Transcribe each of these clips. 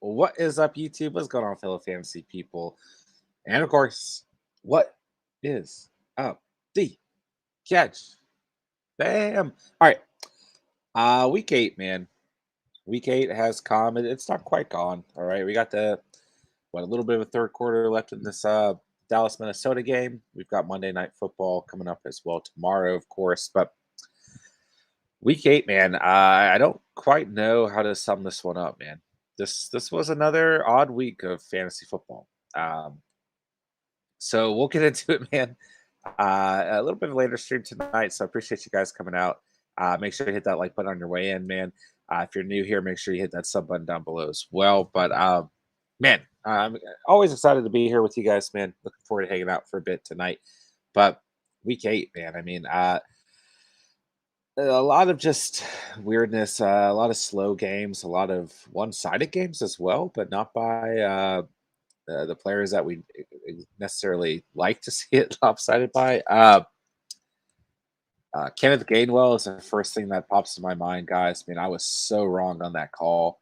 What is up, YouTube? What's going on, fellow fantasy people? And of course, what is up, the catch? Bam! All right, week 8, man. Week 8 has come. It's not quite gone. All right, we got a little bit of a third quarter left in this Dallas Minnesota game. We've got Monday Night Football coming up as well tomorrow, of course. But week 8, man, I don't quite know how to sum this one up, man. This was another odd week of fantasy football. So we'll get into it, man. A little bit of a later stream tonight, so I appreciate you guys coming out. Make sure you hit that like button on your way in, man. If you're new here, make sure you hit that sub button down below as well. But man, I'm always excited to be here with you guys, man. Looking forward to hanging out for a bit tonight. But week 8, man. I mean, a lot of just weirdness, a lot of slow games, a lot of one-sided games as well, but not by the players that we necessarily like to see it lopsided by. Kenneth Gainwell is the first thing that pops to my mind, guys. I mean, I was so wrong on that call.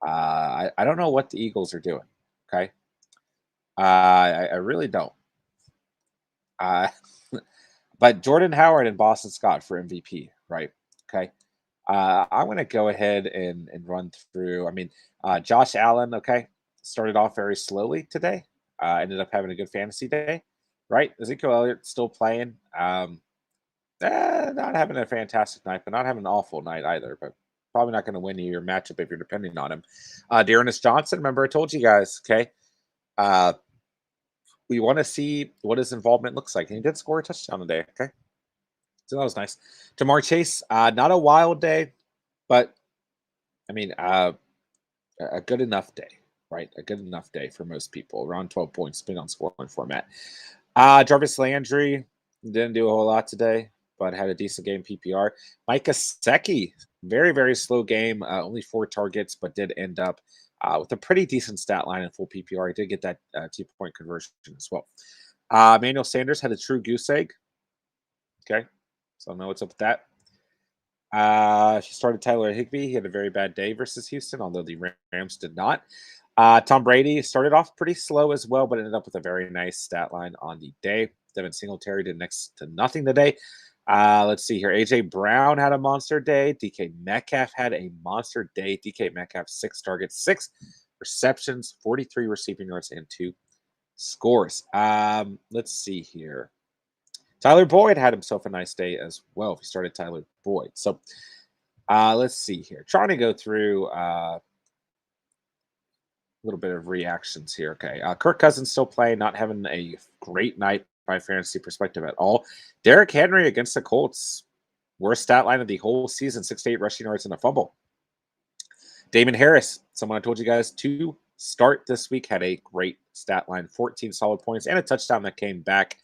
I don't know what the Eagles are doing. Okay, I really don't. Uh, but Jordan Howard and Boston Scott for MVP, right? Okay. I'm going to go ahead and run through. I mean, Josh Allen, okay, started off very slowly today. Ended up having a good fantasy day, right? Ezekiel Elliott still playing. Not having a fantastic night, but not having an awful night either. But probably not going to win you your matchup if you're depending on him. Dearness Johnson, remember I told you guys, okay? We want to see what his involvement looks like. And he did score a touchdown today, okay? So that was nice. Jamar Chase, not a wild day, but I mean, a good enough day, right? A good enough day for most people. Around 12 points, depending on scoring format. Jarvis Landry didn't do a whole lot today, but had a decent game PPR. Mike Gesicki, very, very slow game. Only 4 targets, but did end up with a pretty decent stat line in full PPR. He did get that 2-point conversion as well. Emmanuel Sanders had a true goose egg. Okay, so I don't know what's up with that. She started Tyler Higbee. He had a very bad day versus Houston, although the Rams did not. Tom Brady started off pretty slow as well, but ended up with a very nice stat line on the day. Devin Singletary did next to nothing today. Let's see here. AJ Brown had a monster day. DK Metcalf had a monster day. DK Metcalf, 6 targets, 6 receptions, 43 receiving yards, and 2 scores. Let's see here. Tyler Boyd had himself a nice day as well. If he started Tyler Boyd. So let's see here. Trying to go through a little bit of reactions here. Okay. Kirk Cousins still playing, not having a great night by fantasy perspective at all. Derrick Henry against the Colts. Worst stat line of the whole season, 6 to 8 rushing yards and a fumble. Damon Harris, someone I told you guys to start this week, had a great stat line, 14 solid points and a touchdown that came back.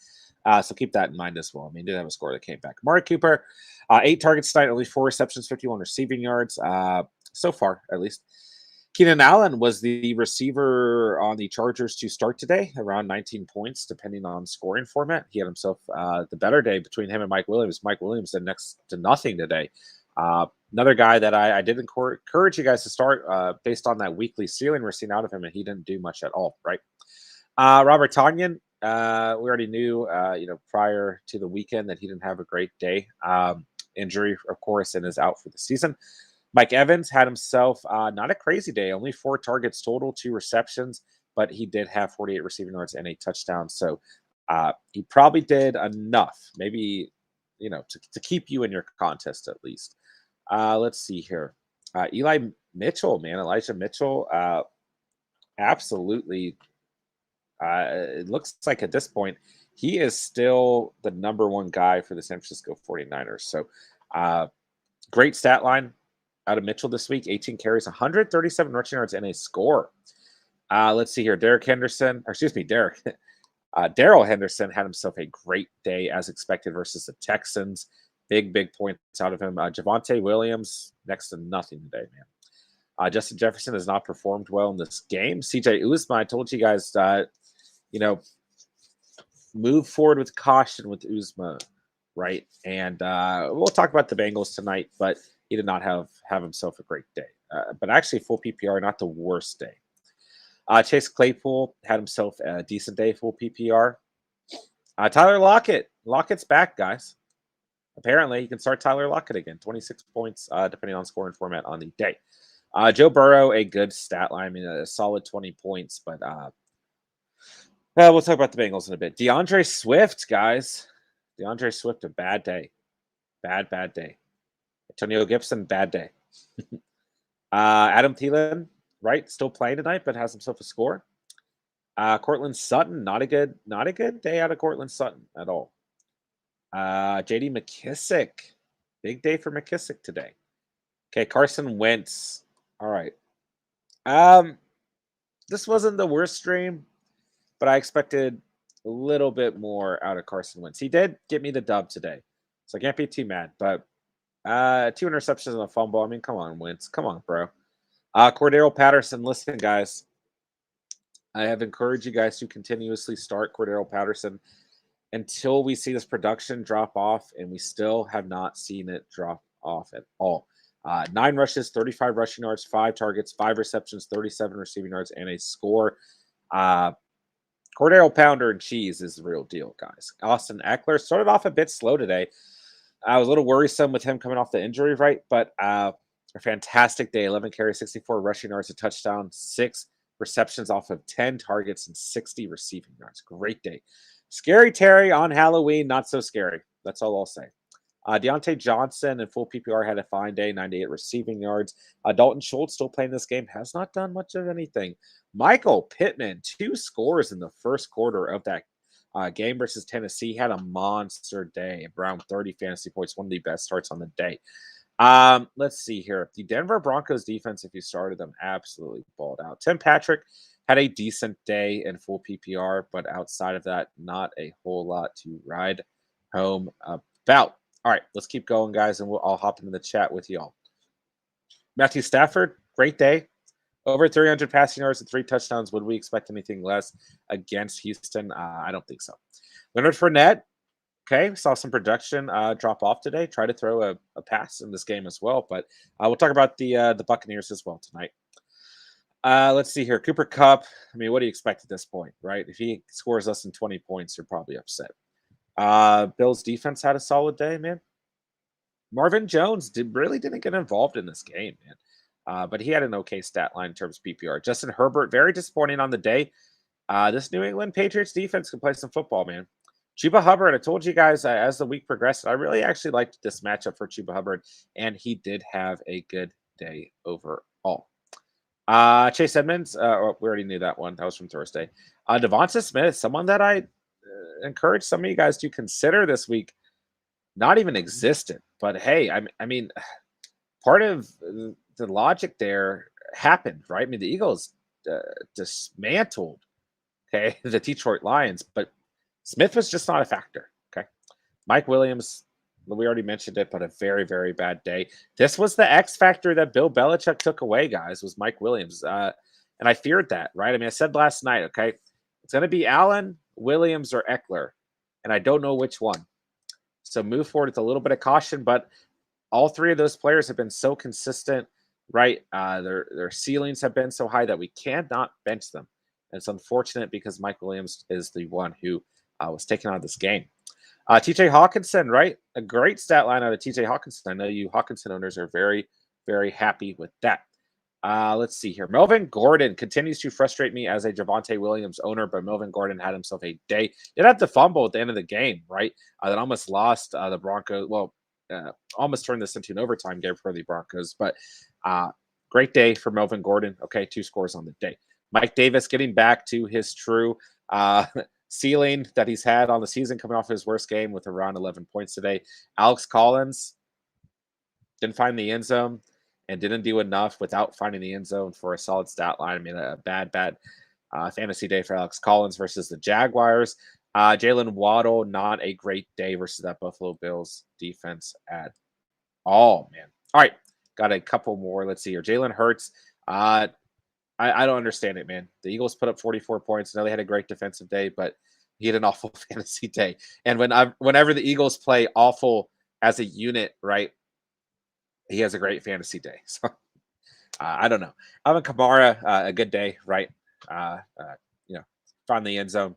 So keep that in mind as well. I mean, he did have a score that came back. Amari Cooper, 8 targets tonight, only 4 receptions, 51 receiving yards, so far at least. Keenan Allen was the receiver on the Chargers to start today, around 19 points, depending on scoring format. He had himself the better day between him and Mike Williams. Mike Williams did next to nothing today. Another guy that I did encourage you guys to start based on that weekly ceiling we're seeing out of him, and he didn't do much at all, right? Robert Tonyan, we already knew, prior to the weekend that he didn't have a great day. Injury, of course, and is out for the season. Mike Evans had himself not a crazy day, only 4 targets total, 2 receptions, but he did have 48 receiving yards and a touchdown. So he probably did enough, maybe, to keep you in your contest at least. Let's see here. Eli Mitchell, man, Elijah Mitchell, absolutely. It looks like at this point, he is still the number 1 guy for the San Francisco 49ers. So great stat line out of Mitchell this week, 18 carries, 137 rushing yards, and a score. Let's see here. Darrell Henderson had himself a great day as expected versus the Texans. Big points out of him. Javonte Williams, next to nothing today, man. Justin Jefferson has not performed well in this game. CJ Uzomah, I told you guys, move forward with caution with Uzomah, right? And we'll talk about the Bengals tonight, but he did not have himself a great day. But actually, full PPR, not the worst day Chase Claypool had himself a decent day, full PPR. Tyler Lockett. Lockett's back, guys. Apparently, you can start Tyler Lockett again. 26 points, depending on scoring format on the day. Joe Burrow, a good stat line. I mean, a solid 20 points, but we'll talk about the Bengals in a bit. DeAndre Swift, guys. DeAndre Swift, a bad day. Bad day. Antonio Gibson, bad day. Adam Thielen, right? Still playing tonight, but has himself a score. Cortland Sutton, not a good day out of Cortland Sutton at all. JD McKissick, big day for McKissick today. Okay, Carson Wentz. All right. This wasn't the worst stream, but I expected a little bit more out of Carson Wentz. He did get me the dub today, so I can't be too mad. But 2 interceptions and a fumble. I mean, come on, Wentz. Come on, bro. Cordaro Patterson. Listen, guys. I have encouraged you guys to continuously start Cordaro Patterson until we see this production drop off, and we still have not seen it drop off at all. 9 rushes, 35 rushing yards, 5 targets, 5 receptions, 37 receiving yards, and a score. Cordero Pounder and Cheese is the real deal, guys. Austin Eckler started off a bit slow today. I was a little worrisome with him coming off the injury, right? But a fantastic day. 11 carries, 64 rushing yards, a touchdown, 6 receptions off of 10 targets, and 60 receiving yards. Great day. Scary Terry on Halloween, not so scary. That's all I'll say. Deontay Johnson in full PPR had a fine day, 98 receiving yards. Dalton Schultz still playing this game, has not done much of anything. Michael Pittman, 2 scores in the first quarter of that game versus Tennessee, had a monster day, around 30 fantasy points, one of the best starts on the day. Let's see here. The Denver Broncos defense, if you started them, absolutely balled out. Tim Patrick had a decent day in full PPR, but outside of that, not a whole lot to ride home about. All right, let's keep going, guys, and I'll hop into the chat with y'all. Matthew Stafford, great day. Over 300 passing yards and 3 touchdowns. Would we expect anything less against Houston? I don't think so. Leonard Fournette, okay, saw some production drop off today. Try to throw a pass in this game as well, but we'll talk about the Buccaneers as well tonight. Let's see here. Cooper Kupp, I mean, what do you expect at this point, right? If he scores less than 20 points, you're probably upset. Bills defense had a solid day, man. Marvin Jones really didn't get involved in this game, man. But he had an okay stat line in terms of PPR. Justin Herbert, very disappointing on the day. This New England Patriots defense can play some football, man. Chuba Hubbard, I told you guys as the week progressed, I really actually liked this matchup for Chuba Hubbard, and he did have a good day overall. Chase Edmonds, we already knew that one. That was from Thursday. Devonta Smith, someone that I encourage some of you guys to consider this week. Not even existent, but hey, I mean, part of the logic there happened, right? I mean, the Eagles dismantled, okay, the Detroit Lions, but Smith was just not a factor, okay? Mike Williams, we already mentioned it, but a very, very bad day. This was the X factor that Bill Belichick took away, guys, was Mike Williams. And I feared that, right? I mean, I said last night, okay, it's going to be Allen, Williams, or Eckler, and I don't know which one. So move forward with a little bit of caution, but all 3 of those players have been so consistent, right? Their ceilings have been so high that we cannot bench them. And it's unfortunate because Mike Williams is the one who was taken out of this game. TJ Hawkinson, right? A great stat line out of TJ Hawkinson. I know you Hawkinson owners are very, very happy with that. Let's see here. Melvin Gordon continues to frustrate me as a Javonte Williams owner, but Melvin Gordon had himself a day. Did have to fumble at the end of the game, right? That almost lost the Broncos. Well, almost turned this into an overtime game for the Broncos, but great day for Melvin Gordon. Okay, 2 scores on the day. Mike Davis getting back to his true ceiling that he's had on the season, coming off his worst game with around 11 points today. Alex Collins didn't find the end zone and didn't do enough without finding the end zone for a solid stat line. I mean, a bad fantasy day for Alex Collins versus the Jaguars. Jalen Waddle, not a great day versus that Buffalo Bills defense at all, man. All right, got a couple more. Let's see here. Jalen Hurts. I don't understand it, man. The Eagles put up 44 points. I know they had a great defensive day, but he had an awful fantasy day. And whenever the Eagles play awful as a unit, right, he has a great fantasy day. So I don't know. Alvin Kamara, a good day, right? You know, found the end zone,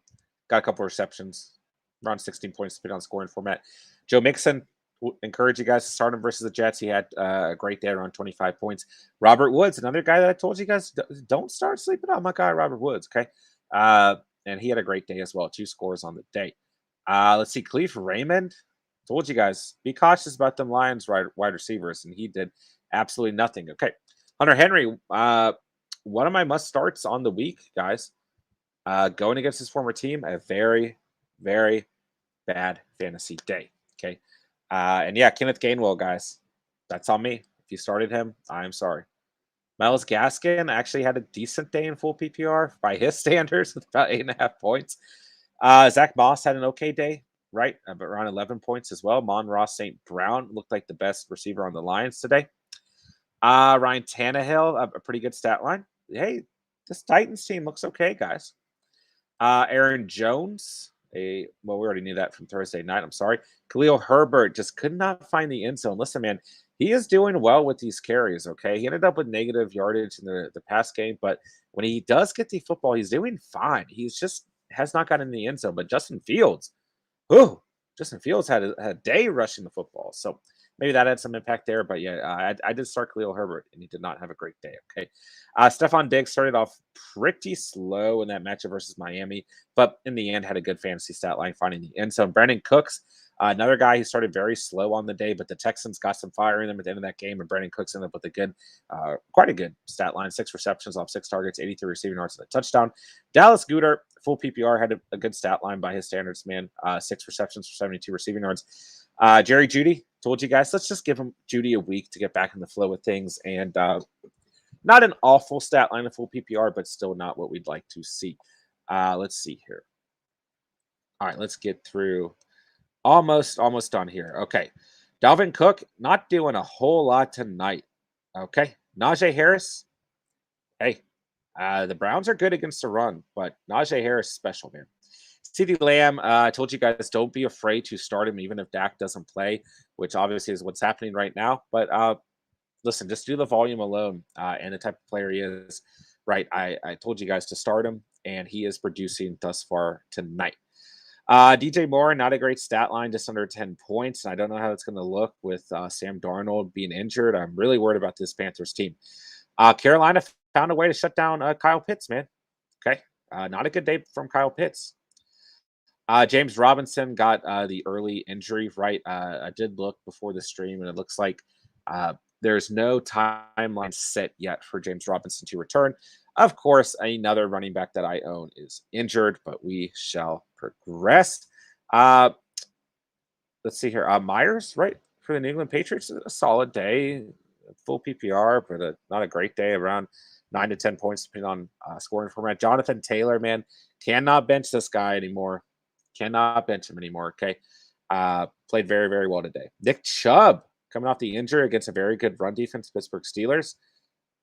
got a couple receptions, around 16 points depending on scoring format. Joe Mixon, encourage you guys to start him versus the Jets. He had a great day, around 25 points. Robert Woods, another guy that I told you guys don't start sleeping on my guy Robert Woods. Okay, and he had a great day as well. 2 scores on the day. Let's see, Cleve Raymond. Told you guys, be cautious about them Lions wide receivers, and he did absolutely nothing. Okay, Hunter Henry, one of my must starts on the week, guys. Going against his former team, a very, very bad fantasy day. Okay, and yeah, Kenneth Gainwell, guys, that's on me. If you started him, I'm sorry. Myles Gaskin actually had a decent day in full PPR by his standards with about 8.5 points. Zach Moss had an okay day, right? Around 11 points as well. Mon-Ross St. Brown looked like the best receiver on the Lions today. Ryan Tannehill, a pretty good stat line. Hey, this Titans team looks okay, guys. Aaron Jones, we already knew that from Thursday night. I'm sorry. Khalil Herbert just could not find the end zone. Listen, man, he is doing well with these carries, okay? He ended up with negative yardage in the past game, but when he does get the football, he's doing fine. He's just has not gotten in the end zone. But Justin Fields had a day rushing the football. So maybe that had some impact there. But yeah, I did start Khalil Herbert, and he did not have a great day. Okay. Stephon Diggs started off pretty slow in that matchup versus Miami, but in the end had a good fantasy stat line finding the end zone. Brandon Cooks, another guy who started very slow on the day, but the Texans got some fire in them at the end of that game, and Brandon Cooks ended up with a good, quite a good stat line: 6 receptions off 6 targets, 83 receiving yards, and a touchdown. Dallas Goedert, full PPR, had a good stat line by his standards, man. 6 receptions for 72 receiving yards. Jerry Judy, told you guys, let's just give him Judy a week to get back in the flow of things, and not an awful stat line of full PPR, but still not what we'd like to see. Let's see here. All right, let's get through. Almost done here. Okay. Dalvin Cook, not doing a whole lot tonight. Okay. Najee Harris. Hey, the Browns are good against the run, but Najee Harris special, man. CeeDee Lamb, I told you guys, don't be afraid to start him even if Dak doesn't play, which obviously is what's happening right now. But listen, just do the volume alone and the type of player he is. Right. I told you guys to start him, and he is producing thus far tonight. DJ Moore, not a great stat line, just under 10 points. And I don't know how it's going to look with Sam Darnold being injured. I'm really worried about this Panthers team. Carolina found a way to shut down Kyle Pitts, man. Okay. Not a good day from Kyle Pitts. James Robinson got the early injury, right? I did look before the stream, and it looks like there's no timeline set yet for James Robinson to return. Of course, another running back that I own is injured, but we shall progress. Let's see here. Myers, right, for the New England Patriots, a solid day, full PPR, but not a great day, around 9 to 10 points, depending on scoring format. Jonathan Taylor, man, cannot bench this guy anymore. Cannot bench him anymore, okay? Played very, very well today. Nick Chubb, coming off the injury against a very good run defense, Pittsburgh Steelers.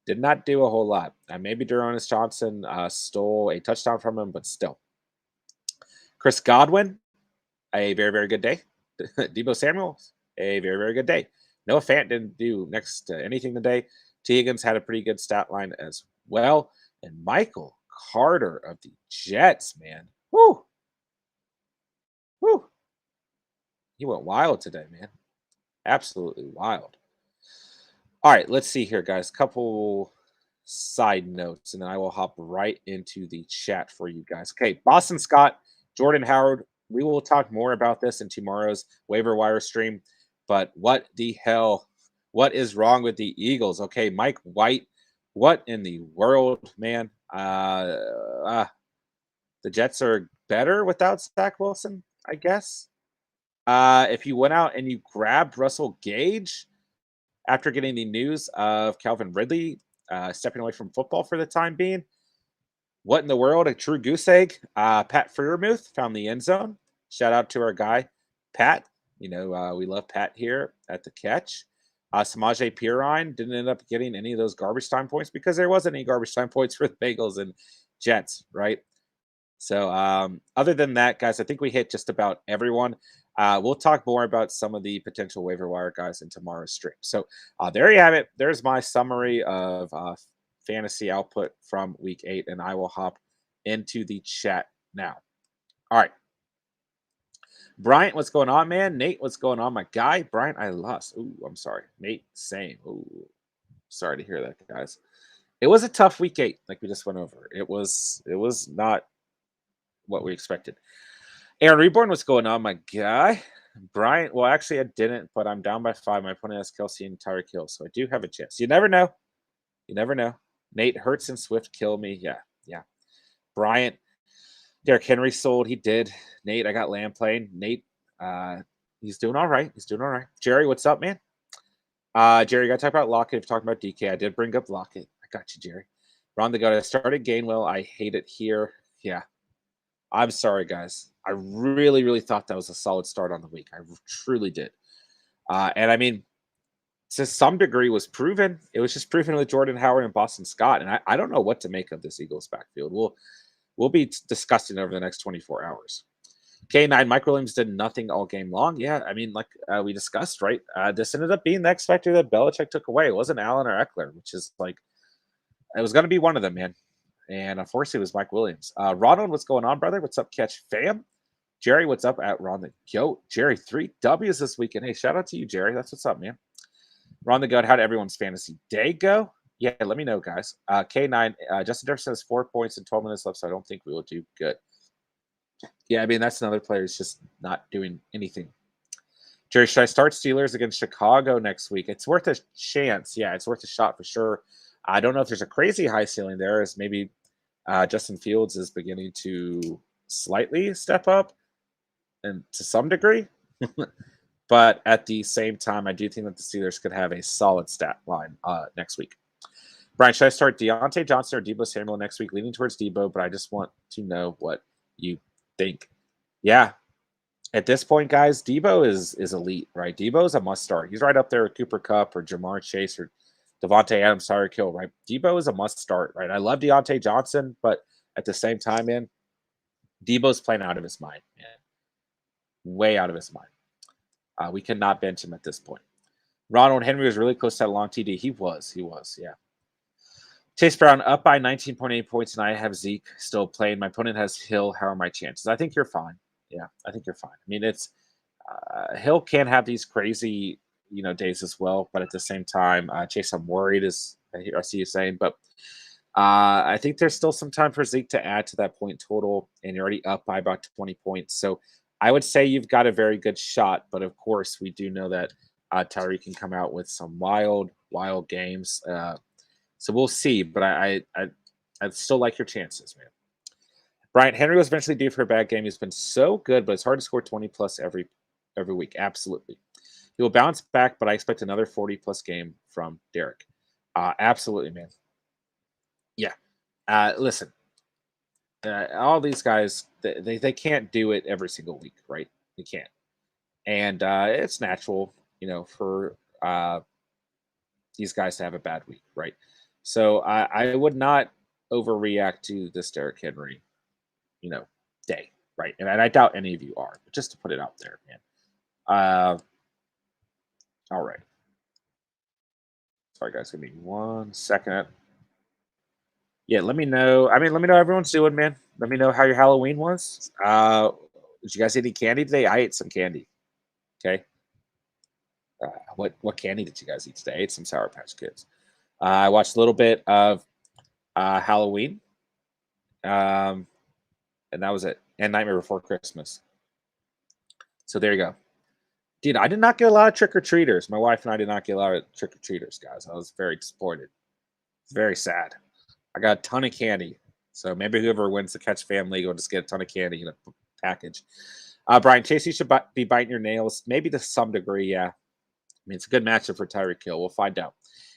Did not do a whole lot. Maybe Deontay Johnson stole a touchdown from him, but still. Chris Godwin, a very, very good day. Deebo Samuel, a very, very good day. Noah Fant didn't do next to anything today. T. Higgins had a pretty good stat line as well. And Michael Carter of the Jets, man. Woo! Woo! He went wild today, man. Absolutely wild. All right, let's see here, guys. Couple side notes, and then I will hop right into the chat for you guys. Okay, Boston Scott, Jordan Howard. We will talk more about this in tomorrow's waiver wire stream. But what the hell? What is wrong with the Eagles? Okay, Mike White. What in the world, man? The Jets are better without Zach Wilson, I guess. If you went out and you grabbed Russell Gage after getting the news of Kelvin Ridley stepping away from football for the time being, what in the world? A true goose egg. Pat Freiermuth found the end zone. Shout out to our guy, Pat. You know, we love Pat here at the catch. Samaje Perine didn't end up getting any of those garbage time points because there wasn't any garbage time points for the Bengals and Jets, right? So other than that, guys, I think we hit just about everyone. We'll talk more about some of the potential waiver wire guys in tomorrow's stream. So there you have it. There's my summary of fantasy output from week 8, and I will hop into the chat now. All right. Bryant, what's going on, man? Nate, what's going on, my guy? Bryant, I lost. Ooh, I'm sorry. Nate, same. Ooh, sorry to hear that, guys. It was a tough week 8, like we just went over. It was not what we expected. Aaron Reborn, what's going on, my guy? Bryant, well, actually, I didn't, but I'm down by 5. My opponent has Kelsey and Tyreek Hill, so I do have a chance. You never know. You never know. Nate, Hurts and Swift kill me. Yeah. Bryant, Derrick Henry sold. He did. Nate, I got Lamb playing. Nate, he's doing all right. Jerry, what's up, man? Jerry, got to talk about Lockett. If talking about DK, I did bring up Lockett. I got you, Jerry. Ron the Goat, I started Gainwell. I hate it here. Yeah. I'm sorry, guys. I really, really thought that was a solid start on the week. I truly did. And I mean, to some degree was proven. It was just proven with Jordan Howard and Boston Scott. And I don't know what to make of this Eagles backfield. We'll be discussing over the next 24 hours. K9, Mike Williams did nothing all game long. Yeah, I mean, like we discussed, right? This ended up being the X factor that Belichick took away. It wasn't Allen or Eckler, which is like, it was going to be one of them, man. And unfortunately, it was Mike Williams. Ronald, what's going on, brother? What's up, Catch Fam? Jerry, what's up at Ron the Goat? Jerry, 3 W's this weekend. Hey, shout out to you, Jerry. That's what's up, man. Ron the Goat, how did everyone's fantasy day go? Yeah, let me know, guys. K9, Justin Jefferson has 4 points and 12 minutes left, so I don't think we will do good. Yeah, I mean, that's another player who's just not doing anything. Jerry, should I start Steelers against Chicago next week? It's worth a chance. Yeah, it's worth a shot for sure. I don't know if there's a crazy high ceiling there, as maybe Justin Fields is beginning to slightly step up and to some degree. But at the same time, I do think that the Steelers could have a solid stat line next week. Brian, should I start Deontay Johnson or Deebo Samuel next week? Leaning towards Deebo, but I just want to know what you think. Yeah. At this point, guys, Deebo is elite, right? Deebo is a must start. He's right up there with Cooper Kupp or Jamar Chase or Devontae Adams, Tyreek Hill, right? Deebo is a must start, right? I love Deontay Johnson, but at the same time, man, Deebo's playing out of his mind, man. Way out of his mind. We cannot bench him at this point. Ronald Henry was really close to that long TD. He was, yeah. Chase Brown up by 19.8 points, and I have Zeke still playing. My opponent has Hill. How are my chances? I think you're fine. Yeah, I think you're fine. I mean, it's Hill can have these crazy, days as well, but at the same time, Chase, I'm worried, as I see you saying, but I think there's still some time for Zeke to add to that point total, and you're already up by about 20 points. So I would say you've got a very good shot, but of course, we do know that Tyree can come out with some wild games. So we'll see, but I still like your chances, man. Brian, Henry was eventually due for a bad game. He's been so good, but it's hard to score 20 plus every week. Absolutely. He will bounce back, but I expect another 40 plus game from Derek. Absolutely, man. Yeah. Listen, all these guys, they can't do it every single week, right? They can't. And it's natural, for these guys to have a bad week, right? So I would not overreact to this Derrick Henry, day, right? And I doubt any of you are, but just to put it out there, man. All right. Sorry, guys. Give me 1 second. Yeah, let me know. Let me know how everyone's doing, man. Let me know how your Halloween was. Did you guys eat any candy today? I ate some candy. Okay. What candy did you guys eat today? I ate some Sour Patch Kids. I watched a little bit of Halloween. And that was it. And Nightmare Before Christmas. So there you go. Dude, I did not get a lot of trick-or-treaters. My wife and I did not get a lot of trick-or-treaters, guys. I was very disappointed. It's very sad. I got a ton of candy. So maybe whoever wins the Catch Family will just get a ton of candy in a package. Brian Chase, you should be biting your nails. Maybe to some degree, yeah. It's a good matchup for Tyreek Hill. We'll find out.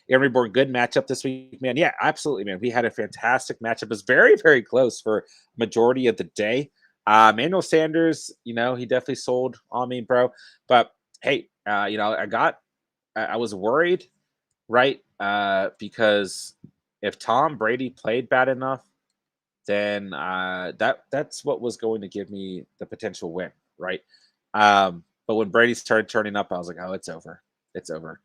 Aaron Reborn, good matchup this week, man. Yeah, absolutely, man. We had a fantastic matchup. It was very, very close for majority of the day. Emmanuel Sanders, he definitely sold on me, bro. But hey, I was worried, right? Because if Tom Brady played bad enough, then that's what was going to give me the potential win, right? But when Brady started turning up, I was like, oh, it's over. It's over.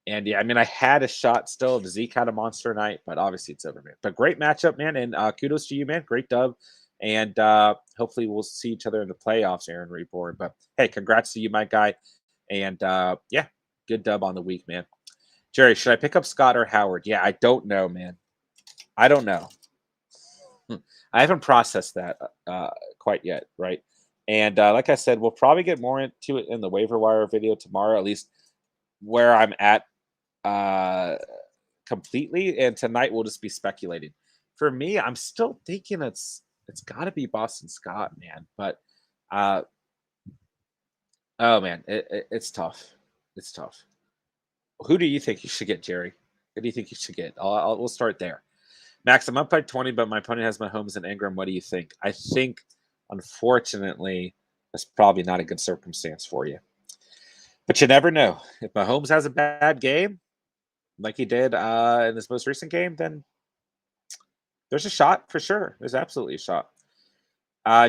And yeah, I mean, I had a shot still. Zeke had a monster night, but obviously it's over, man. But great matchup, man. And kudos to you, man. Great dub. And hopefully we'll see each other in the playoffs, Aaron Reborn. But hey, congrats to you, my guy. And yeah, good dub on the week, man. Jerry, should I pick up Scott or Howard? Yeah, I don't know, man. I don't know. I haven't processed that quite yet, right? And like I said, we'll probably get more into it in the waiver wire video tomorrow, at least where I'm at completely. And tonight we'll just be speculating. For me, I'm still thinking it's got to be Boston Scott, man. But oh man, it's tough. It's tough. Who do you think you should get, Jerry? Who do you think you should get? We'll start there. Max, I'm up by 20, but my opponent has Mahomes and Ingram. What do you think? I think, unfortunately, that's probably not a good circumstance for you. But you never know. If Mahomes has a bad game, like he did in this most recent game, then there's a shot for sure. There's absolutely a shot.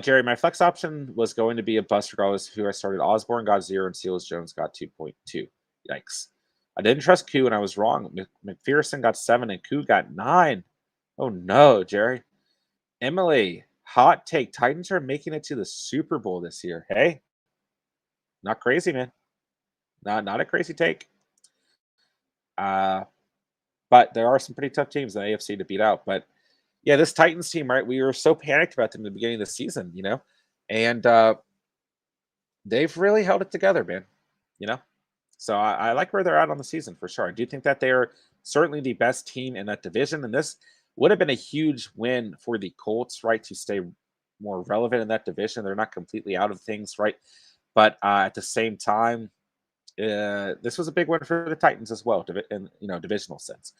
Jerry, my flex option was going to be a bust regardless of who I started. Osborne got 0 and Seals Jones got 2.2. Yikes. I didn't trust Q and I was wrong. McPherson got 7 and Q got 9. Oh no, Jerry. Emily, hot take. Titans are making it to the Super Bowl this year. Hey, not crazy, man. Not a crazy take. But there are some pretty tough teams in the AFC to beat out. But yeah, this Titans team, right? We were so panicked about them in the beginning of the season, you know, and they've really held it together, man. You know, so I like where they're at on the season for sure. I do think that they are certainly the best team in that division, and this would have been a huge win for the Colts, right, to stay more relevant in that division. They're not completely out of things, right? But at the same time, this was a big win for the Titans as well, in divisional sense.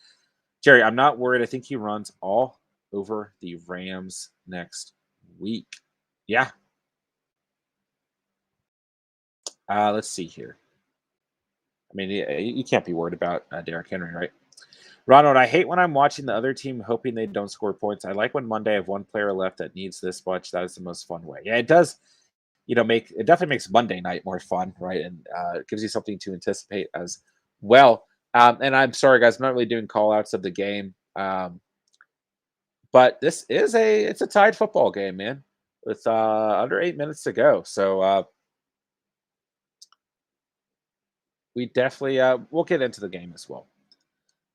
Jerry, I'm not worried. I think he runs all over the Rams next week. Yeah. Let's see here. I mean, you can't be worried about Derrick Henry, right? Ronald, I hate when I'm watching the other team hoping they don't score points. I like when Monday I have one player left that needs this much. That is the most fun way. Yeah, it does. It definitely makes Monday night more fun, right? And it gives you something to anticipate as well. And I'm sorry, guys, I'm not really doing call outs of the game. But this is it's a tied football game, man, with under 8 minutes to go. So we definitely we'll get into the game as well.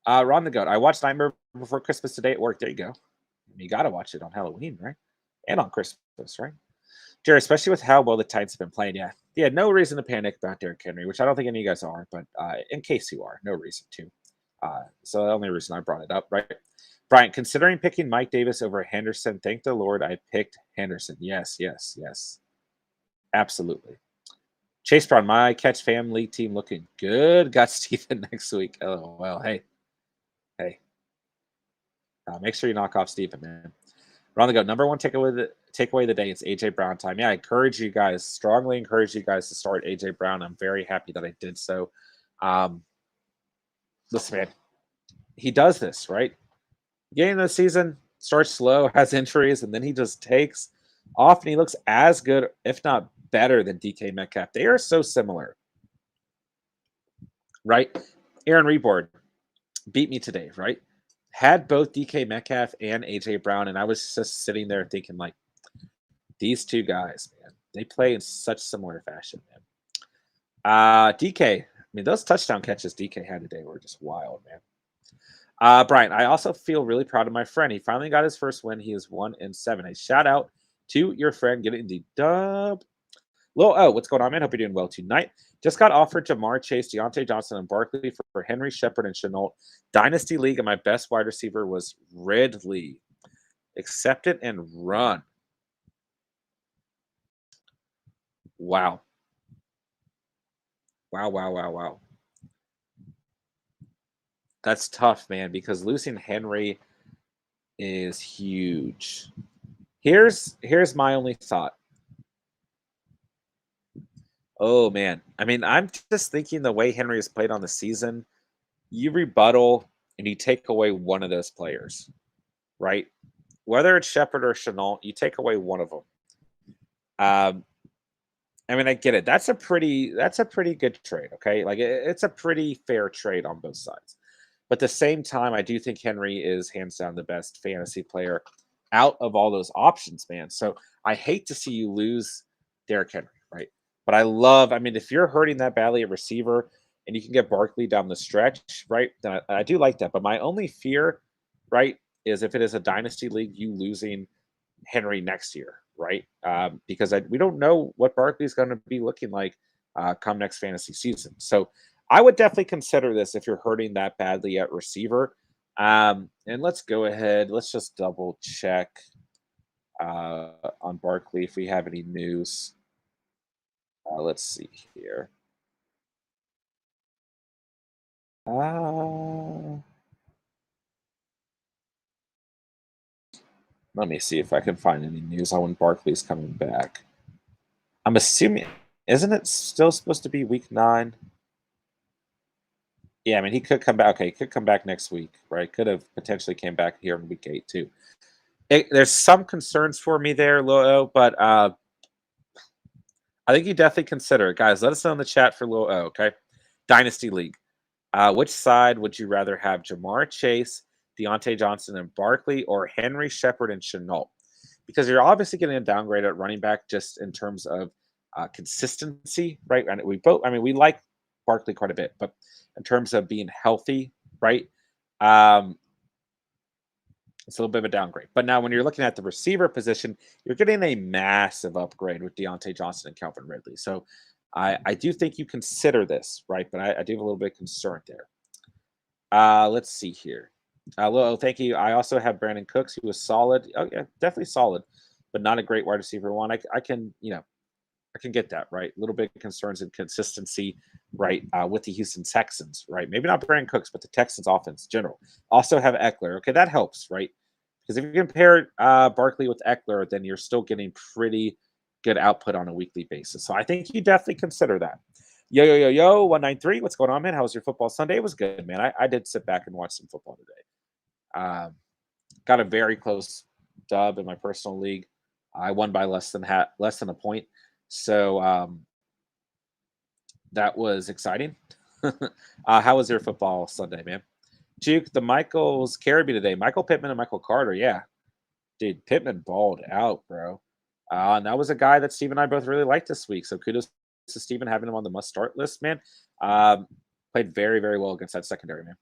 Ron the Goat. I watched Nightmare Before Christmas today at work. There you go. You got to watch it on Halloween, right? And on Christmas, right? Jerry, especially with how well the Titans have been playing. Yeah, no reason to panic about Derrick Henry, which I don't think any of you guys are, but in case you are, no reason to. So the only reason I brought it up, right? Brian, considering picking Mike Davis over Henderson, thank the Lord I picked Henderson. Yes. Absolutely. Chase Brown, my catch family team looking good. Got Stephen next week. Oh, well, hey. Make sure you knock off Stephen, man. We're on the go. Number one takeaway of the day. It's AJ Brown time. Yeah, I strongly encourage you guys to start AJ Brown. I'm very happy that I did so. Listen, man, he does this, right? Beginning of the season, starts slow, has injuries, and then he just takes off and he looks as good, if not better, than DK Metcalf. They are so similar, right? Aaron Reborn beat me today, right? Had both DK Metcalf and AJ Brown, and I was just sitting there thinking, like, these two guys, man, they play in such similar fashion, man. DK, I mean, those touchdown catches DK had today were just wild, man. Brian, I also feel really proud of my friend. He finally got his first win. He is 1-7. A shout out to your friend getting the dub. What's going on, man? Hope you're doing well tonight. Just got offered Jamar Chase, Deontay Johnson, and Barkley for Henry Shepard and Chenault. Dynasty League, and my best wide receiver was Ridley. Accept it and run. Wow. That's tough, man, because losing Henry is huge. Here's my only thought. Oh, man. I mean, I'm just thinking the way Henry has played on the season, you rebuttal and you take away one of those players, right? Whether it's Shepard or Chenault, you take away one of them. I mean, I get it. That's a pretty good trade, okay? Like it's a pretty fair trade on both sides. But at the same time, I do think Henry is hands down the best fantasy player out of all those options, man. So I hate to see you lose Derrick Henry, right? But I mean, if you're hurting that badly at receiver and you can get Barkley down the stretch, right? Then I do like that. But my only fear, right, is if it is a dynasty league, you losing Henry next year, right? Because we don't know what Barkley's going to be looking like come next fantasy season. So I would definitely consider this if you're hurting that badly at receiver. And let's go ahead. Let's just double check on Barkley if we have any news. Let's see here. Uh, Let me see if I can find any news on when Barkley's coming back. I'm assuming, isn't it still supposed to be week 9? Yeah, I mean, he could come back. Okay, he could come back next week, right? Could have potentially came back here in week 8 too. There's some concerns for me there, Lil, but I think you definitely consider it, guys. Let us know in the chat for Lil O. Okay, Dynasty League. Which side would you rather have? Jamar Chase, Deontay Johnson, and Barkley, or Henry Shepard and Chenault? Because you're obviously getting a downgrade at running back just in terms of consistency, right? And we both, I mean, we like Barkley quite a bit, but in terms of being healthy, right? Um, it's a little bit of a downgrade. But now when you're looking at the receiver position, you're getting a massive upgrade with Deontay Johnson and Kelvin Ridley. So I do think you consider this, right? But I do have a little bit concerned there. Let's see here. Well, thank you. I also have Brandon Cooks, who was solid. Oh, yeah, definitely solid, but not a great wide receiver one. I can, I can get that, right? A little bit of concerns and consistency, right, with the Houston Texans, right? Maybe not Brandon Cooks, but the Texans offense in general. Also have Eckler. Okay, that helps, right? Because if you compare Barkley with Eckler, then you're still getting pretty good output on a weekly basis. So I think you definitely consider that. Yo, yo, yo, yo, 193. What's going on, man? How was your football Sunday? It was good, man. I did sit back and watch some football today. Got a very close dub in my personal league. I won by less than a point. So that was exciting. How was your football Sunday, man? Juke, the Michaels carried me today. Michael Pittman and Michael Carter. Yeah, dude, Pittman balled out, bro. And that was a guy that Steve and I both really liked this week. So kudos to Steven having him on the must start list, man. Played very, very well against that secondary, man.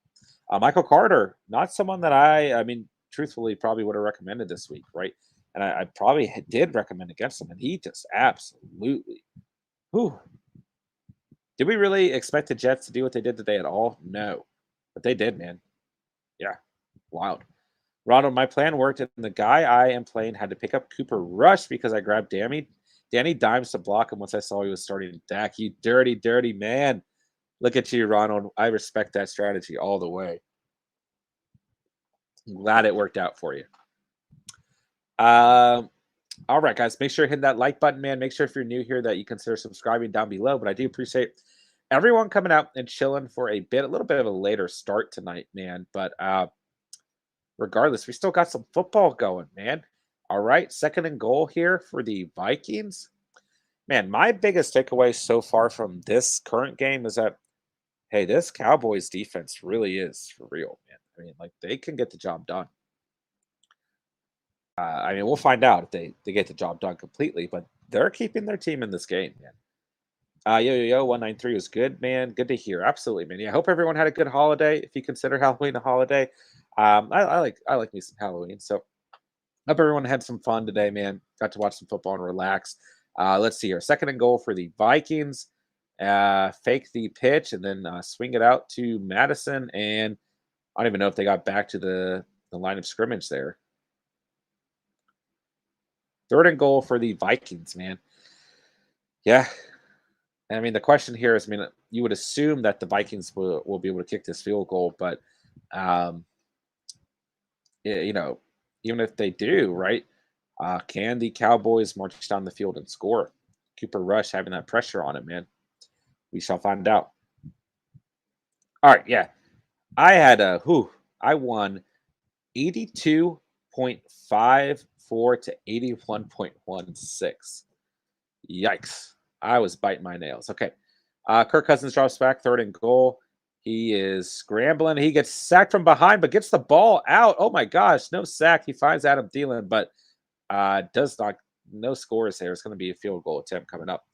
Michael Carter, not someone that I mean, truthfully, probably would have recommended this week, right? And I probably did recommend against him, and he just absolutely. Whew. Did we really expect the Jets to do what they did today at all? No, but they did, man. Yeah, wild. Ronald, my plan worked, and the guy I am playing had to pick up Cooper Rush because I grabbed Danny Dimes to block him once I saw he was starting Dak. You dirty, dirty man. Look at you, Ronald. I respect that strategy all the way. I'm glad it worked out for you. All right, guys. Make sure to hit that like button, man. Make sure if you're new here that you consider subscribing down below. But I do appreciate everyone coming out and chilling for a little bit of a later start tonight, man. But regardless, we still got some football going, man. All right, 2nd and goal here for the Vikings. Man, my biggest takeaway so far from this current game is that, hey, this Cowboys defense really is for real, man. I mean, like they can get the job done. I mean, we'll find out if they get the job done completely, but they're keeping their team in this game, man. Yo, yo, yo, 193 was good, man. Good to hear. Absolutely, man. Yeah, I hope everyone had a good holiday. If you consider Halloween a holiday, I like me some Halloween. So hope everyone had some fun today, man. Got to watch some football and relax. Let's see here. 2nd and goal for the Vikings. Fake the pitch and then swing it out to Madison. And I don't even know if they got back to the line of scrimmage there. 3rd and goal for the Vikings, man. Yeah. I mean, the question here is, I mean, you would assume that the Vikings will be able to kick this field goal, but, um, you know, even if they do, right, can the Cowboys march down the field and score? Cooper Rush having that pressure on him, man. We shall find out. All right, yeah. I won 82.54 to 81.16. Yikes. I was biting my nails. Okay. Kirk Cousins drops back, 3rd and goal. He is scrambling. He gets sacked from behind, but gets the ball out. Oh my gosh, no sack. He finds Adam Thielen, but does not. No scores there. It's going to be a field goal attempt coming up.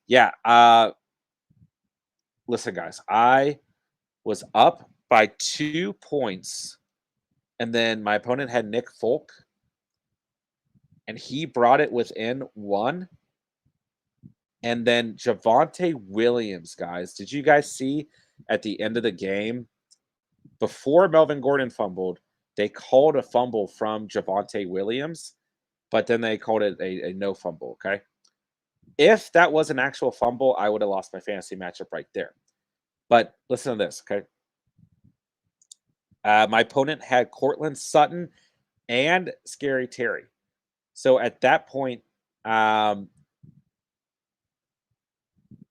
Yeah. Listen, guys, I was up by 2 points, and then my opponent had Nick Folk, and he brought it within 1. And then Javonte Williams, guys, did you guys see at the end of the game, before Melvin Gordon fumbled, they called a fumble from Javonte Williams, but then they called it a no fumble, okay? If that was an actual fumble, I would have lost my fantasy matchup right there. But listen to this, okay? My opponent had Cortland Sutton and Scary Terry. So at that point,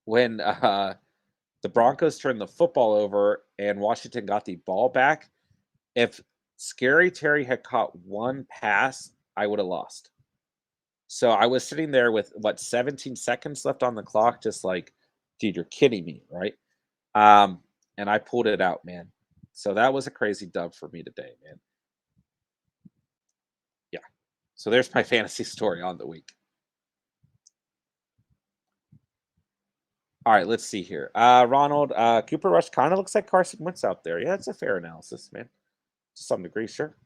when the Broncos turned the football over and Washington got the ball back, if Scary Terry had caught one pass, I would have lost. So I was sitting there with, 17 seconds left on the clock, just like, dude, you're kidding me, right? And I pulled it out, man. So that was a crazy dub for me today, man. Yeah. So there's my fantasy story on the week. All right, let's see here. Ronald, Cooper Rush kind of looks like Carson Wentz out there. Yeah, it's a fair analysis, man. To some degree, sure.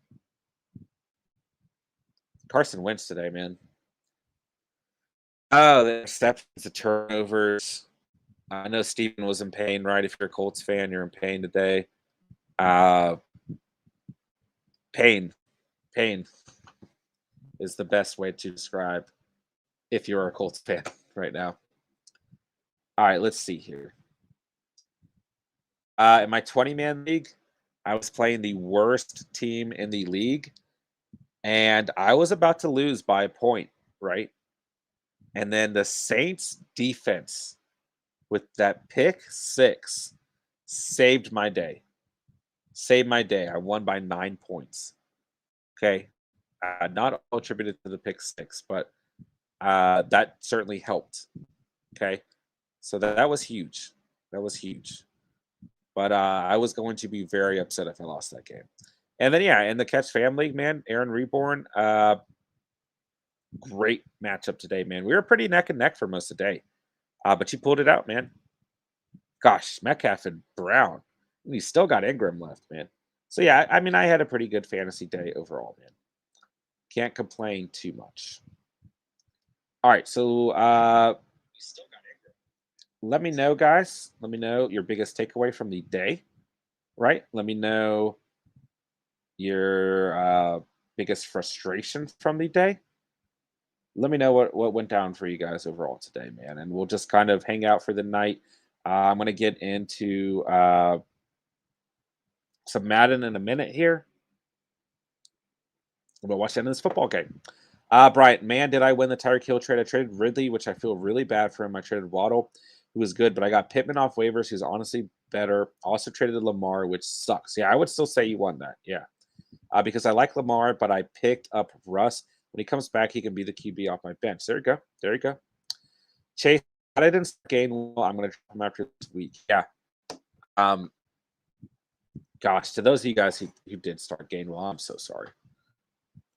Carson Wentz today, man. Oh, the interceptions, the turnovers. I know Steven was in pain, right? If you're a Colts fan, you're in pain today. Pain is the best way to describe if you're a Colts fan right now. All right, let's see here. In my 20-man league, I was playing the worst team in the league, and I was about to lose by a point, right? And then the Saints defense with that pick 6 saved my day. Saved my day. I won by 9 points. Okay. Not all attributed to the pick 6, but that certainly helped. Okay. So that was huge. That was huge. But I was going to be very upset if I lost that game. And then, yeah, in the Catch family, man, Aaron Reborn, great matchup today, man. We were pretty neck and neck for most of the day. But you pulled it out, man. Gosh, Metcalf and Brown. And he still got Ingram left, man. So, yeah, I mean, I had a pretty good fantasy day overall, man. Can't complain too much. All right, so let me know, guys. Let me know your biggest takeaway from the day, right? Let me know your biggest frustration from the day. Let me know what went down for you guys overall today, man. And we'll just kind of hang out for the night. I'm going to get into some Madden in a minute here. I'm going to watch the end of this football game. Bryant, man, did I win the Tyreek Hill trade? I traded Ridley, which I feel really bad for him. I traded Waddle, who was good, but I got Pittman off waivers, who's honestly better. Also traded Lamar, which sucks. Yeah, I would still say you won that. Yeah. Because I like Lamar, but I picked up Russ. When he comes back, he can be the QB off my bench. There you go. There you go. Chase, I didn't gain well. I'm going to drop him after this week. Yeah. Gosh, to those of you guys who did start Gainwell, I'm so sorry.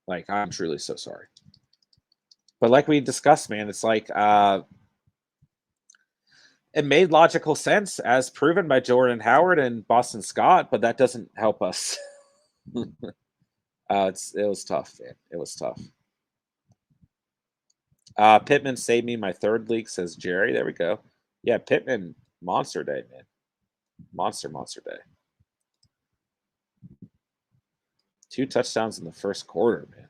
Like, I'm truly so sorry. But like we discussed, man, it's like it made logical sense as proven by Jordan Howard and Boston Scott, but that doesn't help us. It was tough, man. It was tough. Pittman saved me my 3rd league, says Jerry. There we go. Yeah, Pittman, monster day, man. Monster day. 2 touchdowns in the first quarter, man.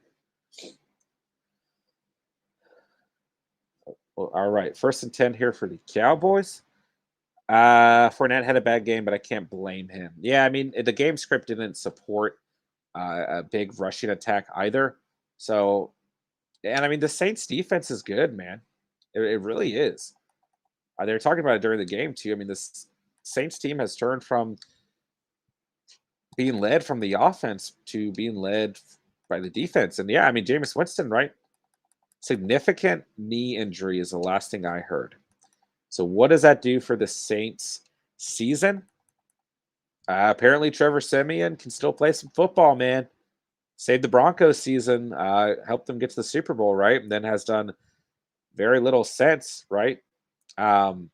Well, all right, 1st and 10 here for the Cowboys. Fournette had a bad game, but I can't blame him. Yeah, I mean, the game script didn't support a big rushing attack either. So, and I mean, the Saints defense is good, man. It really is. They were talking about it during the game, too. I mean, this Saints team has turned from being led from the offense to being led by the defense. And yeah, I mean, Jameis Winston, right? Significant knee injury is the last thing I heard. So what does that do for the Saints season? Apparently Trevor Siemian can still play some football, man. Saved the Broncos season, helped them get to the Super Bowl, right? And then has done very little since, right? Um,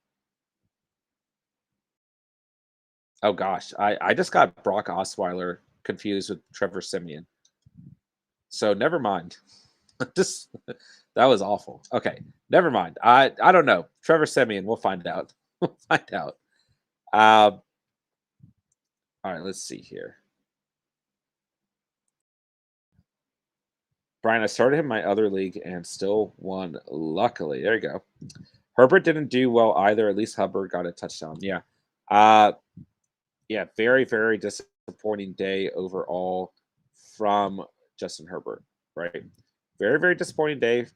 oh gosh, I just got Brock Osweiler confused with Trevor Siemian. So never mind. Just that was awful. Okay, never mind. I don't know. Trevor Siemian, we'll find out. We'll find out. Um, all right, let's see here. Brian, I started him in my other league and still won. Luckily, there you go. Herbert didn't do well either. At least Hubbard got a touchdown. Yeah. Uh, yeah, very, very disappointing day overall from Justin Herbert, right? Very, very disappointing day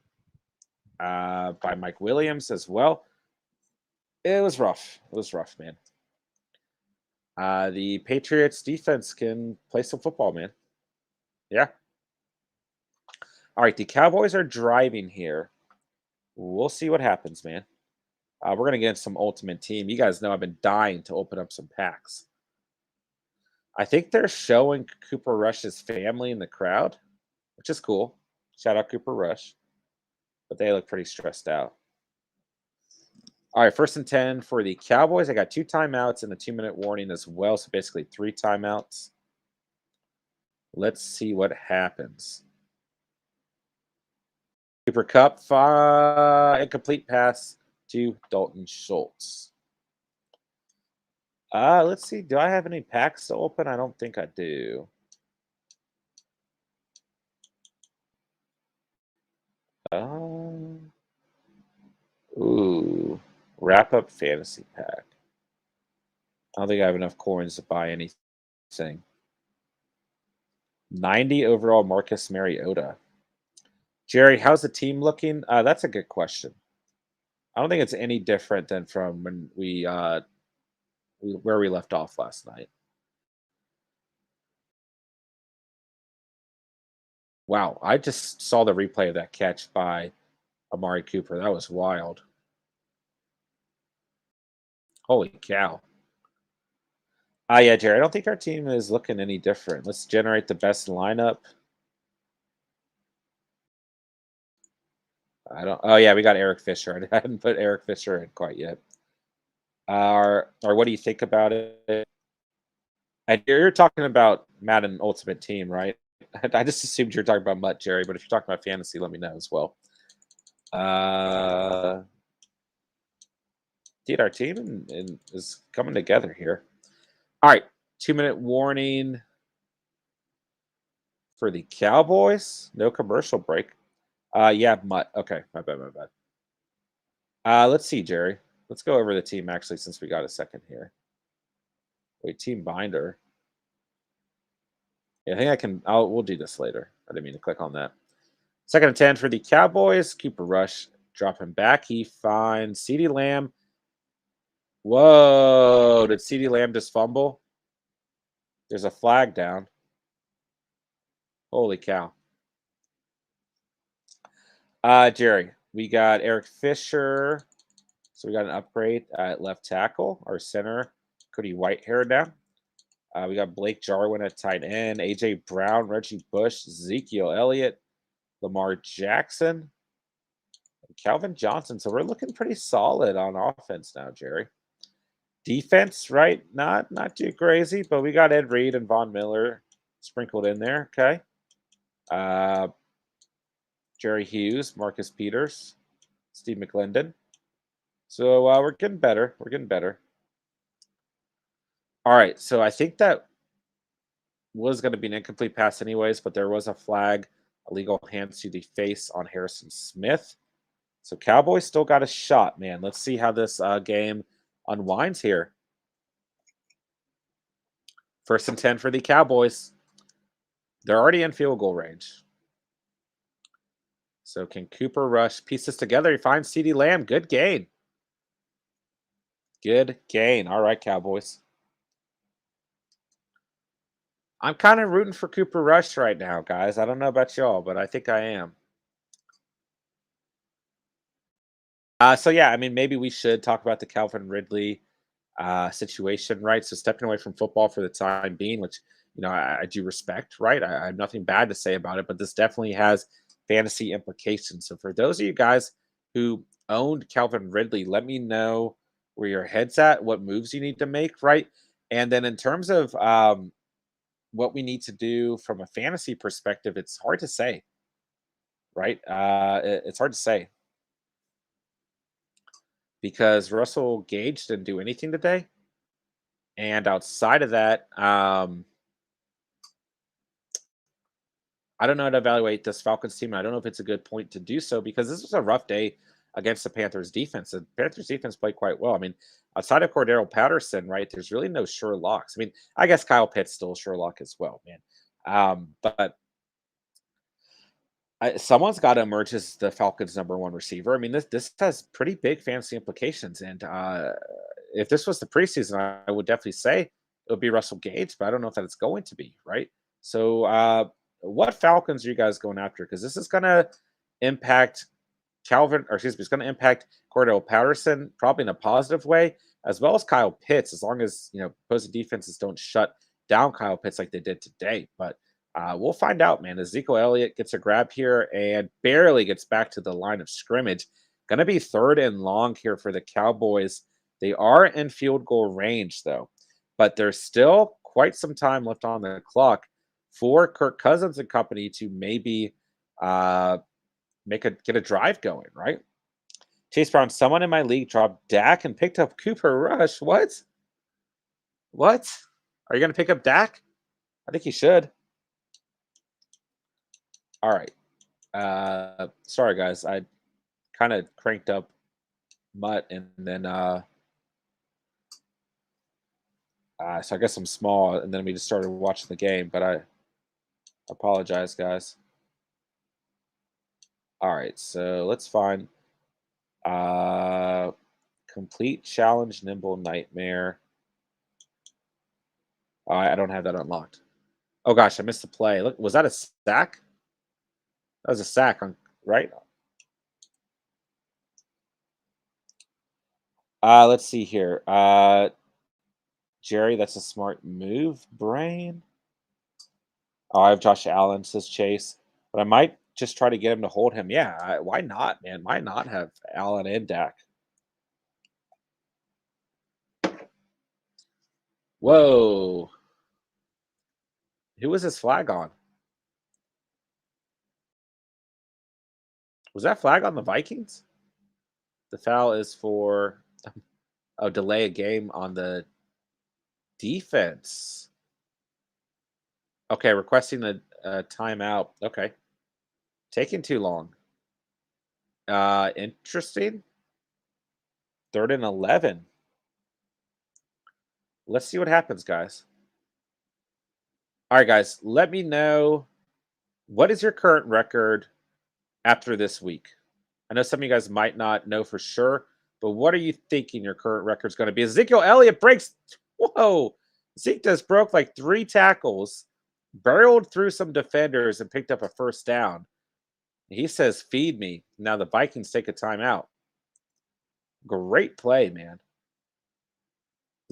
by Mike Williams as well. It was rough. It was rough, man. The Patriots defense can play some football, man. Yeah. All right, the Cowboys are driving here. We'll see what happens, man. We're going to get some Ultimate Team. You guys know I've been dying to open up some packs. I think they're showing Cooper Rush's family in the crowd, which is cool. Shout out Cooper Rush. But they look pretty stressed out. All right, 1st and 10 for the Cowboys. I got 2 timeouts and a 2-minute warning as well. So basically 3 timeouts. Let's see what happens. Cooper Kupp, incomplete pass to Dalton Schultz. Let's see. Do I have any packs to open? I don't think I do. Ooh, wrap up fantasy pack. I don't think I have enough coins to buy anything. 90 overall Marcus Mariota. Jerry, how's the team looking? That's a good question. I don't think it's any different than from when where we left off last night. Wow, I just saw the replay of that catch by Amari Cooper. That was wild. Holy cow. Yeah, Jerry, I don't think our team is looking any different. Let's generate the best lineup. I don't. Oh yeah, we got Eric Fisher. I hadn't put Eric Fisher in quite yet. Or what do you think about it? And you're talking about Madden Ultimate Team, right? I just assumed you're talking about Mutt, Jerry. But if you're talking about fantasy, let me know as well. Dude, our team is coming together here. All right, 2-minute warning for the Cowboys. No commercial break. Yeah, Mutt. Okay, my bad, my bad. Let's see, Jerry. Let's go over the team actually, since we got a second here. Wait, team binder. Yeah, I think I can. We'll do this later. I didn't mean to click on that. 2nd and 10 for the Cowboys. Cooper Rush, drop him back. He finds CeeDee Lamb. Whoa! Did CeeDee Lamb just fumble? There's a flag down. Holy cow! Jerry, we got Eric Fisher. So we got an upgrade at left tackle. Our center, Cody Whitehair down. We got Blake Jarwin at tight end. AJ Brown, Reggie Bush, Ezekiel Elliott, Lamar Jackson, and Calvin Johnson. So we're looking pretty solid on offense now, Jerry. Defense, right? Not too crazy, but we got Ed Reed and Von Miller sprinkled in there. Okay. Jerry Hughes, Marcus Peters, Steve McClendon. So we're getting better. We're getting better. All right. So I think that was going to be an incomplete pass anyways, but there was a flag, illegal hands to the face on Harrison Smith. So Cowboys still got a shot, man. Let's see how this game unwinds here. 1st and 10 for the Cowboys. They're already in field goal range. So can Cooper Rush piece this together? He finds CeeDee Lamb. Good gain. Good gain. All right, Cowboys. I'm kind of rooting for Cooper Rush right now, guys. I don't know about y'all, but I think I am. So yeah, I mean, maybe we should talk about the Calvin Ridley situation, right? So stepping away from football for the time being, which I do respect, right? I have nothing bad to say about it, but this definitely has fantasy implications. So for those of you guys who owned Calvin Ridley, let me know where your head's at, what moves you need to make, right? And then in terms of what we need to do from a fantasy perspective, it's hard to say, right? It's hard to say because Russell Gage didn't do anything today. And outside of that, I don't know how to evaluate this Falcons team. I don't know if it's a good point to do so because this was a rough day against the Panthers defense. The Panthers defense played quite well. I mean, outside of Cordaro Patterson, right, there's really no sure locks. I mean, I guess Kyle Pitt's still a sure lock as well, man. But someone's got to emerge as the Falcons' #1 receiver. I mean, this has pretty big fantasy implications. And if this was the preseason, I would definitely say it would be Russell Gage, but I don't know if that it's going to be, right? So what Falcons are you guys going after? Because this is going to impact it's going to impact Cordell Patterson probably in a positive way, as well as Kyle Pitts, as long as opposing defenses don't shut down Kyle Pitts like they did today. But we'll find out, man. Ezekiel Elliott gets a grab here and barely gets back to the line of scrimmage. Going to be 3rd and long here for the Cowboys. They are in field goal range, though, but there's still quite some time left on the clock for Kirk Cousins and company to maybe get a drive going, right? Chase Brown, someone in my league dropped Dak and picked up Cooper Rush. What? Are you going to pick up Dak? I think you should. All right. Sorry, guys. I kind of cranked up Mutt and then so I guess I'm small, and then we just started watching the game, but I apologize, guys. All right, so let's find complete challenge, nimble nightmare. I don't have that unlocked. Oh gosh, I missed the play. Look, was that a sack? That was a sack, right? Let's see here. Jerry, that's a smart move, brain. Oh, I have Josh Allen, says Chase, but I might just try to get him to hold him. Yeah, why not, man? Why not have Allen and Dak? Whoa. Who was his flag on? Was that flag on the Vikings? The foul is for delay a game on the defense. Okay, requesting a timeout. Okay. Taking too long. Interesting. 3rd and 11. Let's see what happens, guys. All right, guys, let me know what is your current record after this week. I know some of you guys might not know for sure, but what are you thinking your current record is going to be? Ezekiel Elliott breaks. Whoa. Zeke just broke like 3 tackles, barreled through some defenders, and picked up a 1st down. He says, feed me. Now the Vikings take a timeout. Great play, man.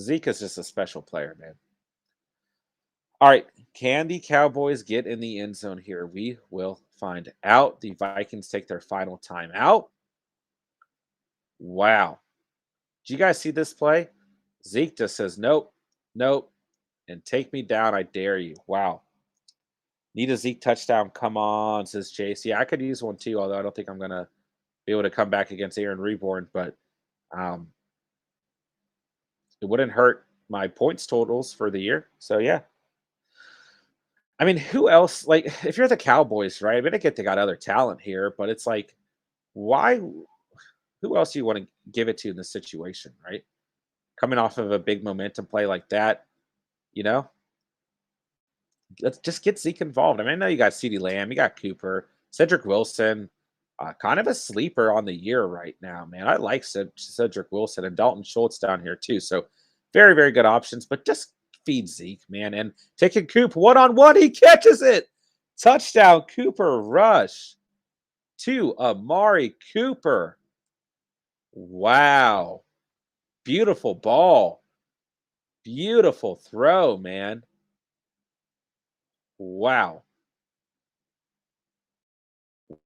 Zeke is just a special player, man. All right. Can the Cowboys get in the end zone here? We will find out. The Vikings take their final timeout. Wow. Do you guys see this play? Zeke just says, nope, nope, and take me down. I dare you. Wow. Need a Zeke touchdown. Come on, says Chase. Yeah, I could use one too, although I don't think I'm going to be able to come back against Aaron Reborn, but it wouldn't hurt my points totals for the year. So, yeah. I mean, who else? Like, if you're the Cowboys, right? I mean, I get they got other talent here, but it's like, why? Who else do you want to give it to in this situation, right? Coming off of a big momentum play like that, let's just get Zeke involved. I mean, I know you got CeeDee Lamb, you got Cooper, Cedric Wilson, kind of a sleeper on the year right now, man. I like Cedric Wilson and Dalton Schultz down here too. So very, very good options, but just feed Zeke, man. And taking Coop one-on-one, he catches it. Touchdown, Cooper Rush to Amari Cooper. Wow. Beautiful ball. Beautiful throw, man. Wow.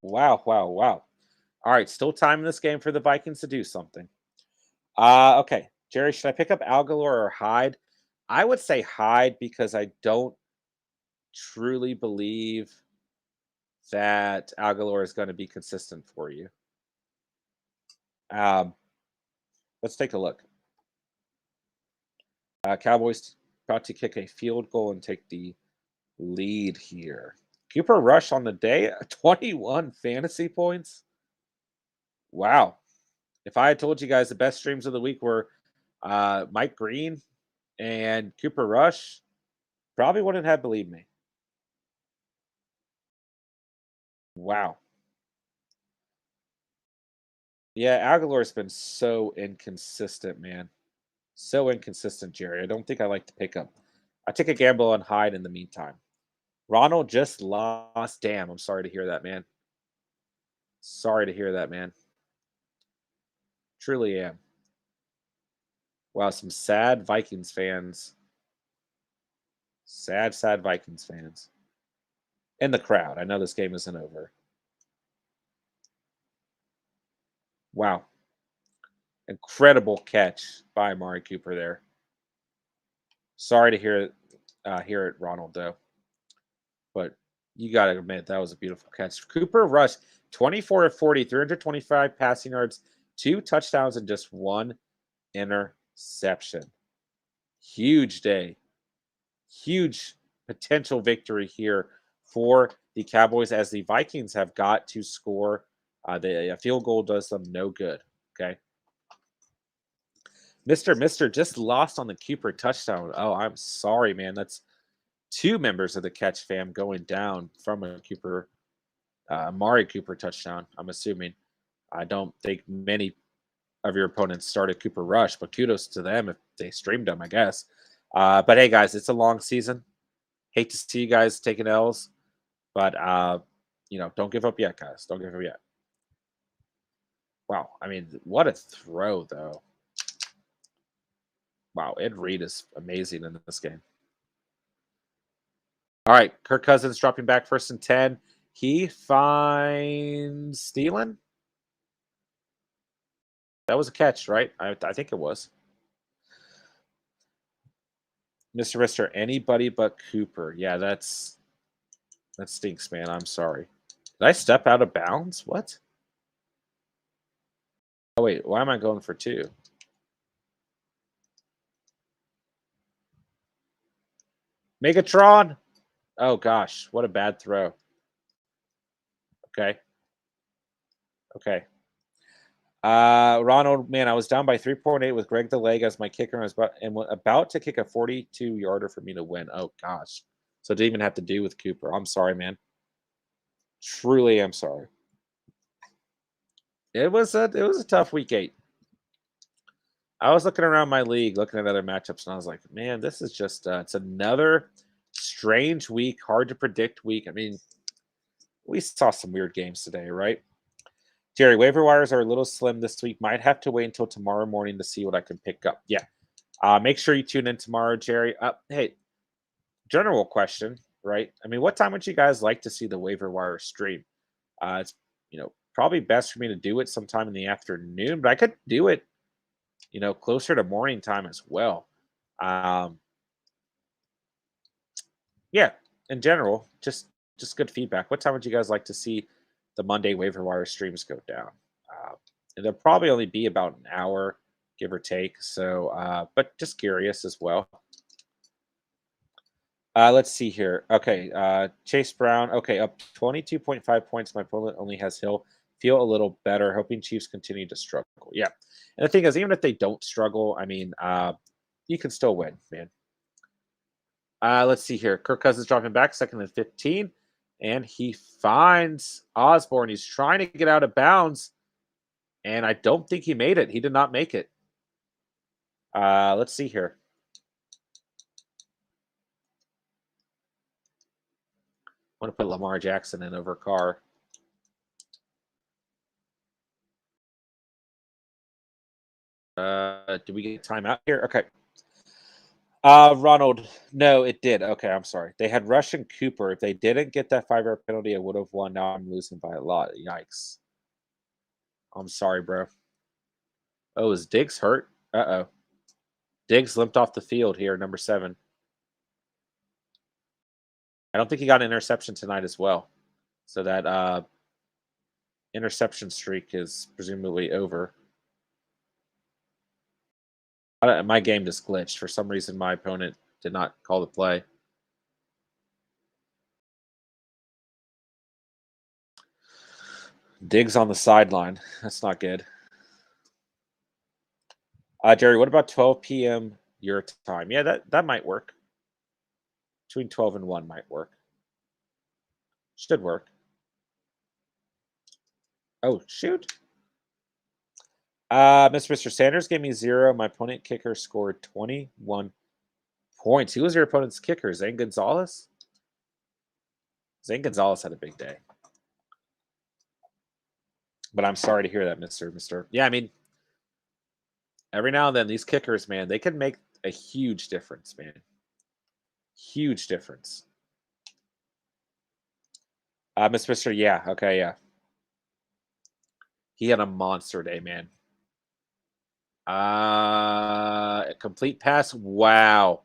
Wow, wow, wow. All right, still time in this game for the Vikings to do something. Okay. Jerry, should I pick up Aguilar or Hyde? I would say Hyde because I don't truly believe that Aguilar is going to be consistent for you. Um, let's take a look. Cowboys about to kick a field goal and take the lead here. Cooper Rush on the day, 21 fantasy points. Wow. If I had told you guys the best streams of the week were Mike Green and Cooper Rush, probably wouldn't have believed me. Wow. Yeah, Aguilar's been so inconsistent, man. So inconsistent, Jerry. I don't think I like to pick up. I take a gamble on Hyde in the meantime. Ronald just lost. Damn, I'm sorry to hear that, man. Sorry to hear that, man. Truly am. Wow, some sad Vikings fans. Sad, sad Vikings fans. In the crowd. I know this game isn't over. Wow. Incredible catch by Amari Cooper there. Sorry to hear it, Ronald, though. But you got to admit, that was a beautiful catch. Cooper Rush, 24 of 40, 325 passing yards, 2 touchdowns, and just 1 interception. Huge day. Huge potential victory here for the Cowboys as the Vikings have got to score. A field goal does them no good. Okay. Mister just lost on the Cooper touchdown. Oh, I'm sorry, man. That's 2 members of the Catch fam going down from a Amari Cooper touchdown, I'm assuming. I don't think many of your opponents started Cooper Rush, but kudos to them if they streamed them, I guess. But hey, guys, it's a long season. Hate to see you guys taking L's, but don't give up yet, guys. Don't give up yet. Wow, I mean, what a throw, though. Wow, Ed Reed is amazing in this game. All right, Kirk Cousins dropping back 1st and 10. He finds Thielen. That was a catch, right? I think it was. Mr. Anybody but Cooper. Yeah, that stinks, man. I'm sorry. Did I step out of bounds? What? Oh wait, why am I going for 2? Megatron. Oh gosh, what a bad throw. Okay. Okay. Ronald, man, I was down by 3.8 with Greg the Leg as my kicker. I was about to kick a 42-yarder for me to win. Oh gosh. So it didn't even have to do with Cooper. I'm sorry, man. Truly am sorry. It was a tough week 8. I was looking around my league, looking at other matchups, and I was like, man, this is just it's another strange week, hard to predict week. I mean, we saw some weird games today, right? Jerry, waiver wires are a little slim this week. Might have to wait until tomorrow morning to see what I can pick up. Yeah. Make sure you tune in tomorrow, Jerry. Hey, general question, right? I mean, what time would you guys like to see the waiver wire stream? It's probably best for me to do it sometime in the afternoon, but I could do it, closer to morning time as well. Um, yeah, in general, just good feedback. What time would you guys like to see the Monday waiver wire streams go down? Uh, They'll probably only be about an hour, give or take. So, but just curious as well. Let's see here. Okay, Chase Brown. Okay, up 22.5 points. My opponent only has Hill. Feel a little better. Hoping Chiefs continue to struggle. Yeah, and the thing is, even if they don't struggle, I mean, you can still win, man. Let's see here. Kirk Cousins dropping back, 2nd and 15, and he finds Osborne. He's trying to get out of bounds, and I don't think he made it. He did not make it. Let's see here. I want to put Lamar Jackson in over Carr. Do we get timeout here? Okay. Ronald, no, it did. Okay, I'm sorry. They had Rush and Cooper. If they didn't get that 5-yard penalty, I would have won. Now I'm losing by a lot. Yikes. I'm sorry, bro. Oh, is Diggs hurt? Uh-oh. Diggs limped off the field here, number 7. I don't think he got an interception tonight as well. So that interception streak is presumably over. My game just glitched. For some reason, my opponent did not call the play. Diggs on the sideline. That's not good. Jerry, what about 12 p.m. your time? Yeah, that might work. Between 12 and 1 might work. Should work. Oh, shoot. Mr. Sanders gave me 0. My opponent kicker scored 21 points. Who was your opponent's kicker? Zane Gonzalez? Zane Gonzalez had a big day. But I'm sorry to hear that, Mr. Yeah, I mean, every now and then, these kickers, man, they can make a huge difference, man. Huge difference. Mr. Yeah, okay, yeah. He had a monster day, man. A complete pass. Wow.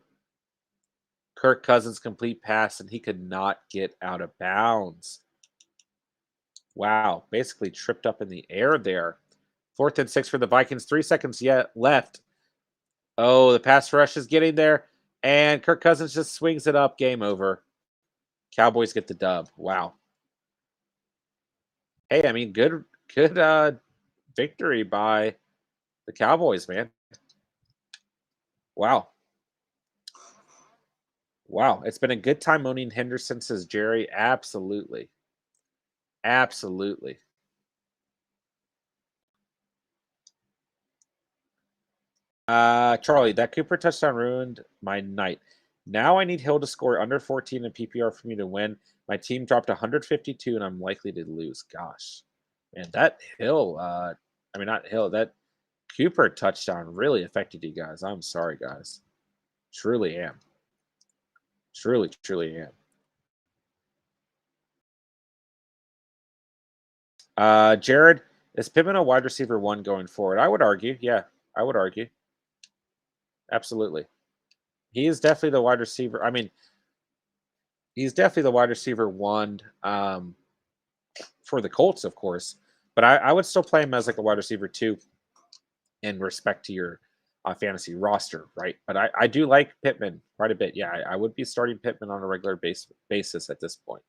Kirk Cousins complete pass, and he could not get out of bounds. Wow. Basically tripped up in the air there. 4th and 6 for the Vikings. 3 seconds yet left. Oh, the pass rush is getting there. And Kirk Cousins just swings it up. Game over. Cowboys get the dub. Wow. Hey, I mean, good victory by the Cowboys, man. Wow. Wow. It's been a good time owning Henderson, says Jerry. Absolutely. Absolutely. Charlie, that Cooper touchdown ruined my night. Now I need Hill to score under 14 in PPR for me to win. My team dropped 152, and I'm likely to lose. Gosh. Man, that Hill, I mean, not Hill, that Cooper touchdown really affected you guys. I'm sorry, guys. Truly am. Truly, truly am. Jared, is Pittman a wide receiver 1 going forward? I would argue. Yeah, I would argue. Absolutely. He is definitely the wide receiver. I mean, he's definitely the wide receiver 1 for the Colts, of course. But I would still play him as like a wide receiver 2 in respect to your fantasy roster, right? But I do like Pittman quite a bit. Yeah, I would be starting Pittman on a regular basis at this point.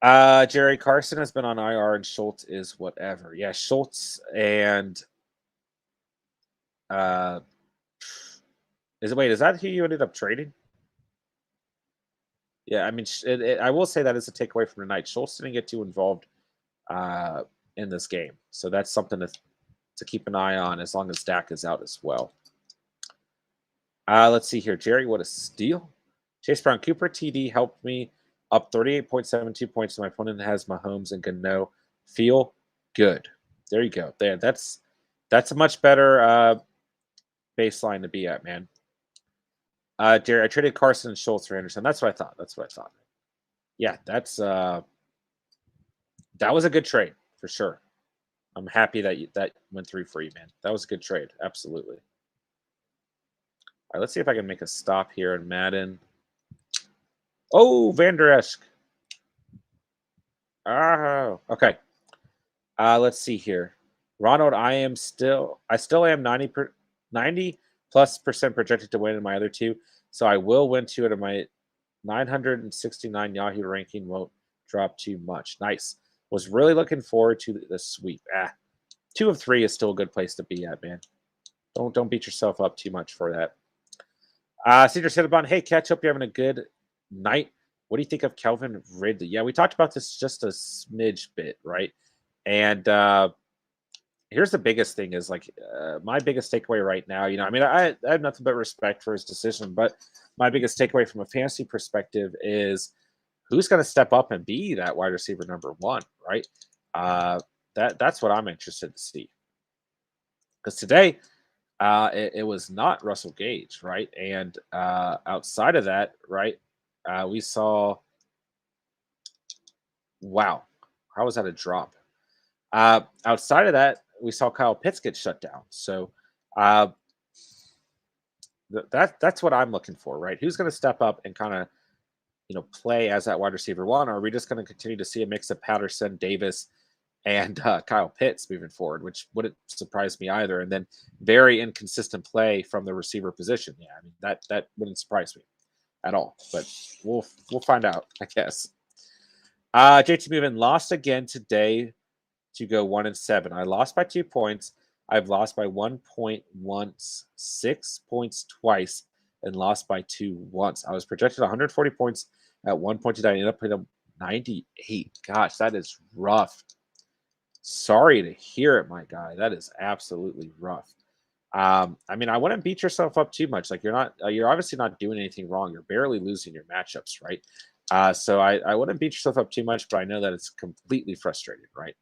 Jerry Carson has been on IR and Schultz is whatever. Yeah, Schultz and is that who you ended up trading? Yeah, I mean, I will say that is a takeaway from tonight. Schultz didn't get too involved in this game, so that's something to keep an eye on as long as Dak is out as well. Let's see here, Jerry. What a steal! Chase Brown Cooper TD helped me up 38.72 points. My opponent has Mahomes and Gano. Feel good. There you go. There. That's a much better baseline to be at, man. Jerry, I traded Carson and Schultz for Anderson. That's what I thought. Yeah, that was a good trade for sure. I'm happy that went through for you, man. That was a good trade. Absolutely. All right, let's see if I can make a stop here in Madden. Oh, Van Der Esch. Oh, okay. Let's see here. Ronald, I still am 90 plus percent projected to win in my other 2. So I will win 2 out of my 969 Yahoo ranking. Won't drop too much. Nice. Was really looking forward to the sweep. 2 of 3 is still a good place to be at, man. Don't beat yourself up too much for that. Cedar Cinnabon, hey, catch up. You're having a good night. What do you think of Kelvin Ridley? Yeah, we talked about this just a smidge bit, right? And here's the biggest thing is like my biggest takeaway right now. I mean, I have nothing but respect for his decision, but my biggest takeaway from a fantasy perspective is who's going to step up and be that wide receiver number 1, right? That's what I'm interested to see. Because today, it was not Russell Gage, right? And outside of that, right, we saw, wow, how was that a drop? Outside of that, we saw Kyle Pitts get shut down. So uh, that's what I'm looking for, right? Who's going to step up and kind of play as that wide receiver one? Or are we just going to continue to see a mix of Patterson, Davis, and Kyle Pitts moving forward, which wouldn't surprise me either? And then very inconsistent play from the receiver position. Yeah, I mean that wouldn't surprise me at all. But we'll find out, I guess. JT Movin lost again today to go 1-7. I lost by 2 points. I've lost by 1 point once, 6 points twice, and lost by 2 once. I was projected 140 points at one point today. I ended up putting up 98. Gosh, that is rough. Sorry to hear it, my guy. That is absolutely rough. I mean, I wouldn't beat yourself up too much. Like you're obviously not doing anything wrong. You're barely losing your matchups, right? So I wouldn't beat yourself up too much, but I know that it's completely frustrating, right?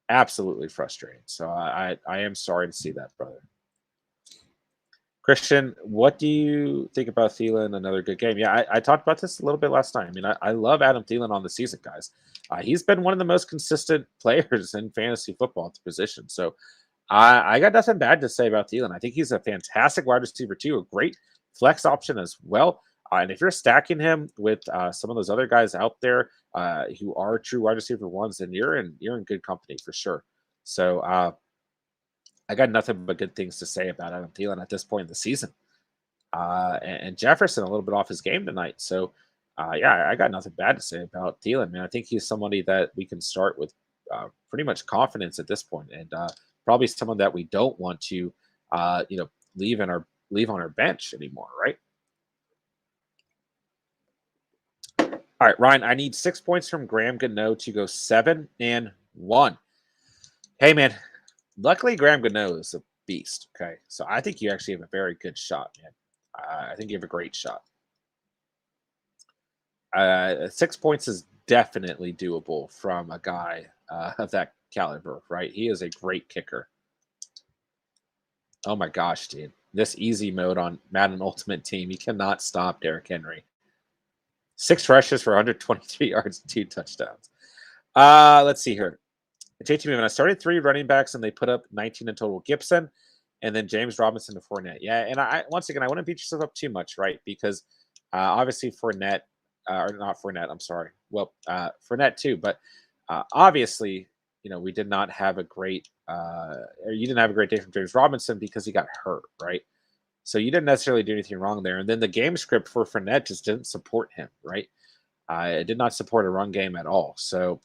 Absolutely frustrating. So I am sorry to see that, brother. Christian, what do you think about Thielen? Another good game. Yeah, I talked about this a little bit last time. I mean, I love Adam Thielen on the season, guys. He's been one of the most consistent players in fantasy football at the position. So I got nothing bad to say about Thielen. I think he's a fantastic wide receiver too, a great flex option as well. And if you're stacking him with some of those other guys out there who are true wide receiver ones, then you're in good company for sure. So I got nothing but good things to say about Adam Thielen at this point in the season. And Jefferson a little bit off his game tonight. So yeah, I got nothing bad to say about Thielen, man. I think he's somebody that we can start with pretty much confidence at this point, and probably someone that we don't want to leave on our bench anymore, right? All right, Ryan, I need 6 points from Graham Gano to go 7-1. Hey, man, luckily Graham Gano is a beast, okay? So I think you actually have a very good shot, man. I think you have a great shot. 6 points is definitely doable from a guy of that caliber, right? He is a great kicker. Oh my gosh, dude. This easy mode on Madden Ultimate Team, you cannot stop Derrick Henry. 6 rushes for 123 yards and 2 touchdowns. Let's see here. JT Movin, I started 3 running backs and they put up 19 in total. Gibson and then James Robinson to Fournette. Yeah, and I once again, I wouldn't beat yourself up too much, right? Because obviously Fournette, or not Fournette, I'm sorry. Well, Fournette too, but obviously, we did not have a great, or you didn't have a great day from James Robinson because he got hurt, right? So you didn't necessarily do anything wrong there. And then the game script for Fournette just didn't support him, right? It did not support a run game at all. So,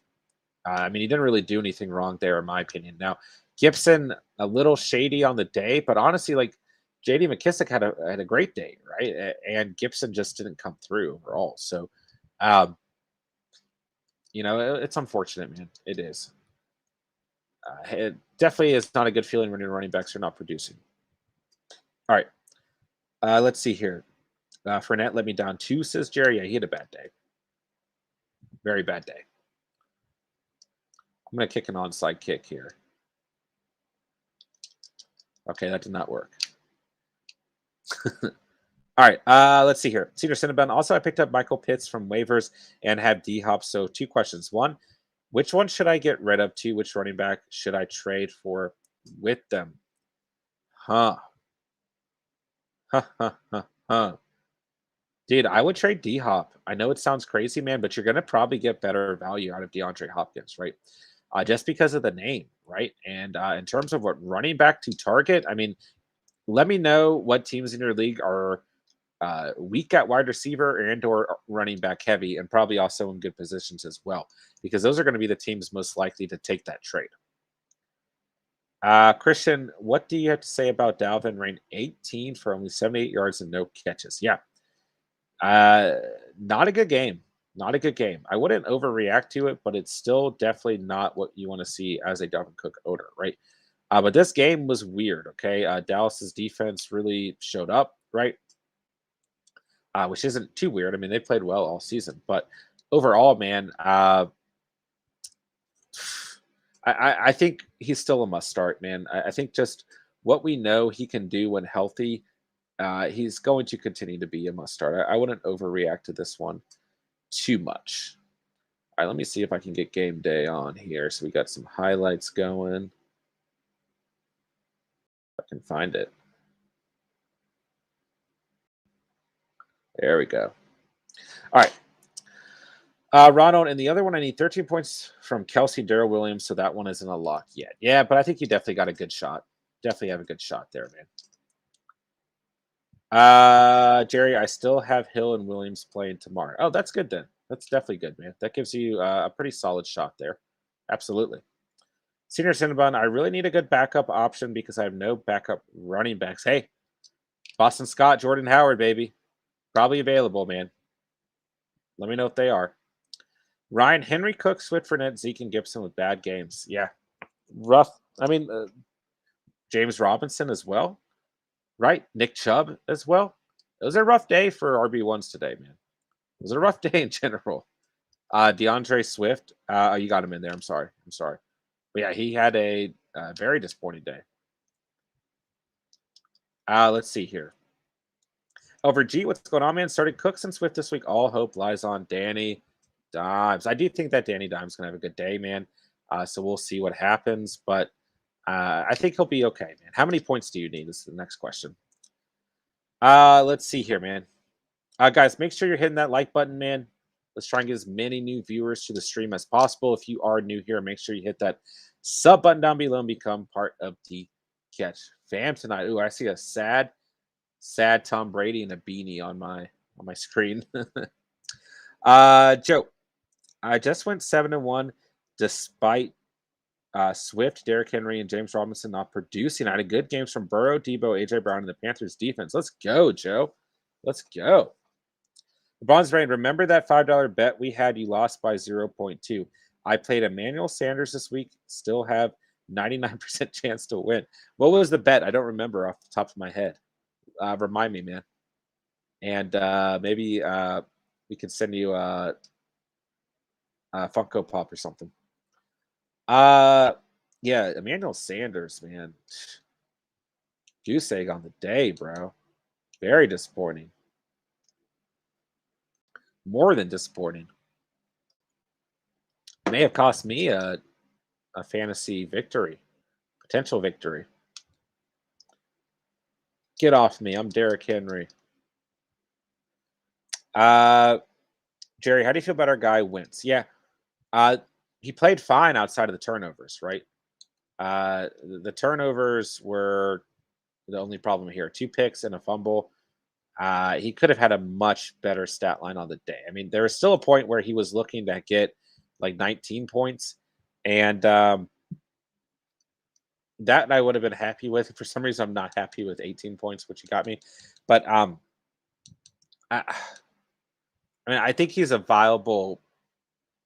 I mean, he didn't really do anything wrong there, in my opinion. Now, Gibson, a little shady on the day, but honestly, like J.D. McKissick had a great day, right? And Gibson just didn't come through overall. So, it's unfortunate, man. It is. It definitely is not a good feeling when your running backs are not producing. All right. Let's see here. Fournette let me down 2, says Jerry. Yeah, he had a bad day. Very bad day. I'm going to kick an onside kick here. Okay, that did not work. All right, let's see here. Cedar Cinnabon. Also, I picked up Michael Pitts from waivers and have D-Hop. So 2 questions. 1, which one should I get rid of? 2, which running back should I trade for with them? Huh. Dude, I would trade D-Hop. I know it sounds crazy, man, but you're going to probably get better value out of DeAndre Hopkins, right? Just because of the name, right? And in terms of what running back to target, I mean, let me know what teams in your league are weak at wide receiver and or running back heavy, and probably also in good positions as well, because those are going to be the teams most likely to take that trade. Christian, what do you have to say about Dalvin? Rain 18 for only 78 yards and no catches. Yeah. Not a good game. Not a good game. I wouldn't overreact to it, but it's still definitely not what you want to see as a Dalvin Cook owner, right? But this game was weird, okay? Dallas's defense really showed up, right? Which isn't too weird. I mean, they played well all season, but overall, man, I think he's still a must start, man. I think just what we know he can do when healthy, he's going to continue to be a must start. I wouldn't overreact to this one too much. All right, let me see if I can get game day on here. So we got some highlights going. If I can find it. There we go. All right. Ronald, and the other one, I need 13 points from Kelsey Darrell Williams, so that one isn't a lock yet. Yeah, but I think you definitely got a good shot. Definitely have a good shot there, man. Jerry, I still have Hill and Williams playing tomorrow. Oh, that's good then. That's definitely good, man. That gives you a pretty solid shot there. Absolutely. Senior Cinnabon, I really need a good backup option because I have no backup running backs. Hey, Boston Scott, Jordan Howard, baby. Probably available, man. Let me know if they are. Ryan, Henry, Cook, Swift, Fournette, Zeke, and Gibson with bad games. Yeah. Rough. I mean, James Robinson as well, right? Nick Chubb as well. It was a rough day for RB1s today, man. It was a rough day in general. DeAndre Swift, you got him in there. I'm sorry. But yeah, he had a very disappointing day. Let's see here. Over G, what's going on, man? Started Cooks and Swift this week. All hope lies on Danny Dimes. I do think that Danny Dimes is going to have a good day, man. So we'll see what happens. But I think he'll be okay, man. How many points do you need is the next question. Let's see here, man. Guys, make sure you're hitting that like button, man. Let's try and get as many new viewers to the stream as possible. If you are new here, make sure you hit that sub button down below and become part of the Catch Fam tonight. Ooh, I see a sad Tom Brady and a beanie on my screen. Joe, I just went 7-1 despite Swift, Derrick Henry, and James Robinson not producing. I had good games from Burrow, Debo, AJ Brown, and the Panthers defense. Let's go, Joe. Let's go. Bonds Rain, remember that $5 bet we had? You lost by 0.2. I played Emmanuel Sanders this week. Still have 99% chance to win. What was the bet? I don't remember off the top of my head. Remind me, man. And maybe we can send you a Funko Pop or something. Yeah, Emmanuel Sanders, man. Goose egg on the day, bro. Very disappointing. More than disappointing. May have cost me a fantasy victory. Potential victory. Get off me. I'm Derrick Henry. Jerry, how do you feel about our guy Wentz? Yeah. He played fine outside of the turnovers, right? The turnovers were the only problem here. 2 picks and a fumble. He could have had a much better stat line on the day. I mean, there was still a point where he was looking to get like 19 points. And that I would have been happy with. For some reason, I'm not happy with 18 points, which he got me. But I mean, I think he's a viable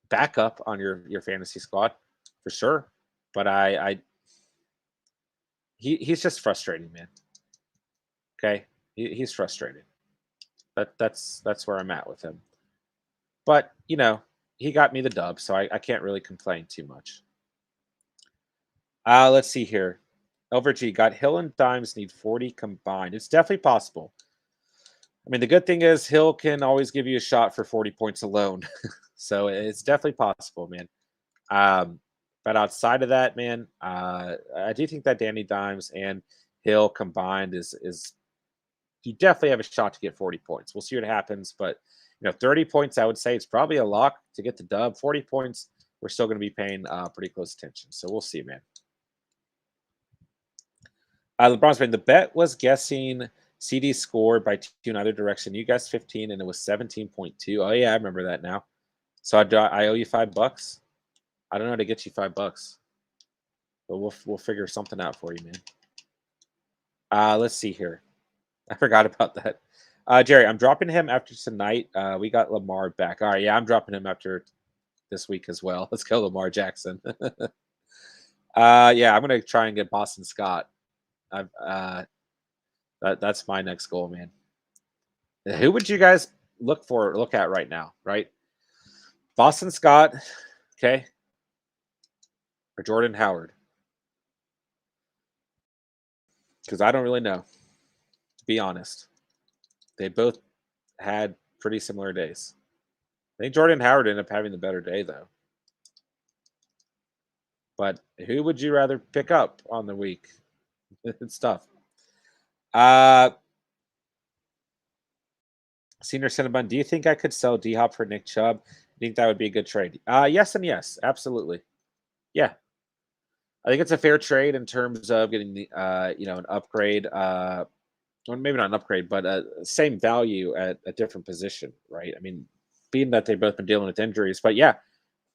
backup on your fantasy squad for sure. But he's just frustrating, man. Okay, he's frustrated. That's where I'm at with him. But you know, he got me the dub, so I can't really complain too much. Let's see here. LVG got Hill and Dimes need 40 combined. It's definitely possible. I mean, the good thing is Hill can always give you a shot for 40 points alone. So it's definitely possible, man. But outside of that, man, I do think that Danny Dimes and Hill combined is you definitely have a shot to get 40 points. We'll see what happens, but 30 points, I would say it's probably a lock to get the dub. 40 points, we're still going to be paying pretty close attention. So we'll see, man. LeBron's man, the bet was guessing CD scored by 2 in either direction. You guessed 15, and it was 17.2. Oh yeah, I remember that now. So I owe you $5. I don't know how to get you $5, but we'll figure something out for you, man. Let's see here. I forgot about that. Jerry, I'm dropping him after tonight. We got Lamar back. All right, yeah, I'm dropping him after this week as well. Let's go, Lamar Jackson. Yeah, I'm gonna try and get Boston Scott. That's my next goal, man. Who would you guys look at right now, right? Boston Scott, okay, or Jordan Howard? because I don't really know, to be honest. They both had pretty similar days. I think Jordan Howard ended up having the better day, though. But who would you rather pick up on the week? It's tough. Senior Cinnabon, do you think I could sell D Hop for Nick Chubb? I think that would be a good trade. Yes and yes, absolutely. Yeah, I think it's a fair trade in terms of getting the an upgrade, or maybe not an upgrade, but same value at a different position, right? I mean, being that they've both been dealing with injuries, but yeah,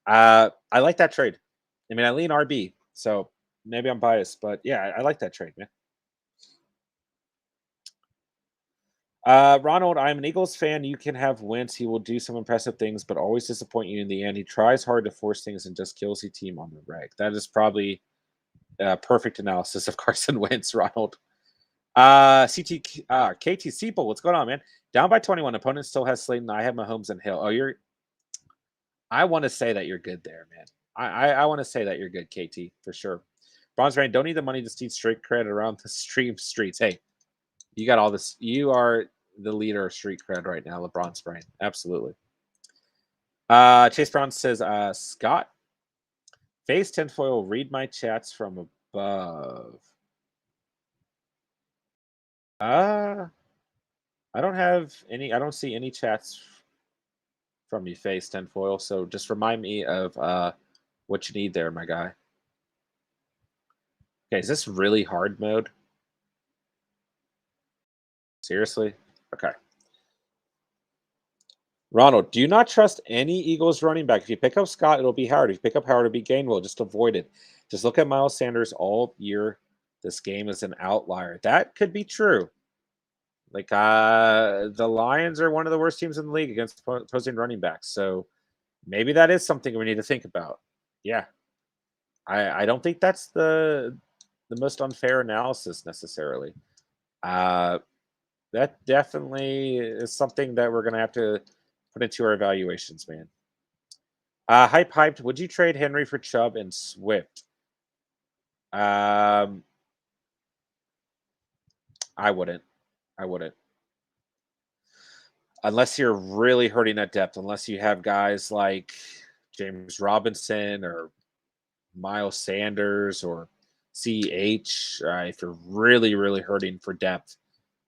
I like that trade. I mean, I lean RB, so maybe I'm biased, but yeah, I like that trade, man. Ronald, I'm an Eagles fan. You can have Wentz. He will do some impressive things, but always disappoint you in the end. He tries hard to force things and just kills the team on the reg. That is probably perfect analysis of Carson Wentz, Ronald. KT Seaple, what's going on, man? Down by 21. Opponent still has Slayton. I have Mahomes and Hill. Oh, I want to say that you're good there, man. I want to say that you're good, KT, for sure. Bronze Rain, don't need the money to steal street credit around the stream streets. Hey, you got all this. You are the leader of street cred right now, LeBron Sprain. Absolutely. Chase Brown says, Scott, face tinfoil, read my chats from above. I don't have any, I don't see any chats from you, face tinfoil. So just remind me of what you need there, my guy. Okay, is this really hard mode? Seriously? Okay. Ronald, do you not trust any Eagles running back? If you pick up Scott, it'll be Howard. If you pick up Howard, it'll be Gainwell. Just avoid it. Just look at Miles Sanders all year. This game is an outlier. That could be true. Like the Lions are one of the worst teams in the league against opposing running backs. So maybe that is something we need to think about. Yeah. I don't think that's the most unfair analysis necessarily. That definitely is something that we're gonna have to put into our evaluations, man. Hyped. Would you trade Henry for Chubb and Swift? I wouldn't. I wouldn't. Unless you're really hurting at depth. Unless you have guys like James Robinson or Miles Sanders or CH. If you're really, really hurting for depth,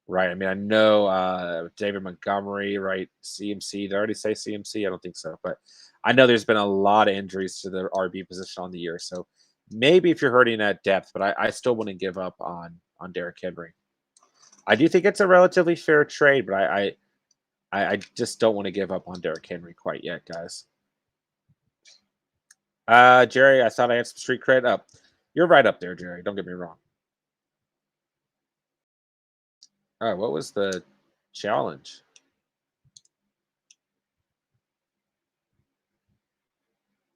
right? I mean, I know David Montgomery, right? CMC. Did I already say CMC? I don't think so, but I know there's been a lot of injuries to the RB position on the year. So maybe if you're hurting at depth, but I still wouldn't give up on Derrick Henry. I do think it's a relatively fair trade, but I just don't want to give up on Derrick Henry quite yet, guys. Jerry, I thought I had some street cred up. You're right up there, Jerry. Don't get me wrong. All right, what was the challenge?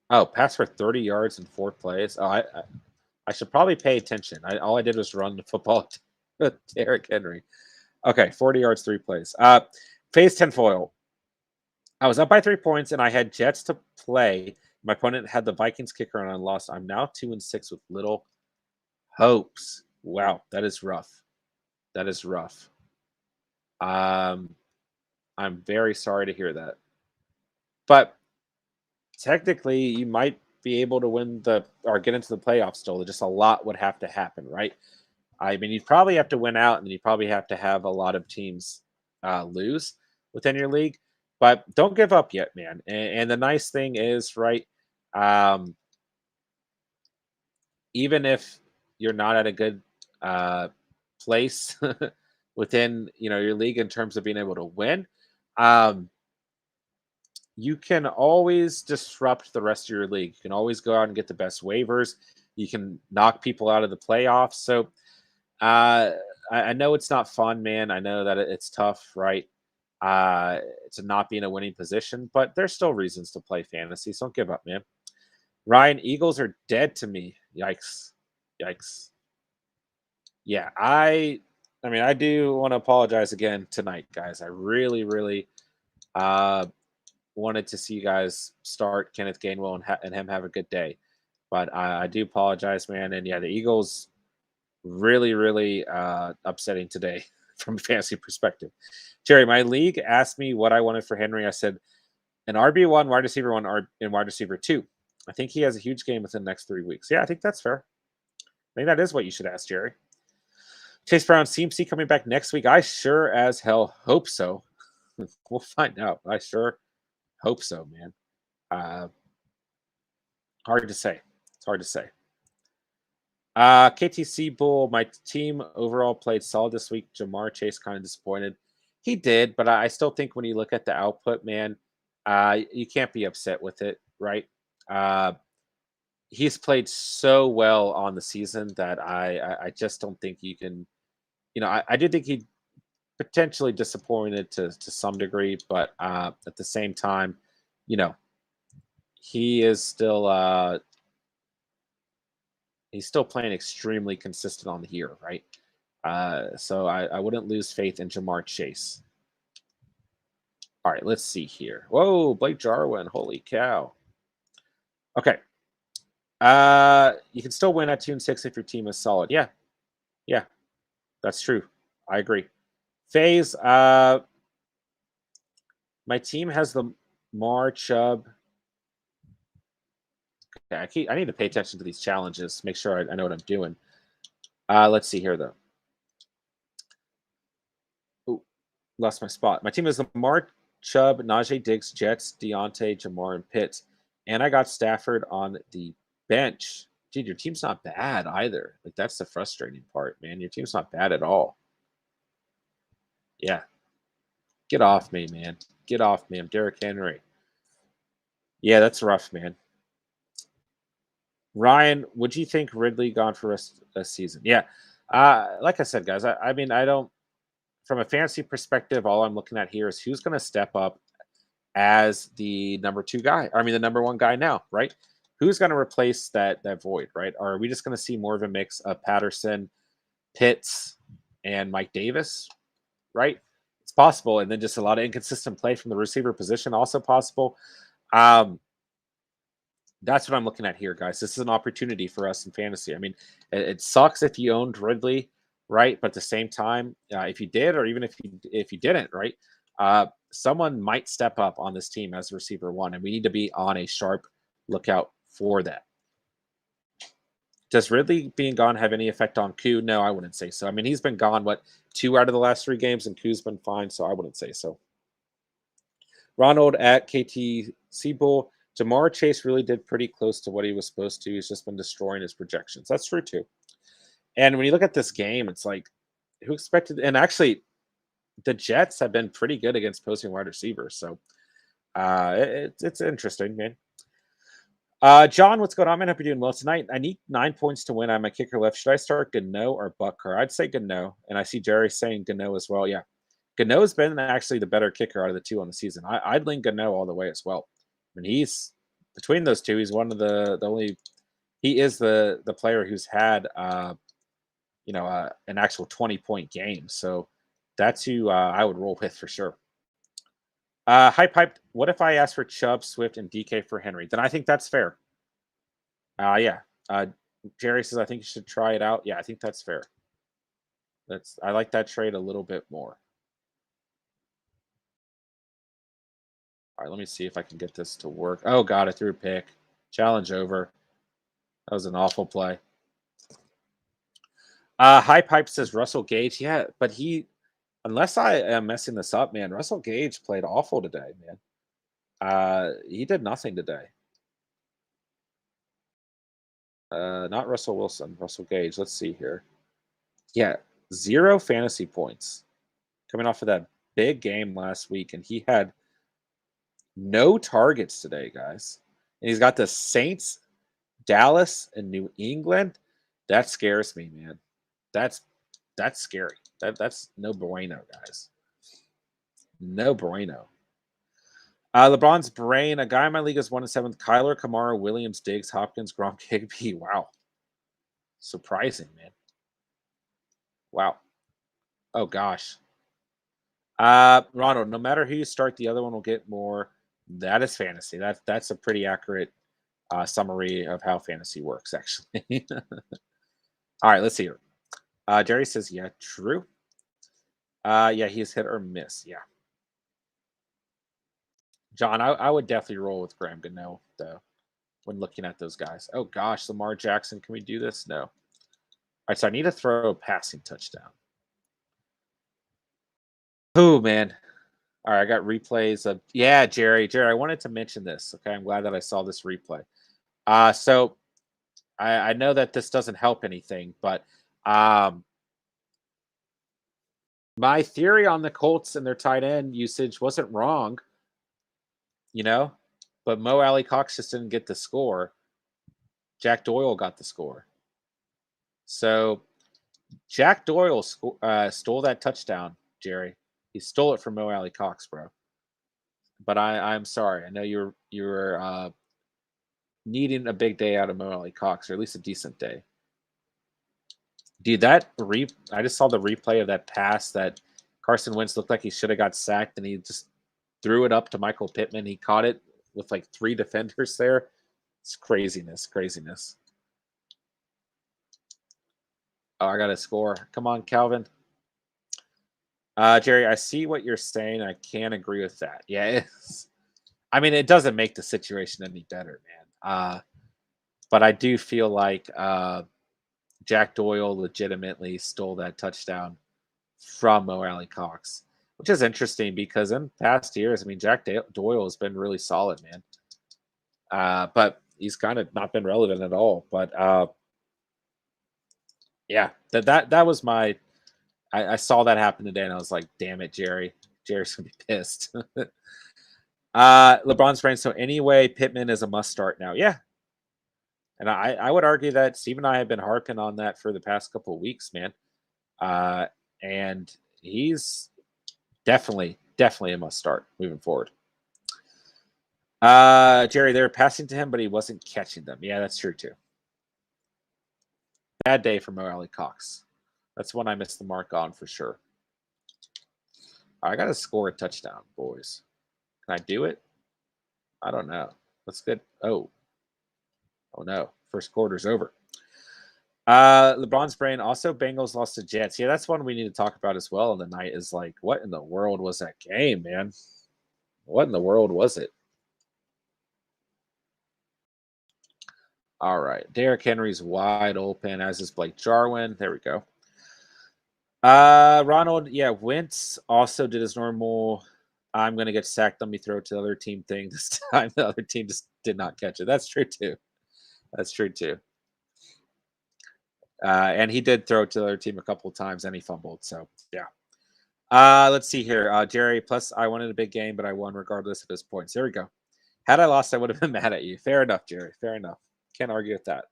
Oh, pass for 30 yards in 4 plays. Oh, I should probably pay attention. All I did was run the football to Derrick Henry. Okay, 40 yards, 3 plays. Phase 10 foil. I was up by 3 points and I had Jets to play. My opponent had the Vikings kicker and I lost. I'm now 2-6 with little hopes. Wow, that is rough. That is rough. I'm very sorry to hear that. But technically, you might be able to win or get into the playoffs still. Just a lot would have to happen, right? I mean, you'd probably have to win out, and you probably have to have a lot of teams lose within your league. But don't give up yet, man. And the nice thing is, right? Even if you're not at a good place within your league in terms of being able to win, you can always disrupt the rest of your league. You can always go out and get the best waivers. You can knock people out of the playoffs. So I know it's not fun, man. I know that it's tough, right? To not be in a winning position, but there's still reasons to play fantasy. So don't give up, man. Ryan, Eagles are dead to me. Yikes. Yikes. Yeah, I mean, I do want to apologize again tonight, guys. I really, really wanted to see you guys start Kenneth Gainwell and him have a good day. But I do apologize, man. And yeah, the Eagles Really, really upsetting today from a fantasy perspective. Jerry, my league asked me what I wanted for Henry. I said an RB1, wide receiver one, and wide receiver two. I think he has a huge game within the next 3 weeks. Yeah, I think that's fair. I think that is what you should ask, Jerry. Chase Brown, CMC coming back next week. I sure as hell hope so. We'll find out. I sure hope so, man. Uh, hard to say. It's hard to say. KTC Bull, my team overall played solid this week. Jamar Chase kind of disappointed. He did, but I still think when you look at the output, man, you can't be upset with it, right? Uh, he's played so well on the season that I just don't think you can. I did think he potentially disappointed to some degree, but at the same time, you know, he is still he's still playing extremely consistent on the year, right? So I wouldn't lose faith in Jamar Chase. All right, let's see here. Whoa, Blake Jarwin, holy cow. Okay. You can still win at 2-6 if your team is solid. Yeah, yeah, that's true. I agree. Phase, my team has the Lamar Chubb. Okay, I need to pay attention to these challenges, make sure I know what I'm doing. Let's see here though. Ooh, lost my spot. My team is Lamar, Chubb, Najee Diggs, Jets, Deontay, Jamar, and Pitts. And I got Stafford on the bench. Dude, your team's not bad either. Like, that's the frustrating part, man. Your team's not bad at all. Yeah. Get off me, man. Get off me. I'm Derrick Henry. Yeah, that's rough, man. Ryan, would you think Ridley gone for rest of the season? Yeah. Like I said, guys, I mean, I don't, from a fantasy perspective, all I'm looking at here is who's going to step up as the number two guy. I mean, the number one guy now, right? Who's going to replace that void, right? Or are we just going to see more of a mix of Patterson, Pitts, and Mike Davis, right? It's possible, and then just a lot of inconsistent play from the receiver position, also possible. That's what I'm looking at here, guys. This is an opportunity for us in fantasy. I mean, it sucks if you owned Ridley, right? But at the same time, if you did, or even if you didn't, right? Someone might step up on this team as receiver one, and we need to be on a sharp lookout for that. Does Ridley being gone have any effect on Q? No, I wouldn't say so. I mean, he's been gone, 2 out of the last 3 games, and Q's been fine, so I wouldn't say so. Ronald at KTC Bull. Jamar Chase really did pretty close to what he was supposed to. He's just been destroying his projections. That's true, too. And when you look at this game, it's like, who expected? And actually, the Jets have been pretty good against posting wide receivers. So it's interesting, man. John, what's going on, man? Hope you're doing well tonight. I need 9 points to win. I'm a kicker left. Should I start Gano or Butker? I'd say Gano. And I see Jerry saying Gano as well. Yeah. Gano's been actually the better kicker out of the 2 on the season. I'd lean Gano all the way as well. I mean, he's between those 2, he's one of the only, he is the player who's had, an actual 20-point game. So that's who I would roll with for sure. High piped. What if I ask for Chubb, Swift, and DK for Henry? Then I think that's fair. Yeah. Jerry says I think you should try it out. Yeah, I think that's fair. I like that trade a little bit more. All right, let me see if I can get this to work. Oh God, I threw a pick. Challenge over. That was an awful play. High pipe says Russell Gage. Yeah, but unless I am messing this up, man, Russell Gage played awful today, man. He did nothing today. Not Russell Wilson, Russell Gage. Let's see here. Yeah, 0 fantasy points coming off of that big game last week, and he had no targets today, guys. And he's got the Saints, Dallas, and New England. That scares me, man. That's scary. That's no bueno, guys. No bueno. LeBron's brain. A guy in my league is 1-7. Kyler, Kamara, Williams, Diggs, Hopkins, Gronk, Higby. Wow. Surprising, man. Wow. Oh, gosh. Ronald, no matter who you start, the other one will get more. That is fantasy. That's a pretty accurate summary of how fantasy works, actually. All right, let's see here. Jerry says, yeah, true. Yeah, he's hit or miss. Yeah. John, I would definitely roll with Graham Gano, though, when looking at those guys. Oh, gosh, Lamar Jackson. Can we do this? No. All right, so I need to throw a passing touchdown. Oh, man. All right, I got replays of yeah, Jerry. Jerry, I wanted to mention this. Okay, I'm glad that I saw this replay. So I know that this doesn't help anything, but my theory on the Colts and their tight end usage wasn't wrong, you know, but Mo Alley Cox just didn't get the score. Jack Doyle got the score. So Jack Doyle stole that touchdown, Jerry. He stole it from Mo Alley Cox, bro. But I'm sorry. I know you're needing a big day out of Mo Alley Cox, or at least a decent day. Dude, I just saw the replay of that pass that Carson Wentz looked like he should have got sacked, and he just threw it up to Michael Pittman. He caught it with like 3 defenders there. It's craziness. Oh, I got to score. Come on, Calvin. Jerry, I see what you're saying. I can't agree with that. Yeah, I mean, it doesn't make the situation any better, man. But I do feel like Jack Doyle legitimately stole that touchdown from Mo Alley Cox, which is interesting because in past years, I mean, Jack Doyle has been really solid, man. But he's kind of not been relevant at all. But yeah, that was my. I saw that happen today, and I was like, "Damn it, Jerry! Jerry's gonna be pissed." LeBron's friend. So anyway, Pittman is a must start now. Yeah, and I would argue that Steve and I have been harping on that for the past couple of weeks, man. And he's definitely a must start moving forward. Jerry, they were passing to him, but he wasn't catching them. Yeah, that's true too. Bad day for Mo Alley Cox. That's one I missed the mark on for sure. I got to score a touchdown, boys. Can I do it? I don't know. Let's get. Oh no! First quarter's over. LeBron's brain. Also, Bengals lost to Jets. Yeah, that's one we need to talk about as well. The night is like, what in the world was that game, man? What in the world was it? All right, Derrick Henry's wide open, as is Blake Jarwin. There we go. Ronald, yeah, Wentz also did his normal. I'm going to get sacked. Let me throw it to the other team thing. This time, the other team just did not catch it. That's true too. And he did throw it to the other team a couple of times, and he fumbled. So yeah. Let's see here, Jerry. Plus, I wanted a big game, but I won regardless of his points. There we go. Had I lost, I would have been mad at you. Fair enough, Jerry. Fair enough. Can't argue with that.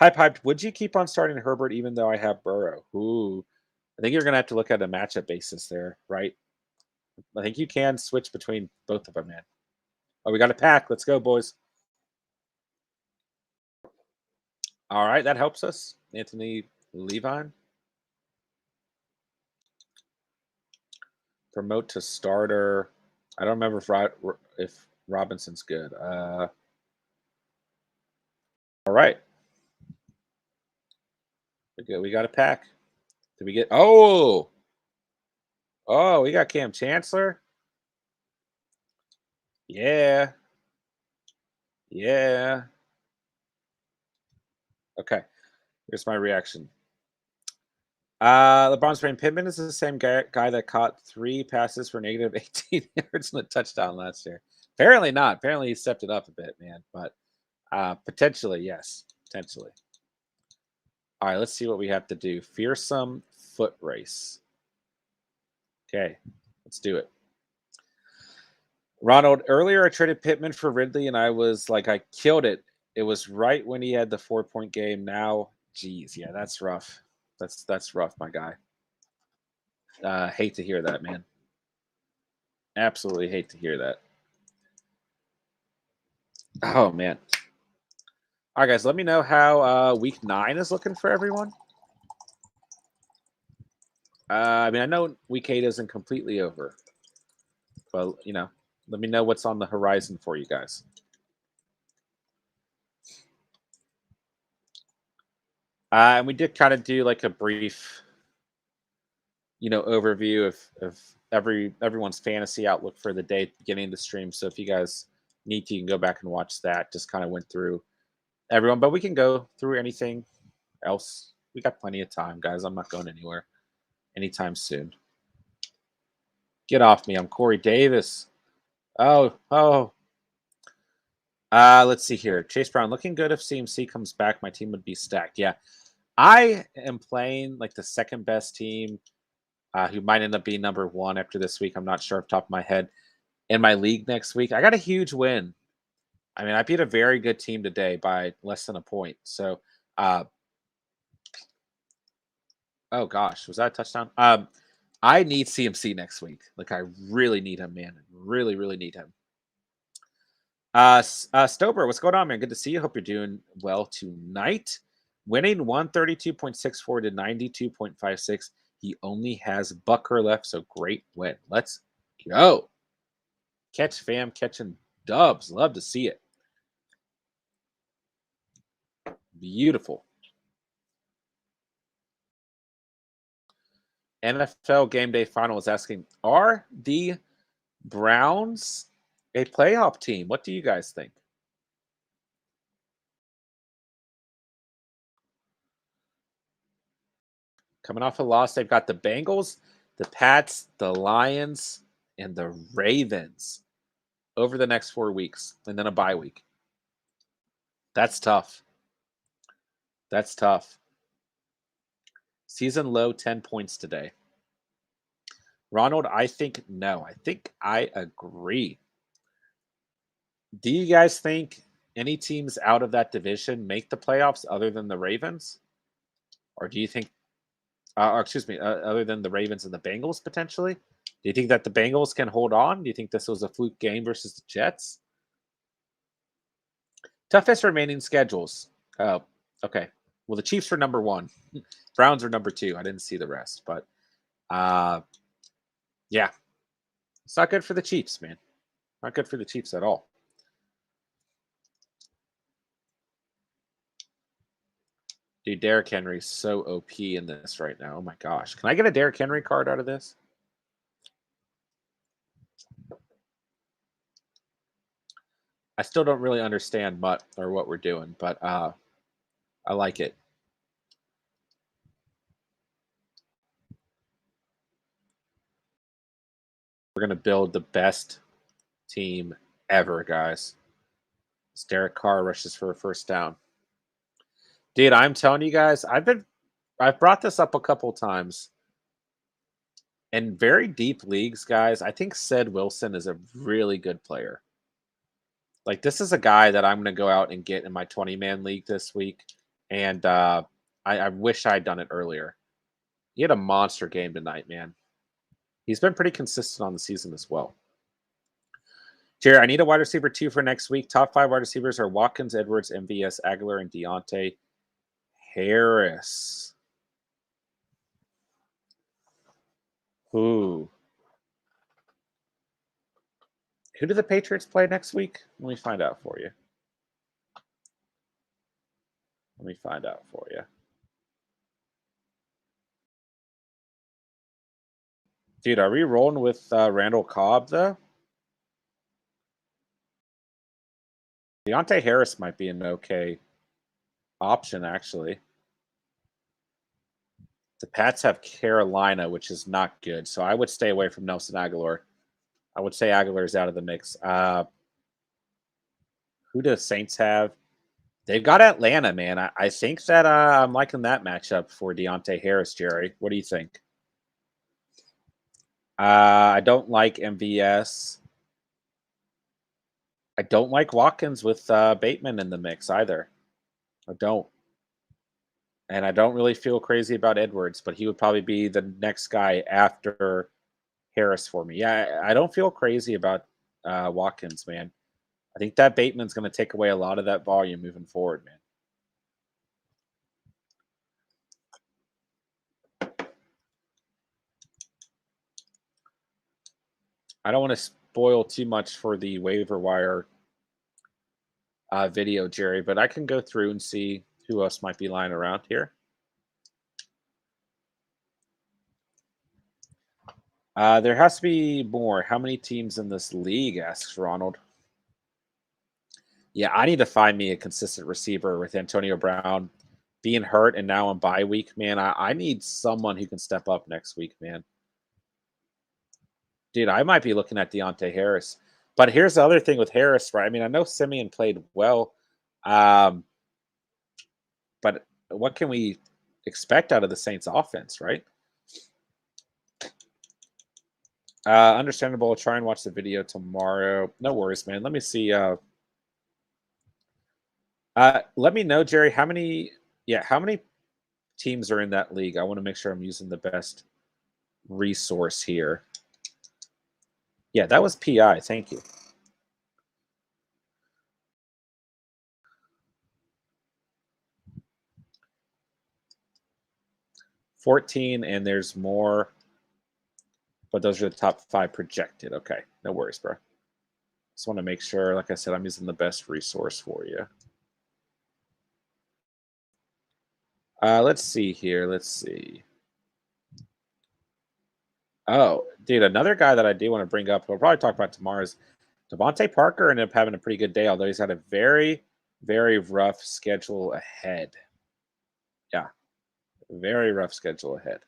Hyped. Would you keep on starting Herbert even though I have Burrow? Ooh, I think you're going to have to look at a matchup basis there, right? I think you can switch between both of them, man. Oh, we got a pack. Let's go, boys. All right, that helps us. Anthony Levine. Promote to starter. I don't remember if Robinson's good. All right. We got a pack. Did we get? Oh, we got Cam Chancellor. Yeah. Okay. Here's my reaction. LeBron's brain. Pittman is the same guy that caught 3 passes for negative 18 yards and a touchdown last year. Apparently not. Apparently he stepped it up a bit, man. But potentially, yes. Potentially. All right, let's see what we have to do. Fearsome foot race. Okay, let's do it. Ronald, earlier I traded Pittman for Ridley, and I was like, I killed it. It was right when he had the 4-point game. Now, geez, yeah, that's rough. That's rough, my guy. Hate to hear that, man. Absolutely hate to hear that. Oh man. All right, guys, let me know how week 9 is looking for everyone. I mean, I know week 8 isn't completely over, but let me know what's on the horizon for you guys. And we did kind of do like a brief, overview of everyone's fantasy outlook for the day at the beginning of the stream. So if you guys need to, you can go back and watch that. Just kind of went through everyone, but we can go through anything else. We got plenty of time, guys. I'm not going anywhere anytime soon. Get off me. I'm Corey Davis. Oh. Let's see here. Chase Brown looking good. If CMC comes back, my team would be stacked. Yeah. I am playing like the second best team, who might end up being number one after this week. I'm not sure off the top of my head. In my league next week, I got a huge win. I mean, I beat a very good team today by less than a point. So, oh gosh, was that a touchdown? I need CMC next week. Like, I really need him, man. Really, really need him. Stober, what's going on, man? Good to see you. Hope you're doing well tonight. Winning 132.64 to 92.56. He only has Bucker left, so great win. Let's go. Catch fam, catching dubs. Love to see it. Beautiful. NFL Game Day Final is asking, are the Browns a playoff team? What do you guys think? Coming off a loss, they've got the Bengals, the Pats, the Lions, and the Ravens over the next 4 weeks, and then a bye week. That's tough. That's tough. Season low 10 points today. Ronald, I think no. I think I agree. Do you guys think any teams out of that division make the playoffs other than the Ravens? Or do you think, other than the Ravens and the Bengals potentially? Do you think that the Bengals can hold on? Do you think this was a fluke game versus the Jets? Toughest remaining schedules. Oh, okay. Well, the Chiefs are number one. Browns are number two. I didn't see the rest, but yeah. It's not good for the Chiefs, man. Not good for the Chiefs at all. Dude, Derrick Henry's so OP in this right now. Oh my gosh. Can I get a Derrick Henry card out of this? I still don't really understand what we're doing, but I like it. We're going to build the best team ever, guys. It's Derek Carr rushes for a first down. Dude, I'm telling you guys, I've brought this up a couple times. In very deep leagues, guys, I think Ced Wilson is a really good player. Like, this is a guy that I'm going to go out and get in my 20-man league this week. And I wish I had done it earlier. He had a monster game tonight, man. He's been pretty consistent on the season as well. Jerry, I need a wide receiver 2 for next week. Top 5 wide receivers are Watkins, Edwards, MVS, Aguilar, and Deontay Harris. Ooh. Who do the Patriots play next week? Let me find out for you. Dude, are we rolling with Randall Cobb, though? Deontay Harris might be an okay option, actually. The Pats have Carolina, which is not good, so I would stay away from Nelson Aguilar. I would say Aguilar's out of the mix. Who do the Saints have? They've got Atlanta, man. I think that I'm liking that matchup for Deontay Harris, Jerry. What do you think? I don't like MVS. I don't like Watkins with Bateman in the mix either. I don't. And I don't really feel crazy about Edwards, but he would probably be the next guy after Harris for me. Yeah, I don't feel crazy about Watkins, man. I think that Bateman's going to take away a lot of that volume moving forward, man. I don't want to spoil too much for the waiver wire video, Jerry, but I can go through and see who else might be lying around here. There has to be more. How many teams in this league? Asks Ronald. Yeah, I need to find me a consistent receiver with Antonio Brown being hurt and now on bye week, man. I need someone who can step up next week, man. Dude, I might be looking at Deontay Harris. But here's the other thing with Harris, right? I mean, I know Simeon played well, um, but what can we expect out of the Saints offense, right? Understandable. I'll try and watch the video tomorrow. No worries, man. Let me see. Let me know, Jerry, how many teams are in that league? I want to make sure I'm using the best resource here. Yeah, that was PI. Thank you. $14, and there's more, but those are the top 5 projected. Okay, no worries, bro. Just want to make sure, like I said, I'm using the best resource for you. Let's see here. Let's see. Oh, dude, another guy that I do want to bring up, we'll probably talk about tomorrow, is Devonta Parker ended up having a pretty good day, although he's had a very, very rough schedule ahead. Yeah, very rough schedule ahead.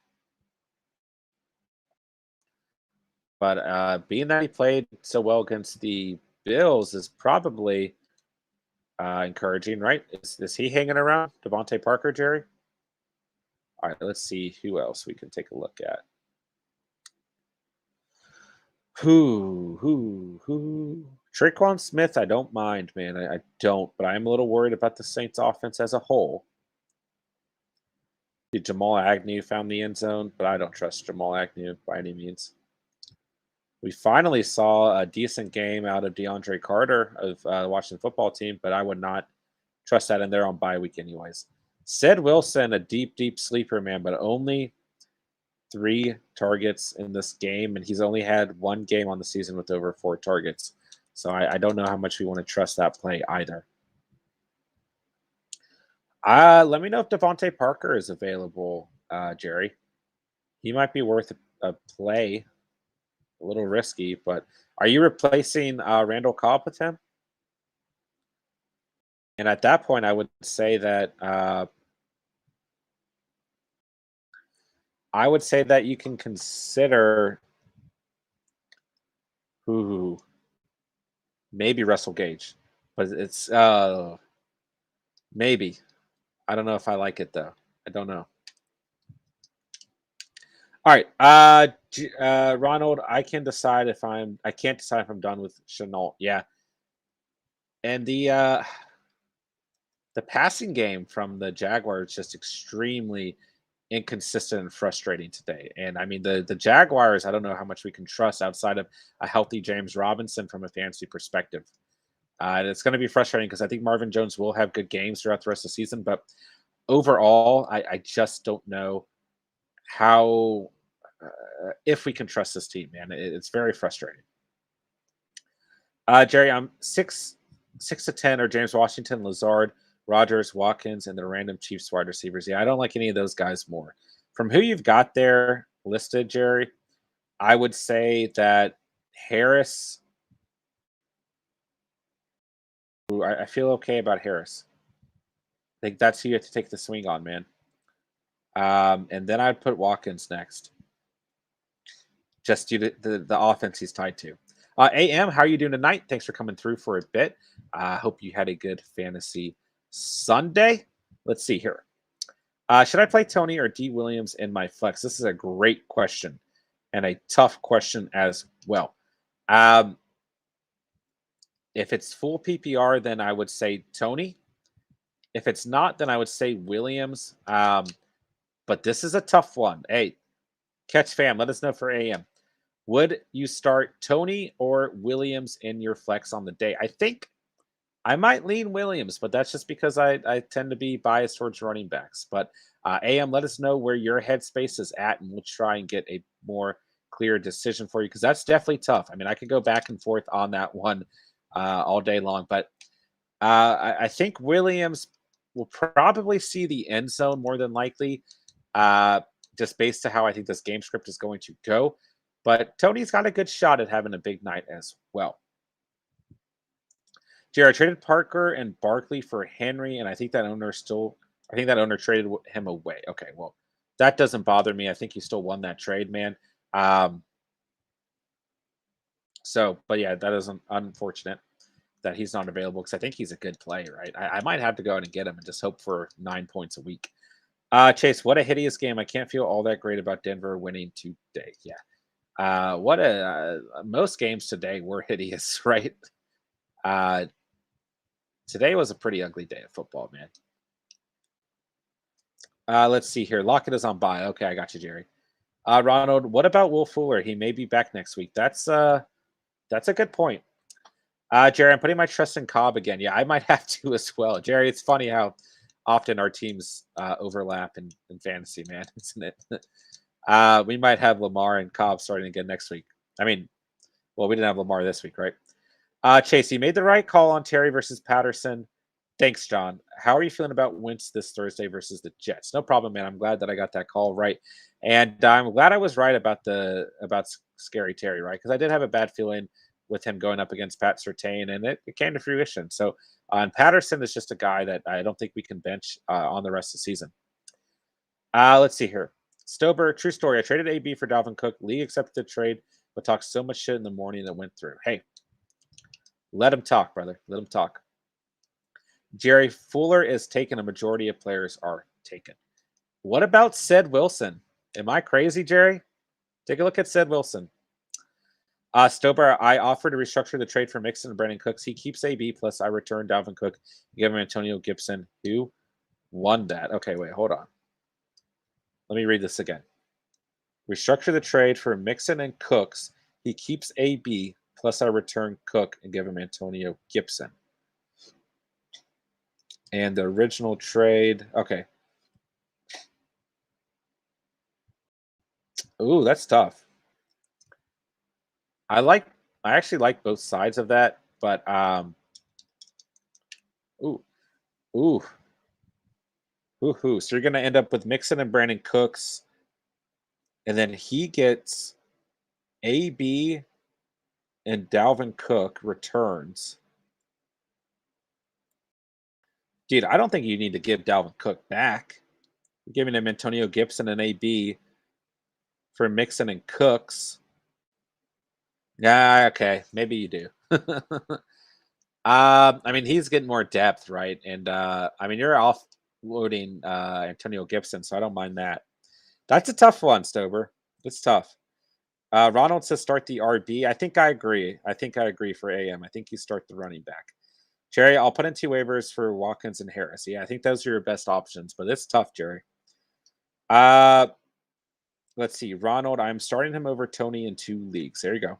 But being that he played so well against the Bills is probably encouraging, right? Is he hanging around, Devonta Parker, Jerry? All right, let's see who else we can take a look at. Who? Trayquan Smith, I don't mind, man. I don't, but I'm a little worried about the Saints offense as a whole. Did Jamal Agnew found the end zone, but I don't trust Jamal Agnew by any means. We finally saw a decent game out of DeAndre Carter of the Washington football team, but I would not trust that in there on bye week anyways. Sid Wilson, a deep, deep sleeper, man, but only 3 targets in this game, and he's only had 1 game on the season with over 4 targets. So I don't know how much we want to trust that play either. Let me know if Devonta Parker is available, Jerry. He might be worth a play. A little risky, but are you replacing Randall Cobb with him? And at that point, I would say that you can consider maybe Russell Gage, but it's maybe. I don't know if I like it though. I don't know. All right, Ronald, I can't decide if I'm done with Chenault. Yeah, and the passing game from the Jaguars just extremely inconsistent and frustrating today. And I mean, the Jaguars, I don't know how much we can trust outside of a healthy James Robinson from a fantasy perspective. And it's going to be frustrating because I think Marvin Jones will have good games throughout the rest of the season. But overall, I just don't know how, if we can trust this team, man. It's very frustrating. Jerry, I'm 6 to 10 are James Washington, Lazard, Rodgers, Watkins, and the random Chiefs wide receivers. Yeah, I don't like any of those guys more. From who you've got there listed, Jerry, I would say that Harris. I feel okay about Harris. I think that's who you have to take the swing on, man. And then I'd put Watkins next, just due to the offense he's tied to. AM, how are you doing tonight? Thanks for coming through for a bit. I hope you had a good fantasy Sunday. Let's see here. Should I play Tony or D. Williams in my flex? This is a great question and a tough question as well. If it's full PPR, then I would say Tony. If it's not, then I would say Williams. But this is a tough one. Hey, Catch Fam, let us know for AM. Would you start Tony or Williams in your flex on the day? I think I might lean Williams, but that's just because I tend to be biased towards running backs. But AM, let us know where your headspace is at, and we'll try and get a more clear decision for you, because that's definitely tough. I mean, I could go back and forth on that one all day long, but I think Williams will probably see the end zone more than likely, just based to how I think this game script is going to go. But Tony's got a good shot at having a big night as well. Jared traded Parker and Barkley for Henry, and I think that owner traded him away. Okay, well, that doesn't bother me. I think he still won that trade, man. But yeah, that is unfortunate that he's not available because I think he's a good play, right? I might have to go out and get him and just hope for 9 points a week. Chase, what a hideous game. I can't feel all that great about Denver winning today. Yeah. Most games today were hideous, right? Today was a pretty ugly day of football, man. Let's see here. Lockett is on bye. Okay, I got you, Jerry. Ronald, what about Will Fuller? He may be back next week. That's a good point. Jerry, I'm putting my trust in Cobb again. Yeah, I might have to as well. Jerry, it's funny how often our teams overlap in fantasy, man, isn't it? We might have Lamar and Cobb starting again next week. I mean, well, we didn't have Lamar this week, right? Chase, you made the right call on Terry versus Patterson. Thanks, John. How are you feeling about Wentz this Thursday versus the Jets? No problem, man. I'm glad that I got that call right. And I'm glad I was right about Scary Terry, right? Because I did have a bad feeling with him going up against Pat Surtain, and it came to fruition. So, and Patterson is just a guy that I don't think we can bench on the rest of the season. Let's see here. Stober, true story. I traded AB for Dalvin Cook. League accepted the trade, but talked so much shit in the morning that went through. Hey, let him talk, brother. Let him talk. Jerry, Fuller is taken. A majority of players are taken. What about Ced Wilson? Am I crazy, Jerry? Take a look at Ced Wilson. Stober, I offered to restructure the trade for Mixon and Brandon Cooks. He keeps AB, plus I return Dalvin Cook, give him Antonio Gibson. Who won that? Okay, wait, hold on. Let me read this again. Restructure the trade for Mixon and Cooks. He keeps AB, plus I return Cook and give him Antonio Gibson. And the original trade, okay. Ooh, that's tough. I actually like both sides of that, but ooh. So you're gonna end up with Mixon and Brandon Cooks, and then he gets AB and Dalvin Cook returns. Dude, I don't think you need to give Dalvin Cook back. You're giving him Antonio Gibson and AB for Mixon and Cooks. Yeah, okay, maybe you do. I mean, he's getting more depth, right? And I mean, you're offloading Antonio Gibson, so I don't mind that. That's a tough one, Stober. It's tough. Ronald says start the RB. I think I agree. For AM. I think you start the running back. Jerry, I'll put in 2 waivers for Watkins and Harris. Yeah, I think those are your best options, but it's tough, Jerry. Let's see. Ronald, I'm starting him over Tony in 2 leagues. There you go.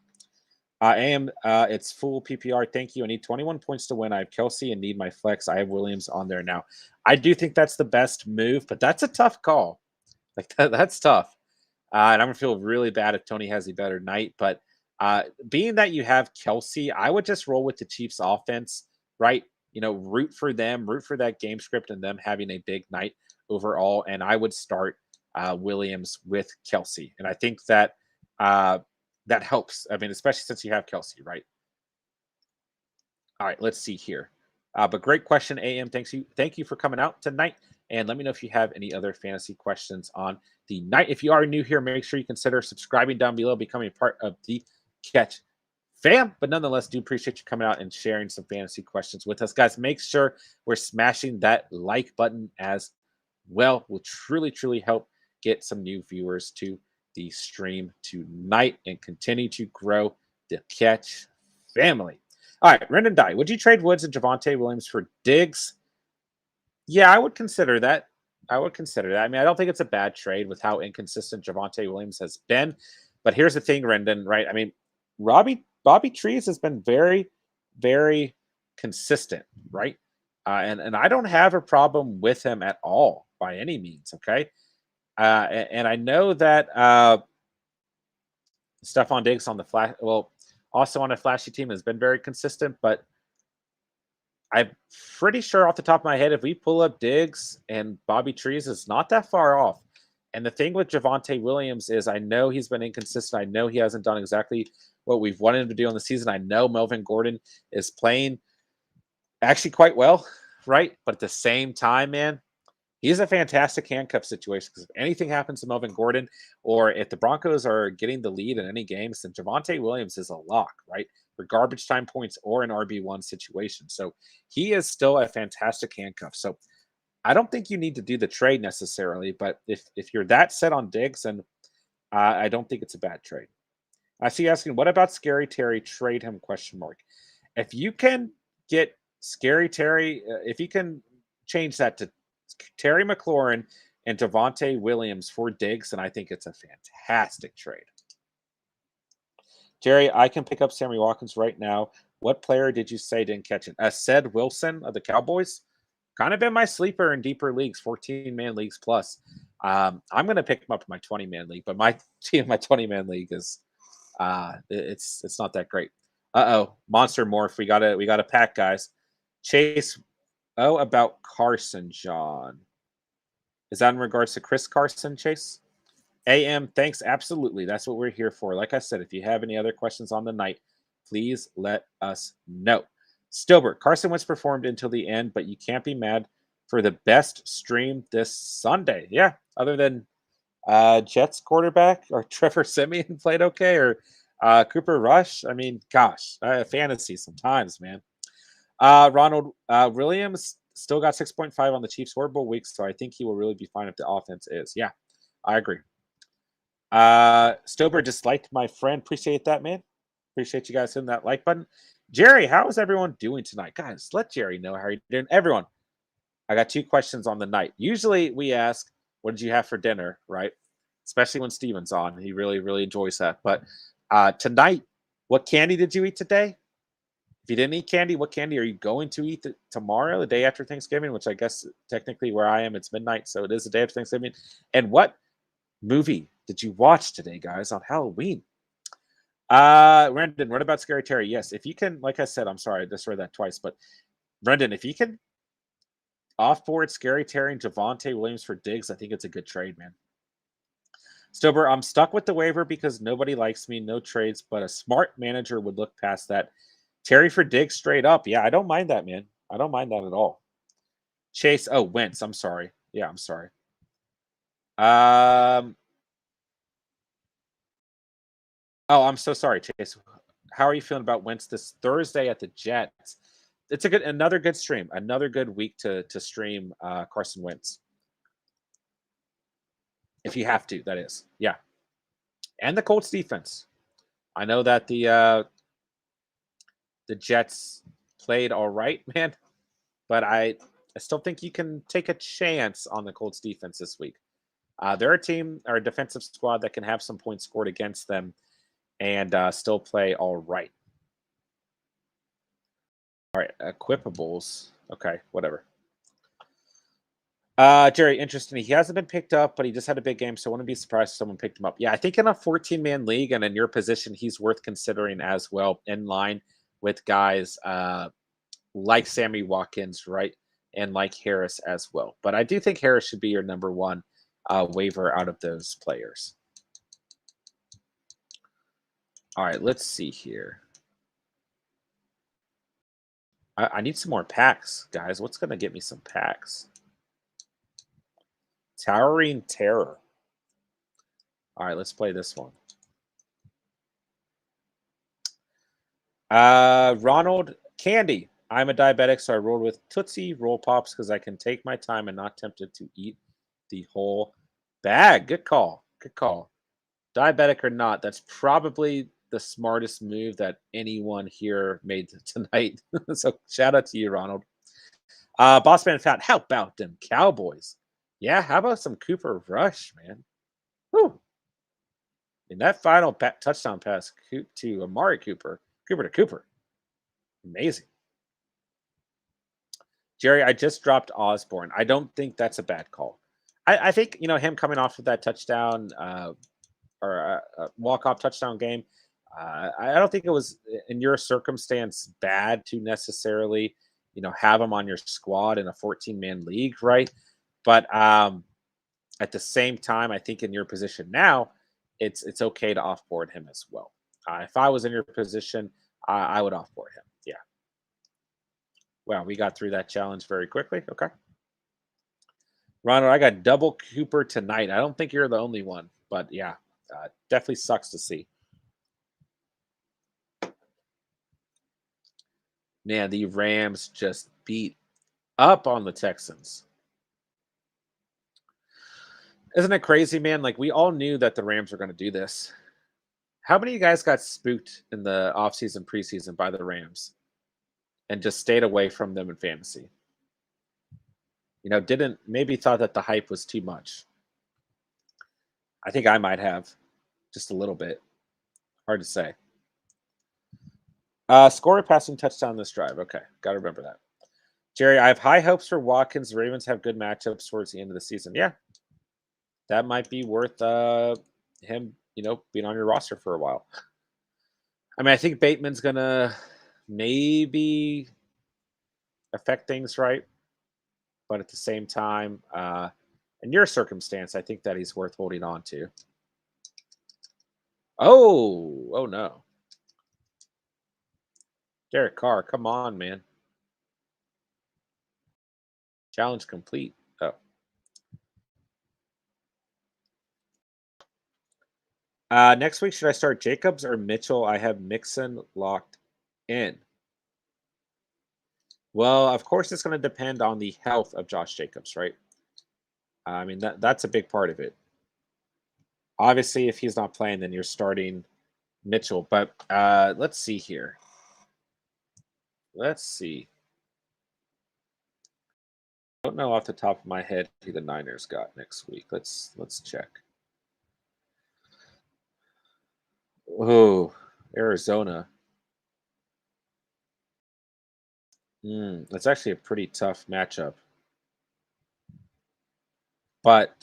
AM, it's full PPR. Thank you. I need 21 points to win. I have Kelsey and need my flex. I have Williams on there now. I do think that's the best move, but that's a tough call. Like that's tough. And I'm gonna feel really bad if Tony has a better night. But being that you have Kelsey, I would just roll with the Chiefs offense, right? You know, root for them, root for that game script and them having a big night overall. And I would start Williams with Kelsey. And I think that that helps. I mean, especially since you have Kelsey, right? All right, let's see here. But great question, AM. Thank you for coming out tonight. And let me know if you have any other fantasy questions on the night. If you are new here, make sure you consider subscribing down below, becoming a part of the Catch fam. But nonetheless, do appreciate you coming out and sharing some fantasy questions with us. Guys, make sure we're smashing that like button as well. Will truly, truly help get some new viewers to the stream tonight and continue to grow the Catch family. All right, Rendon Dye. Would you trade Woods and Javonte Williams for Diggs? Yeah, I would consider that. I mean, I don't think it's a bad trade with how inconsistent Javonte Williams has been. But here's the thing, Rendon, right? I mean, Bobby Trees has been very, very consistent, right? And I don't have a problem with him at all by any means, okay? And I know that Stephon Diggs on the also on a flashy team has been very consistent, but I'm pretty sure off the top of my head, if we pull up Diggs and Bobby Trees, is not that far off. And the thing with Javonte Williams is I know he's been inconsistent. I know he hasn't done exactly what we've wanted him to do in the season. I know Melvin Gordon is playing actually quite well, right? But at the same time, man, he's a fantastic handcuff situation because if anything happens to Melvin Gordon or if the Broncos are getting the lead in any games, then Javonte Williams is a lock, right? For garbage time points or an RB1 situation. So he is still a fantastic handcuff. So I don't think you need to do the trade necessarily, but if you're that set on Diggs, then I don't think it's a bad trade. I see you asking, what about Scary Terry? Trade him? Question mark. If you can get Scary Terry, if you can change that to Terry McLaurin and Devontae Williams for Diggs, then I think it's a fantastic trade. Jerry, I can pick up Sammy Watkins right now. What player did you say didn't catch it? Said Wilson of the Cowboys. Kind of been my sleeper in deeper leagues, 14-man leagues plus. I'm going to pick him up in my 20-man league, but my 20-man league is it's not that great. Monster morph. We got a pack, guys. Chase. Oh, about Carson, John. Is that in regards to Chris Carson, Chase? AM, thanks. Absolutely. That's what we're here for. Like I said, if you have any other questions on the night, please let us know. Stilbert, Carson Wentz performed until the end, but you can't be mad for the best stream this Sunday. Yeah, other than Jets quarterback or Trevor Siemian played okay, or Cooper Rush. I mean, gosh, fantasy sometimes, man. Ronald Williams still got 6.5 on the Chiefs' horrible week, so I think he will really be fine if the offense is. Yeah, I agree. Stober disliked my friend. Appreciate that, man. Appreciate you guys hitting that like button. Jerry, how is everyone doing tonight? Guys, let Jerry know how you're doing. Everyone, I got 2 questions on the night. Usually we ask, what did you have for dinner, right? Especially when Steven's on. He really, really enjoys that. But tonight, what candy did you eat today? If you didn't eat candy, what candy are you going to eat tomorrow, the day after Thanksgiving, which I guess technically where I am, it's midnight, so it is the day after Thanksgiving. And what movie did you watch today, guys, on Halloween? Brendan, what about Scary Terry? Yes, if you can, like I said, I'm sorry, I just read that twice, but Brendan, if you can off-board Scary Terry and Javonte Williams for Diggs, I think it's a good trade, man. Stober, I'm stuck with the waiver because nobody likes me, no trades, but a smart manager would look past that. Terry for Diggs straight up. Yeah, I don't mind that, man. I don't mind that at all. Chase, oh, Wentz, I'm sorry. Yeah, I'm sorry. Oh, I'm so sorry, Chase. How are you feeling about Wentz this Thursday at the Jets? It's another good stream, another good week to stream Carson Wentz. If you have to, that is. Yeah. And the Colts defense. I know that the Jets played all right, man, but I still think you can take a chance on the Colts defense this week. They're a team or a defensive squad that can have some points scored against them and still play all right. All right, equipables. Okay, whatever. Jerry, interesting. He hasn't been picked up, but he just had a big game, so I wouldn't be surprised if someone picked him up. Yeah, I think in a 14-man league and in your position, he's worth considering as well, in line with guys like Sammy Watkins, right, and like Harris as well. But I do think Harris should be your number one waiver out of those players. All right, let's see here. I need some more packs, guys. What's going to get me some packs? Towering Terror. All right, let's play this one. Ronald Candy. I'm a diabetic, so I rolled with Tootsie Roll Pops because I can take my time and not tempted to eat the whole bag. Good call. Good call. Diabetic or not, that's probably the smartest move that anyone here made tonight. So shout out to you, Ronald. Bossman Fat, how about them Cowboys? Yeah, how about some Cooper Rush, man? Whew. In that final touchdown pass to Amari Cooper to Cooper. Amazing. Jerry, I just dropped Osborne. I don't think that's a bad call. I think, him coming off of that touchdown or a walk-off touchdown game, I don't think it was, in your circumstance, bad to necessarily, have him on your squad in a 14-man league, right? But At the same time, I think in your position now, it's okay to offboard him as well. If I was in your position, I would offboard him. Yeah. Wow, we got through that challenge very quickly. Okay. Ronald, I got double Cooper tonight. I don't think you're the only one, but yeah, definitely sucks to see. Man, the Rams just beat up on the Texans. Isn't it crazy, man? Like, we all knew that the Rams were going to do this. How many of you guys got spooked in the offseason, preseason by the Rams and just stayed away from them in fantasy? Didn't maybe thought that the hype was too much. I think I might have just a little bit. Hard to say. Score a passing touchdown this drive. Okay, got to remember that. Jerry, I have high hopes for Watkins. The Ravens have good matchups towards the end of the season. Yeah, that might be worth him, being on your roster for a while. I mean, I think Bateman's gonna maybe affect things, right? But at the same time, in your circumstance, I think that he's worth holding on to. Oh no. Derek Carr, come on, man. Challenge complete. Oh. Next week, should I start Jacobs or Mitchell? I have Mixon locked in. Well, of course, it's going to depend on the health of Josh Jacobs, right? I mean, that's a big part of it. Obviously, if he's not playing, then you're starting Mitchell. But let's see here. Let's see. I don't know off the top of my head who the Niners got next week. Let's check. Oh, Arizona. That's actually a pretty tough matchup. But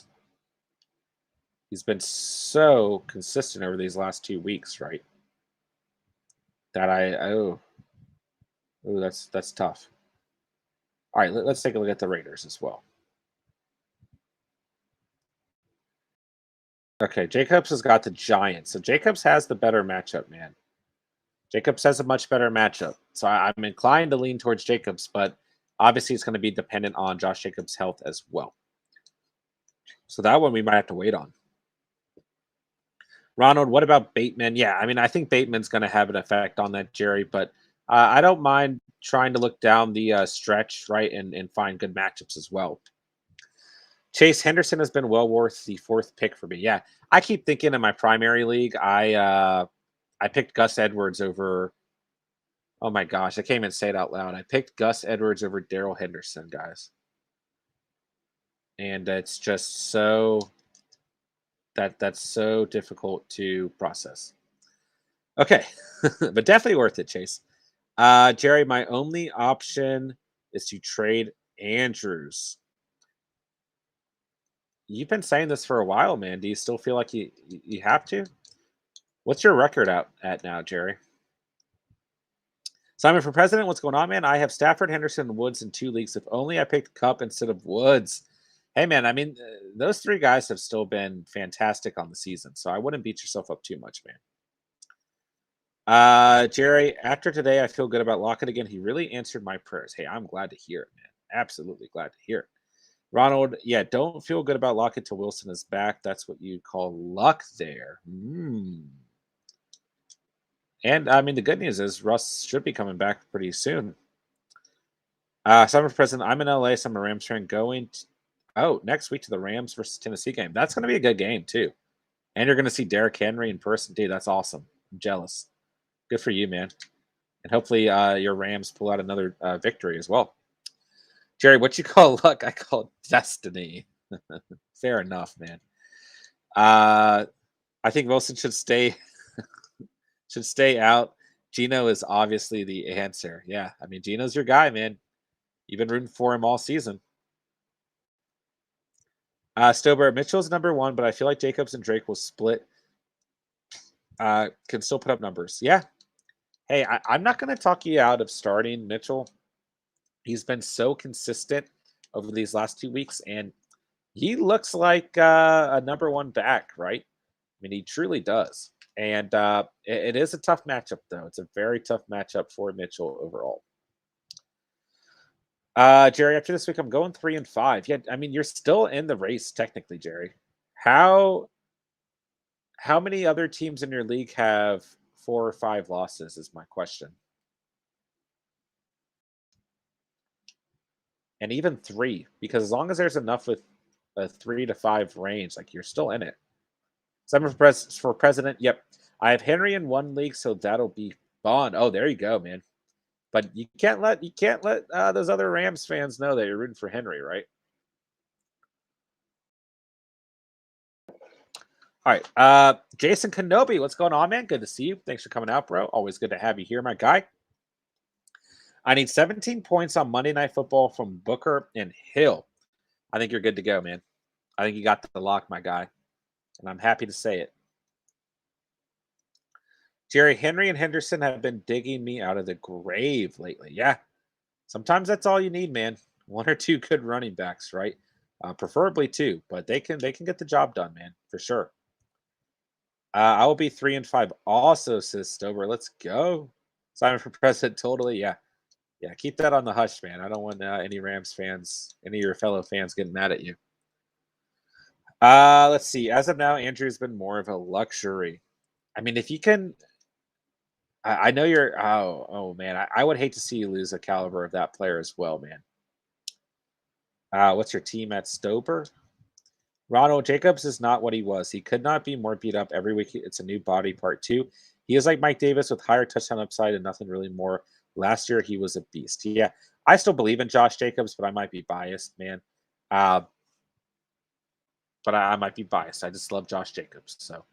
he's been so consistent over these last 2 weeks, right? That that's tough. All right, let's take a look at the Raiders as well. Okay, Jacobs has got the Giants. So Jacobs has the better matchup, man. Jacobs has a much better matchup. So I'm inclined to lean towards Jacobs, but obviously it's going to be dependent on Josh Jacobs' health as well. So that one we might have to wait on. Ronald, what about Bateman? Yeah, I mean, I think Bateman's going to have an effect on that, Jerry, but I don't mind trying to look down the stretch, right, and find good matchups as well. Chase Henderson has been well worth the 4th pick for me. Yeah, I keep thinking in my primary league, I picked Gus Edwards over. Oh my gosh, I can't even say it out loud. I picked Gus Edwards over Darrell Henderson, guys, and it's just so that's so difficult to process. Okay, but definitely worth it, Chase. Jerry, my only option is to trade Andrews. You've been saying this for a while, man. Do you still feel like you have to? What's your record out at now, Jerry? Simon for president, what's going on, man? I have Stafford, Henderson, and Woods in 2 leagues. If only I picked Cup instead of Woods. Hey, man, I mean, those 3 guys have still been fantastic on the season, so I wouldn't beat yourself up too much, man. Jerry, after today, I feel good about Lockett again. He really answered my prayers. Hey, I'm glad to hear it, man. Absolutely glad to hear it. Ronald, yeah, don't feel good about Lockett till Wilson is back. That's what you call luck there. And I mean, the good news is Russ should be coming back pretty soon. Summer President, I'm in LA, so I'm a Rams fan going next week to the Rams versus Tennessee game. That's going to be a good game, too. And you're going to see Derrick Henry in person. Dude, that's awesome. I'm jealous. Good for you, man. And hopefully your Rams pull out another victory as well. Jerry, what you call luck, I call destiny. Fair enough, man. I think Wilson should stay out. Gino is obviously the answer. Yeah, I mean, Gino's your guy, man. You've been rooting for him all season. Stillbert, Mitchell's #1, but I feel like Jacobs and Drake will split. Can still put up numbers. Yeah. Hey, I'm not going to talk you out of starting Mitchell. He's been so consistent over these last 2 weeks, and He looks like a number one back, right? I mean, he truly does. And it is a tough matchup, though. It's a very tough matchup for Mitchell overall. Jerry, after this week, I'm going 3-5. Yeah, I mean, you're still in the race technically, Jerry. How how many other teams in your league have 4 or 5 losses? Is my question, and even 3, because as long as there's enough with a 3 to 5 range, like you're still in it. 7 for president. Yep, I have Henry in one league, so that'll be fun. Oh, there you go, man. But you can't let those other Rams fans know that you're rooting for Henry, right? All right. Jason Kenobi, what's going on, man? Good to see you. Thanks for coming out, bro. Always good to have you here, my guy. I need 17 points on Monday Night Football from Booker and Hill. I think you're good to go, man. I think you got the lock, my guy. And I'm happy to say it. Jerry, Henry and Henderson have been digging me out of the grave lately. Yeah. Sometimes that's all you need, man. One or two good running backs, right? Preferably two, but they can get the job done, man, for sure. I will be 3-5 also, says Stober. Let's go. Simon for president, totally. Yeah. Yeah. Keep that on the hush, man. I don't want any Rams fans, any of your fellow fans getting mad at you. Let's see. As of now, Andrew's been more of a luxury. I mean, if you can, I know you're. Oh man, I would hate to see you lose a caliber of that player as well, man. What's your team at Stober? Ronald Jacobs is not what he was. He could not be more beat up every week. It's a new body part two. He is like Mike Davis with higher touchdown upside and nothing really more. Last year he was a beast. Yeah, I still believe in Josh Jacobs, but I might be biased, man. Uh, but I might be biased. I just love Josh Jacobs. So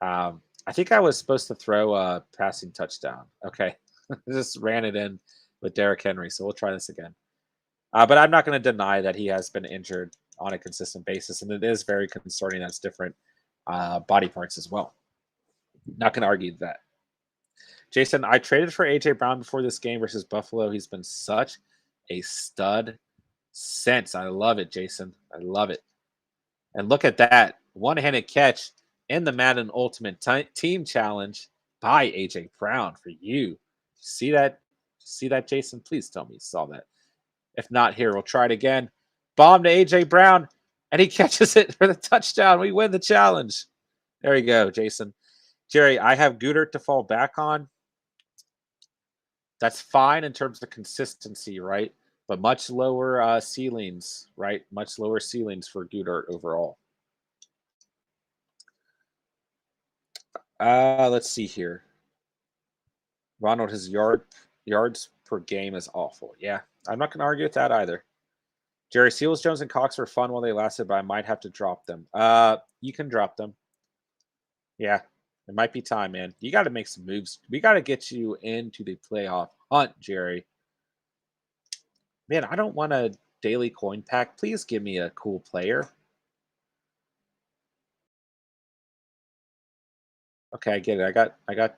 I think I was supposed to throw a passing touchdown. Okay, just ran it in with Derrick Henry. So we'll try this again. But I'm not going to deny that he has been injured on a consistent basis, and it is very concerning. That's different body parts as well. Not going to argue that. Jason, I traded for AJ Brown before this game versus Buffalo. He's been such a stud since. I love it, Jason. I love it. And look at that one-handed catch in the Madden Ultimate Team Challenge by AJ Brown for you. See that? See that, Jason? Please tell me you saw that. If not, here, we'll try it again. Bomb to A.J. Brown, and he catches it for the touchdown. We win the challenge. There you go, Jason. Jerry, I have Goodert to fall back on. That's fine in terms of consistency, right? But much lower ceilings, right? Much lower ceilings for Goodert overall. Let's see here. Ronald, his yards per game is awful. Yeah, I'm not going to argue with that either. Jerry, Seals, Jones, and Cox were fun while they lasted, but I might have to drop them. You can drop them. Yeah, it might be time, man. You got to make some moves. We got to get you into the playoff hunt, Jerry. Man, I don't want a daily coin pack. Please give me a cool player. Okay, I get it. I got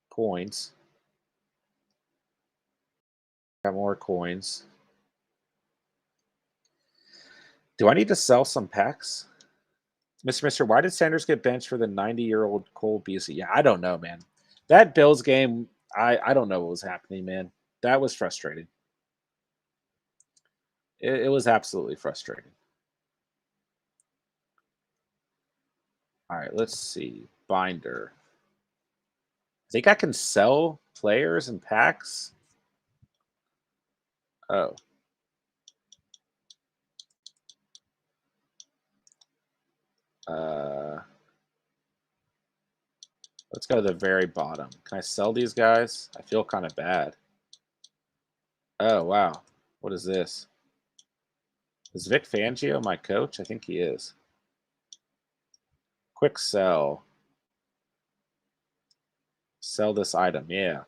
coins. Got more coins. Do I need to sell some packs? Mr. Why did Sanders get benched for the 90-year-old Cole Beasley? Yeah, I don't know, man. That Bills game, I don't know what was happening, man. That was frustrating. It was absolutely frustrating. All right, let's see. Binder. I think I can sell players and packs. Oh. Let's go to the very bottom. Can I sell these guys? I feel kind of bad. Oh, wow. What is this? Is Vic Fangio my coach? I think he is. Quick sell. Sell this item. Yeah.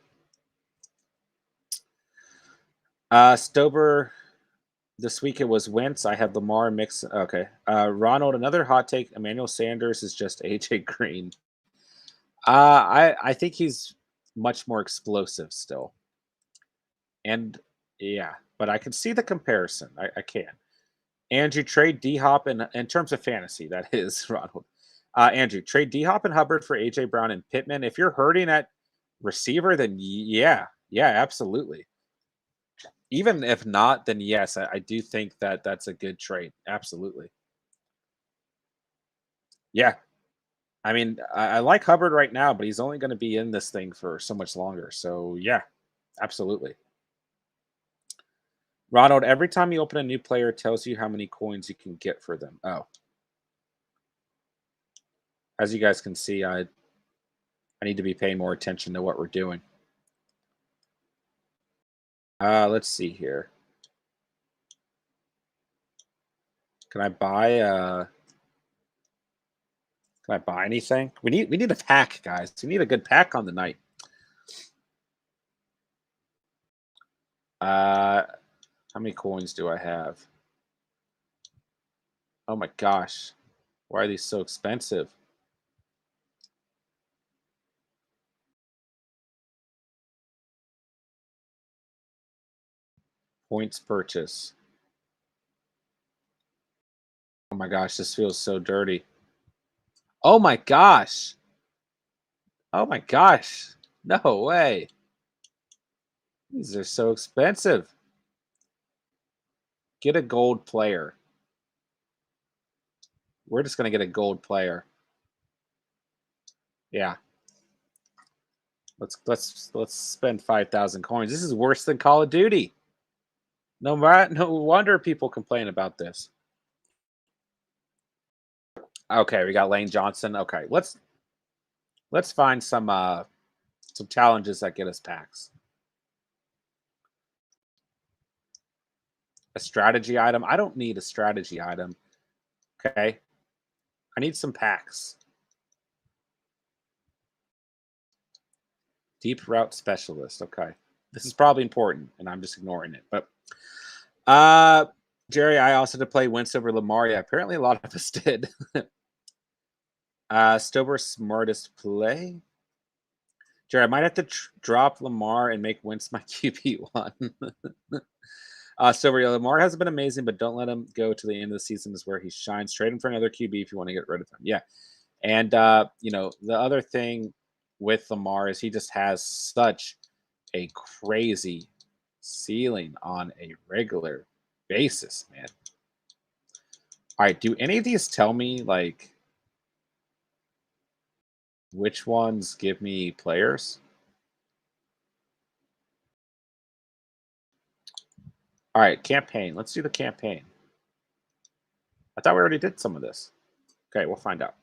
Stober, this week it was Wentz. I had Lamar mix. Okay. Ronald, another hot take. Emmanuel Sanders is just AJ Green. I think he's much more explosive still. And yeah, but I can see the comparison. I can. Andrew, trade D-Hop in terms of fantasy, that is, Ronald. Andrew, trade D-Hop and Hubbard for A.J. Brown and Pittman. If you're hurting at receiver, then yeah, absolutely. Even if not, then yes, I do think that that's a good trade. Absolutely. Yeah. I mean, I like Hubbard right now, but he's only going to be in this thing for so much longer. So yeah, absolutely. Ronald, every time you open a new player, it tells you how many coins you can get for them. Oh. As you guys can see, I need to be paying more attention to what we're doing. Let's see here. Can I buy anything? We need a pack, guys. We need a good pack on the night. How many coins do I have? Oh my gosh. Why are these so expensive? Points purchase. Oh my gosh, this feels so dirty. Oh my gosh. Oh my gosh. No way. These are so expensive. Get a gold player. We're just going to get a gold player. Yeah. Let's spend 5,000 coins. This is worse than Call of Duty. No wonder people complain about this. Okay, we got Lane Johnson. Okay, let's find some challenges that get us packs. A strategy item. I don't need a strategy item. Okay. I need some packs. Deep route specialist. Okay. This is probably important, and I'm just ignoring it. But Jerry, I also did play Wentz over Lamar. Yeah, apparently a lot of us did. Stober's smartest play. Jerry, I might have to drop Lamar and make Wentz my QB1. Stober, Lamar hasn't been amazing, but don't let him go to the end of the season is where he shines. Trade him for another QB if you want to get rid of him. Yeah. And the other thing with Lamar is he just has such a crazy ceiling on a regular basis, man. All right, do any of these tell me like which ones give me players? All right, campaign. Let's do the campaign. I thought we already did some of this. Okay, we'll find out.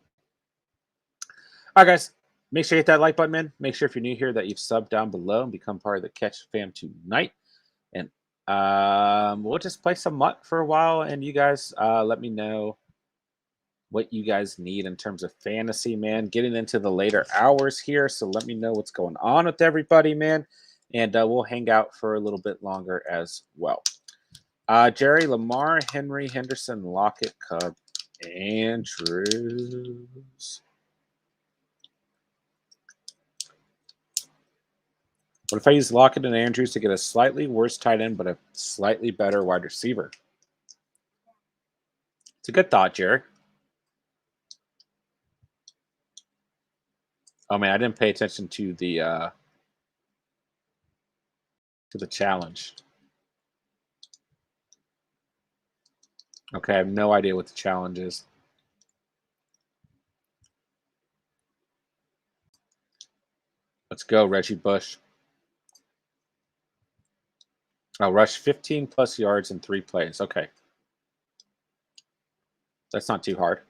All right, guys. Make sure you hit that like button, man. Make sure if you're new here that you've subbed down below and become part of the Catch fam tonight. And we'll just play some MUT for a while, and you guys let me know what you guys need in terms of fantasy, man. Getting into the later hours here, so let me know what's going on with everybody, man. And we'll hang out for a little bit longer as well. Jerry, Lamar, Henry, Henderson, Lockett, Cobb, Andrews. What if I use Lockett and Andrews to get a slightly worse tight end, but a slightly better wide receiver? It's a good thought, Jerry. Oh man, I didn't pay attention to the challenge. Okay, I have no idea what the challenge is. Let's go, Reggie Bush. I'll rush 15 plus yards in 3 plays. Okay. That's not too hard.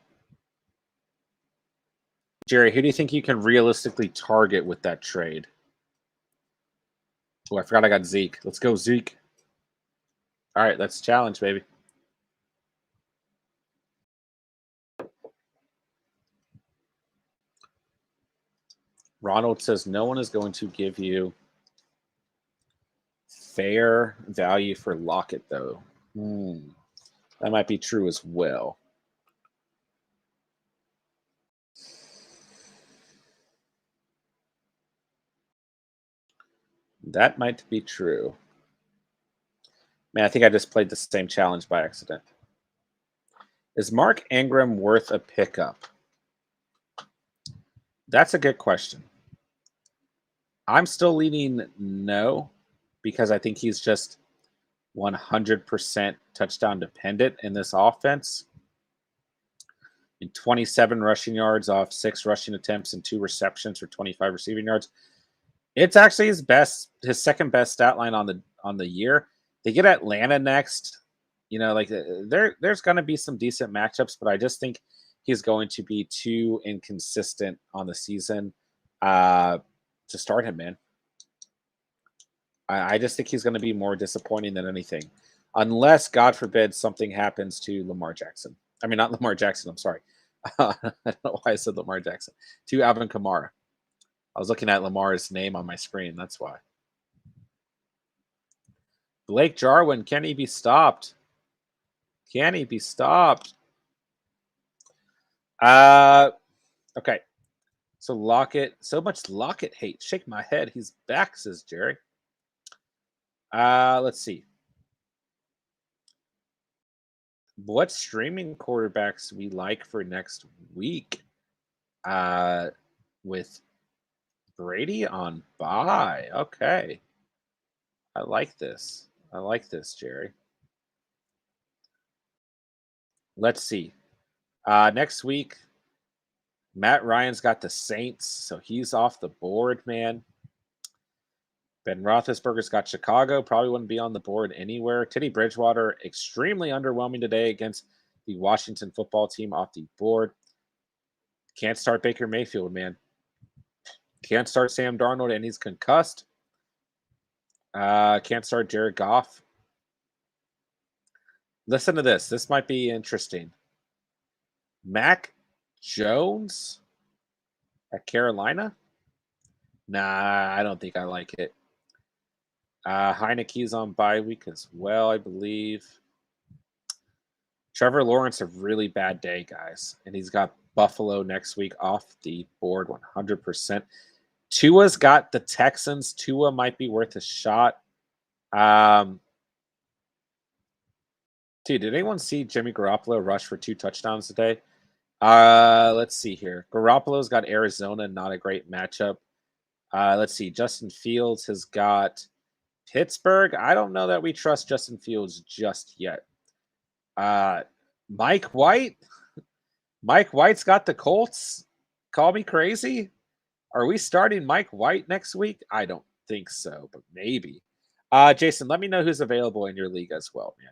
Jerry, who do you think you can realistically target with that trade? Oh, I forgot I got Zeke. Let's go, Zeke. All right, that's a challenge, baby. Ronald says no one is going to give you fair value for Lockett, though. That might be true as well. That might be true. Man, I think I just played the same challenge by accident. Is Mark Ingram worth a pickup? That's a good question. I'm still leaning no, because I think he's just 100% touchdown dependent in this offense. In 27 rushing yards off 6 rushing attempts and 2 receptions for 25 receiving yards. It's actually his second best stat line on the year. They get Atlanta next. You know, like there's going to be some decent matchups, but I just think he's going to be too inconsistent on the season to start him, man. I just think he's going to be more disappointing than anything, unless, God forbid, something happens to Lamar Jackson. I mean, not Lamar Jackson. I'm sorry. I don't know why I said Lamar Jackson. To Alvin Kamara. I was looking at Lamar's name on my screen. That's why. Blake Jarwin, can he be stopped? Can he be stopped? Okay. So Lockett, so much Lockett hate. Shake my head. He's back, says Jerry. Let's see. What streaming quarterbacks we like for next week? With Brady on bye. Okay. I like this. I like this, Jerry. Let's see. Next week, Matt Ryan's got the Saints, so he's off the board, man. Ben Roethlisberger's got Chicago, probably wouldn't be on the board anywhere. Teddy Bridgewater, extremely underwhelming today against the Washington football team, off the board. Can't start Baker Mayfield, man. Can't start Sam Darnold, and he's concussed. Can't start Jared Goff. Listen to this. This might be interesting. Mac Jones at Carolina? Nah, I don't think I like it. Heineke's on bye week as well, I believe. Trevor Lawrence, a really bad day, guys. And he's got Buffalo next week, off the board 100%. Tua's got the Texans. Tua might be worth a shot. Dude, did anyone see Jimmy Garoppolo rush for 2 touchdowns today? Let's see here. Garoppolo's got Arizona, not a great matchup. Let's see. Justin Fields has got Pittsburgh. I don't know that we trust Justin Fields just yet. Mike White. Mike White's got the Colts. Call me crazy. Are we starting Mike White next week? I don't think so, but maybe. Jason, let me know who's available in your league as well, man.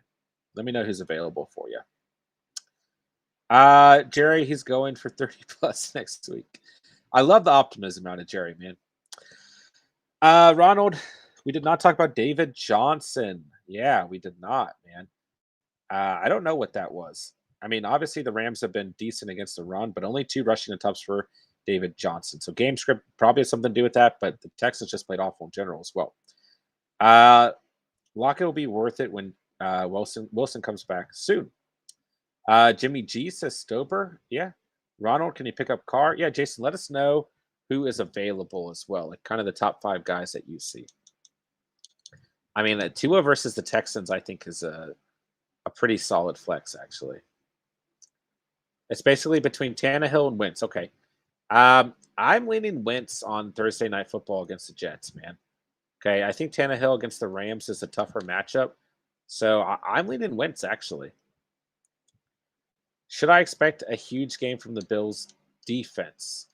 Let me know who's available for you. Jerry, he's going for 30 plus next week. I love the optimism out of Jerry, man. Ronald, we did not talk about David Johnson. Yeah, we did not, man. I don't know what that was. I mean, obviously the Rams have been decent against the run, but only 2 rushing attempts for David Johnson. So game script probably has something to do with that, but the Texans just played awful in general as well. Lockett will be worth it when Wilson comes back soon. Jimmy G says Stober. Yeah. Ronald, can you pick up Carr? Yeah, Jason, let us know who is available as well, like kind of the top 5 guys that you see. I mean, Tua versus the Texans, I think, is a pretty solid flex, actually. It's basically between Tannehill and Wentz. Okay. I'm leaning Wentz on Thursday Night Football against the Jets, man. Okay, I think Tannehill against the Rams is a tougher matchup. So I'm leaning Wentz, actually. Should I expect a huge game from the Bills' defense?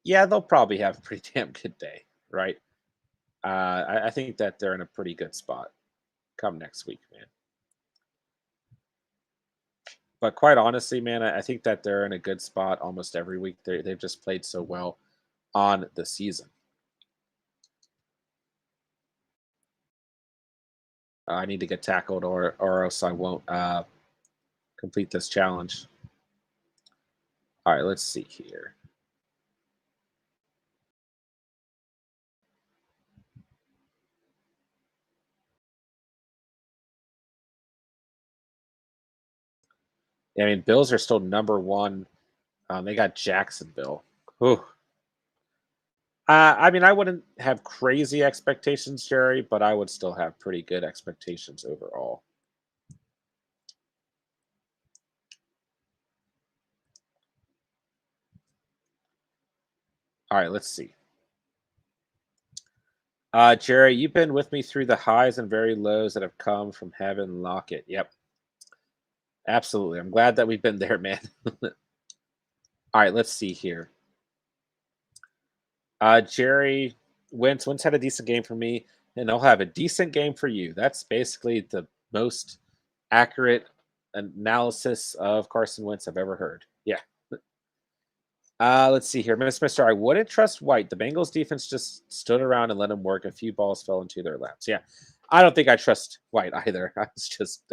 Yeah, they'll probably have a pretty damn good day, right? I think that they're in a pretty good spot come next week, man. But quite honestly, man, I think that they're in a good spot almost every week. They've just played so well on the season. I need to get tackled, or else I won't complete this challenge. All right, let's see here. I mean, Bills are still number 1. They got Jacksonville. Whew. I mean, I wouldn't have crazy expectations, Jerry, but I would still have pretty good expectations overall. All right, let's see. Jerry, you've been with me through the highs and very lows that have come from heaven. Lockett. Yep, absolutely. I'm glad that we've been there, man. All right, let's see here. Jerry, Wentz had a decent game for me, and I'll have a decent game for you. That's basically the most accurate analysis of Carson Wentz I've ever heard. Yeah. Let's see here. Mister, I wouldn't trust White. The Bengals defense just stood around and let him work. A few balls fell into their laps. Yeah. I don't think I trust White either. I was just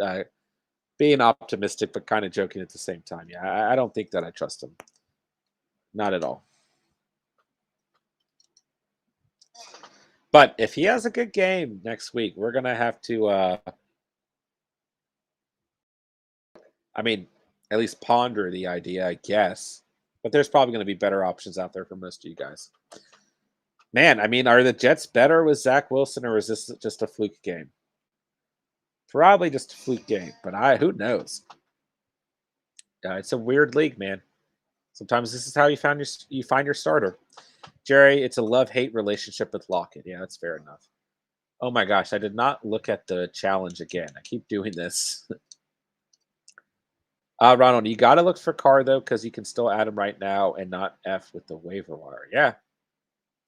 being optimistic, but kind of joking at the same time. Yeah, I don't think that I trust him. Not at all. But if he has a good game next week, we're going to have to, I mean, at least ponder the idea, I guess. But there's probably going to be better options out there for most of you guys. Man, I mean, are the Jets better with Zach Wilson, or is this just a fluke game? Probably just a fluke game, but who knows? It's a weird league, man. Sometimes this is how you find your starter. Jerry, it's a love-hate relationship with Lockett. Yeah, that's fair enough. Oh my gosh, I did not look at the challenge again. I keep doing this. Ronald, you got to look for Carr, though, because you can still add him right now and not F with the waiver wire. Yeah,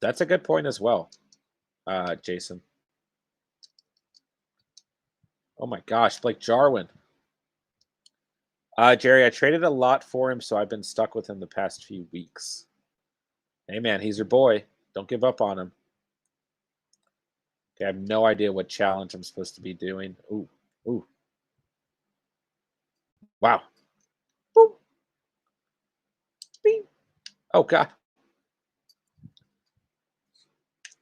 that's a good point as well, Jason. Oh my gosh, Blake Jarwin. Jerry, I traded a lot for him, so I've been stuck with him the past few weeks. Hey, man, he's your boy. Don't give up on him. Okay, I have no idea what challenge I'm supposed to be doing. Ooh, ooh. Wow. Boop. Beep. Oh, God.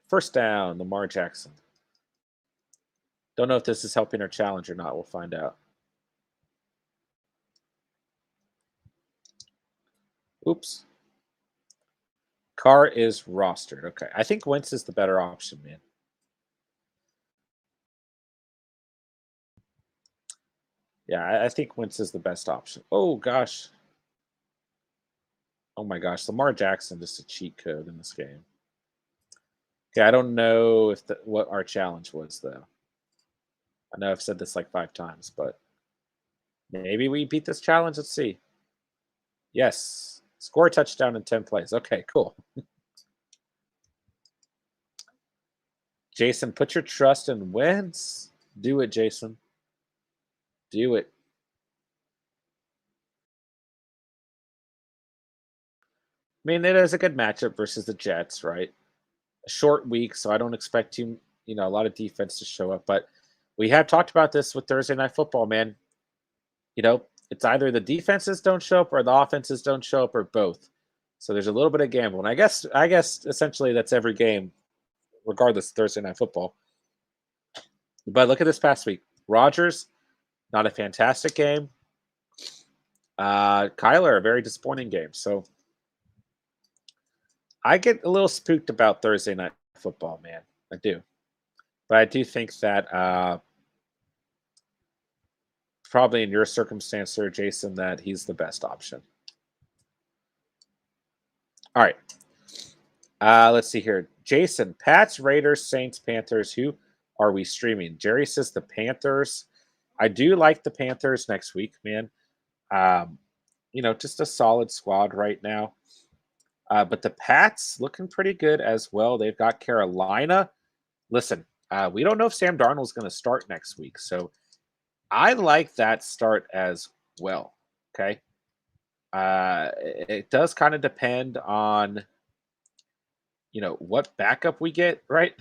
First down, Lamar Jackson. Don't know if this is helping our challenge or not. We'll find out. Oops. Carr is rostered. Okay. I think Wentz is the better option, man. Yeah, I think Wentz is the best option. Oh, gosh. Oh, my gosh. Lamar Jackson just a cheat code in this game. Okay, I don't know if what our challenge was, though. I know I've said this like 5 times, but maybe we beat this challenge. Let's see. Yes. Score a touchdown in 10 plays. Okay, cool. Jason, put your trust in Wentz. Do it, Jason. Do it. I mean, it is a good matchup versus the Jets, right? A short week, so I don't expect a lot of defense to show up. But we have talked about this with Thursday Night Football, man. It's either the defenses don't show up or the offenses don't show up or both. So there's a little bit of gamble. And I guess essentially that's every game, regardless of Thursday Night Football. But look at this past week. Rodgers, not a fantastic game. Kyler, a very disappointing game. So I get a little spooked about Thursday Night Football, man. I do. But I do think that probably in your circumstance, Sir Jason, that he's the best option. All right. Let's see here. Jason, Pats, Raiders, Saints, Panthers. Who are we streaming? Jerry says the Panthers. I do like the Panthers next week, man. Just a solid squad right now. But the Pats looking pretty good as well. They've got Carolina. Listen, we don't know if Sam Darnold's going to start next week. So I like that start as well. Okay. It does kind of depend on, what backup we get, right?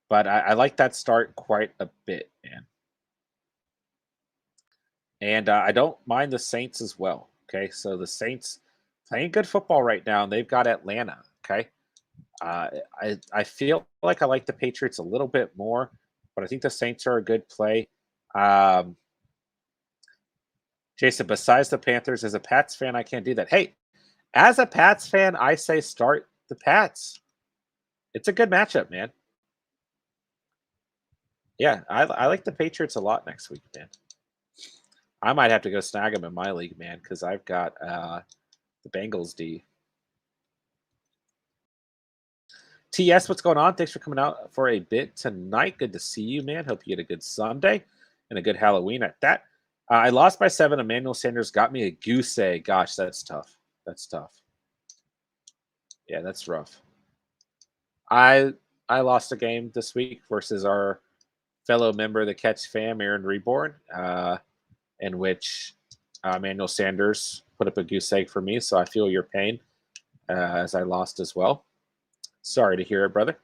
But I like that start quite a bit, man. And I don't mind the Saints as well. Okay. So the Saints playing good football right now, and they've got Atlanta. Okay. I feel like I like the Patriots a little bit more, but I think the Saints are a good play. Jason, besides the Panthers, as a Pats fan, I can't do that. Hey, as a Pats fan, I say start the Pats. It's a good matchup, man. Yeah, I like the Patriots a lot next week, man. I might have to go snag them in my league, man, because I've got the Bengals D. TS, what's going on? Thanks for coming out for a bit tonight. Good to see you, man. Hope you get a good Sunday and a good Halloween at that. I lost by 7. Emmanuel Sanders got me a goose egg. Gosh, that's tough. That's tough. Yeah, that's rough. I lost a game this week versus our fellow member of the Catch fam, Aaron Reborn, in which Emmanuel Sanders put up a goose egg for me. So I feel your pain as I lost as well. Sorry to hear it, brother.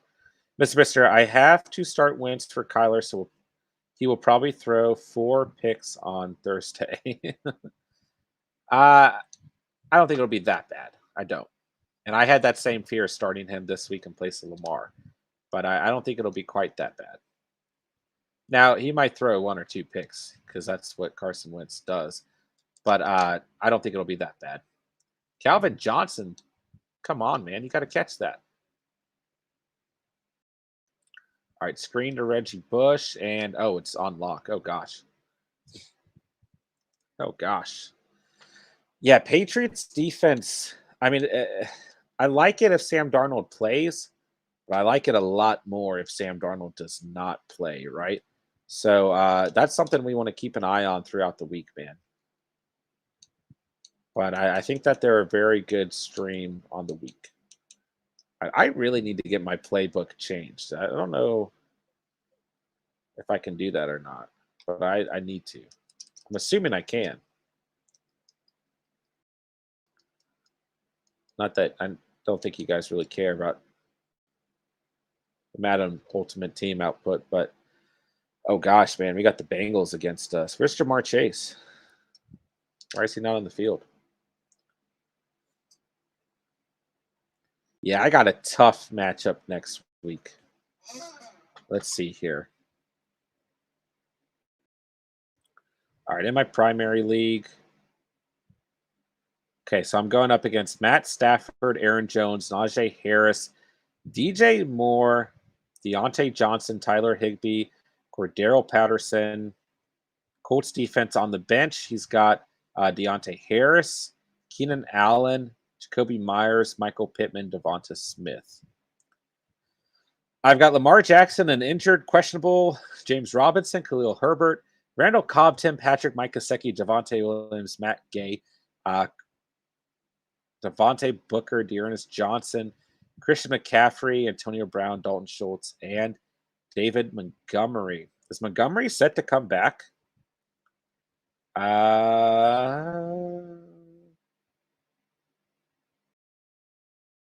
Mr. Mister, I have to start Wentz for Kyler, so he will probably throw 4 picks on Thursday. I don't think it'll be that bad. I don't. And I had that same fear starting him this week in place of Lamar. But I don't think it'll be quite that bad. Now, he might throw 1 or 2 picks because that's what Carson Wentz does. But I don't think it'll be that bad. Calvin Johnson, come on, man. You got to catch that. All right, screen to Reggie Bush. And, oh, it's on lock. Oh, gosh. Oh, gosh. Yeah, Patriots defense. I mean, I like it if Sam Darnold plays, but I like it a lot more if Sam Darnold does not play, right? So that's something we want to keep an eye on throughout the week, man. But I think that they're a very good stream on the week. I really need to get my playbook changed. I don't know if I can do that or not, but I need to. I'm assuming I can. Not that I don't think you guys really care about the Madden Ultimate Team output, but oh gosh, man, we got the Bengals against us. Where's Jamar Chase? Why is he not on the field? Yeah, I got a tough matchup next week. Let's see here. All right, in my primary league. Okay, so I'm going up against Matt Stafford, Aaron Jones, Najee Harris, DJ Moore, Deontay Johnson, Tyler Higbee, Cordaro Patterson. Colts defense on the bench. He's got Deontay Harris, Keenan Allen, Jacoby Myers, Michael Pittman, Devonta Smith. I've got Lamar Jackson, an injured, questionable, James Robinson, Khalil Herbert, Randall Cobb, Tim Patrick, Mike Gesicki, Javonte Williams, Matt Gay, Devontae Booker, Dearness Johnson, Christian McCaffrey, Antonio Brown, Dalton Schultz, and David Montgomery. Is Montgomery set to come back?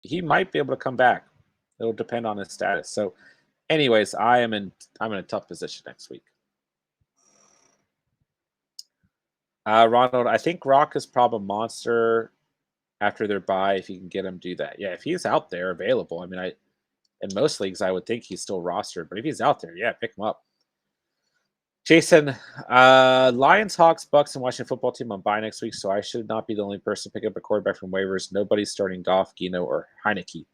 He might be able to come back. It'll depend on his status. So, anyways, I'm in a tough position next week. Ronald, I think Rock is probably a monster after their bye. If you can get him, do that. Yeah, if he's out there available, I mean, in most leagues I would think he's still rostered, but if he's out there, yeah, pick him up. Jason, Lions, Hawks, Bucks, and Washington football team on bye next week, so I should not be the only person to pick up a quarterback from waivers. Nobody's starting Goff, Gino, or Heineke.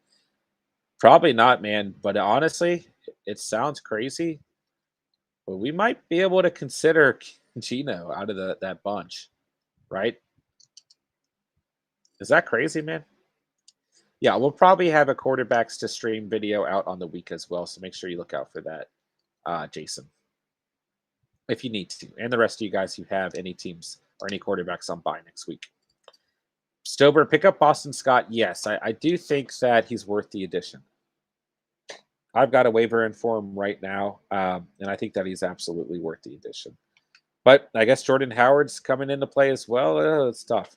Probably not, man. But honestly, it sounds crazy. But we might be able to consider Gino out of that bunch, right? Is that crazy, man? Yeah, we'll probably have a quarterbacks to stream video out on the week as well, so make sure you look out for that, Jason, if you need to. And the rest of you guys who have any teams or any quarterbacks on bye next week. Stober, pick up Boston Scott. Yes, I do think that he's worth the addition. I've got a waiver in for him right now, and I think that he's absolutely worth the addition. But I guess Jordan Howard's coming into play as well. It's tough.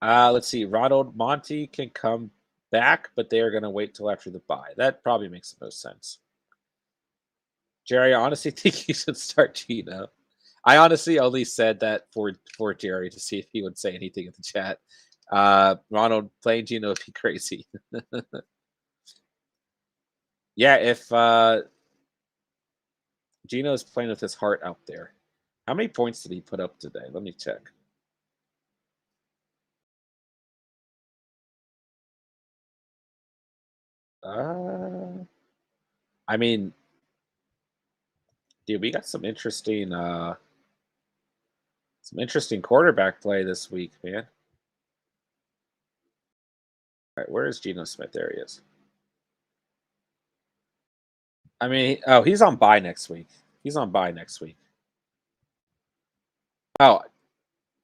Let's see. Ronald Monty can come back, but they are going to wait till after the bye. That probably makes the most sense. Jerry, I honestly think you should start Gino. I honestly only said that for Jerry to see if he would say anything in the chat. Ronald, playing Gino would be crazy. Yeah, if Gino is playing with his heart out there. How many points did he put up today? Let me check. I mean, dude, we got some interesting quarterback play this week, man. right, where is Geno Smith? There he is. I mean, oh, he's on bye next week. He's on bye next week. Oh,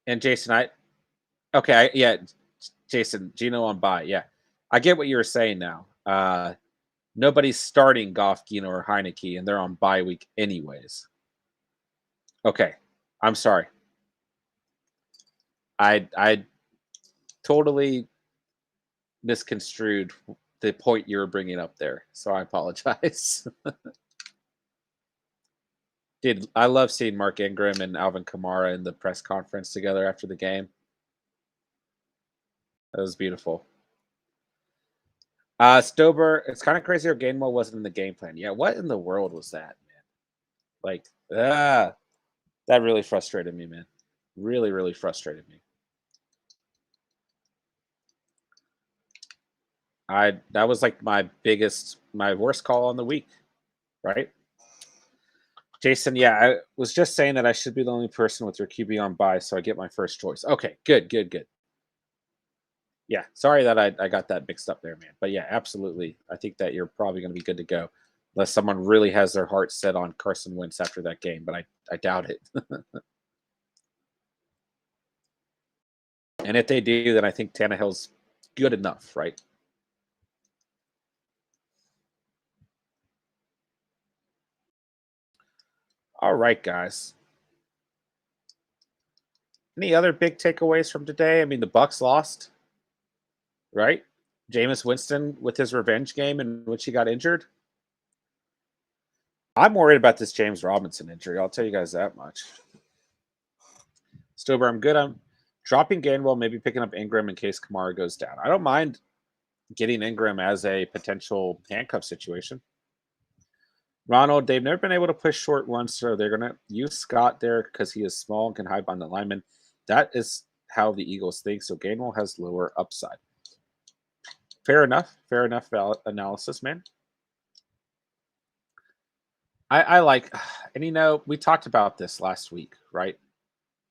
and Jason, yeah, Jason, Geno on bye. Yeah, I get what you were saying now. Nobody's starting Goff, Geno, or Heineke, and they're on bye week anyways. Okay, I'm sorry. I totally misconstrued the point you were bringing up there, so I apologize. Dude, I love seeing Mark Ingram and Alvin Kamara in the press conference together after the game. That was beautiful. Stober, it's kind of crazy how Gainwell wasn't in the game plan. Yeah, what in the world was that, man? Like, that really frustrated me, man. Really, really frustrated me. That was like my worst call on the week, right? Jason, yeah, I was just saying that I should be the only person with your QB on bye, so I get my first choice. Okay, good. Yeah, sorry that I got that mixed up there, man. But yeah, absolutely. I think that you're probably going to be good to go, unless someone really has their heart set on Carson Wentz after that game, but I doubt it. And if they do, then I think Tannehill's good enough, right? All right, guys. Any other big takeaways from today? I mean, the Bucks lost, right? Jameis Winston with his revenge game in which he got injured. I'm worried about this James Robinson injury. I'll tell you guys that much. Stober, I'm good. I'm dropping Gainwell, maybe picking up Ingram in case Kamara goes down. I don't mind getting Ingram as a potential handcuff situation. Ronald, they've never been able to push short ones, so they're going to use Scott there because he is small and can hide behind the lineman. That is how the Eagles think, so Gainwell has lower upside. Fair enough analysis, man. I like, and we talked about this last week, right?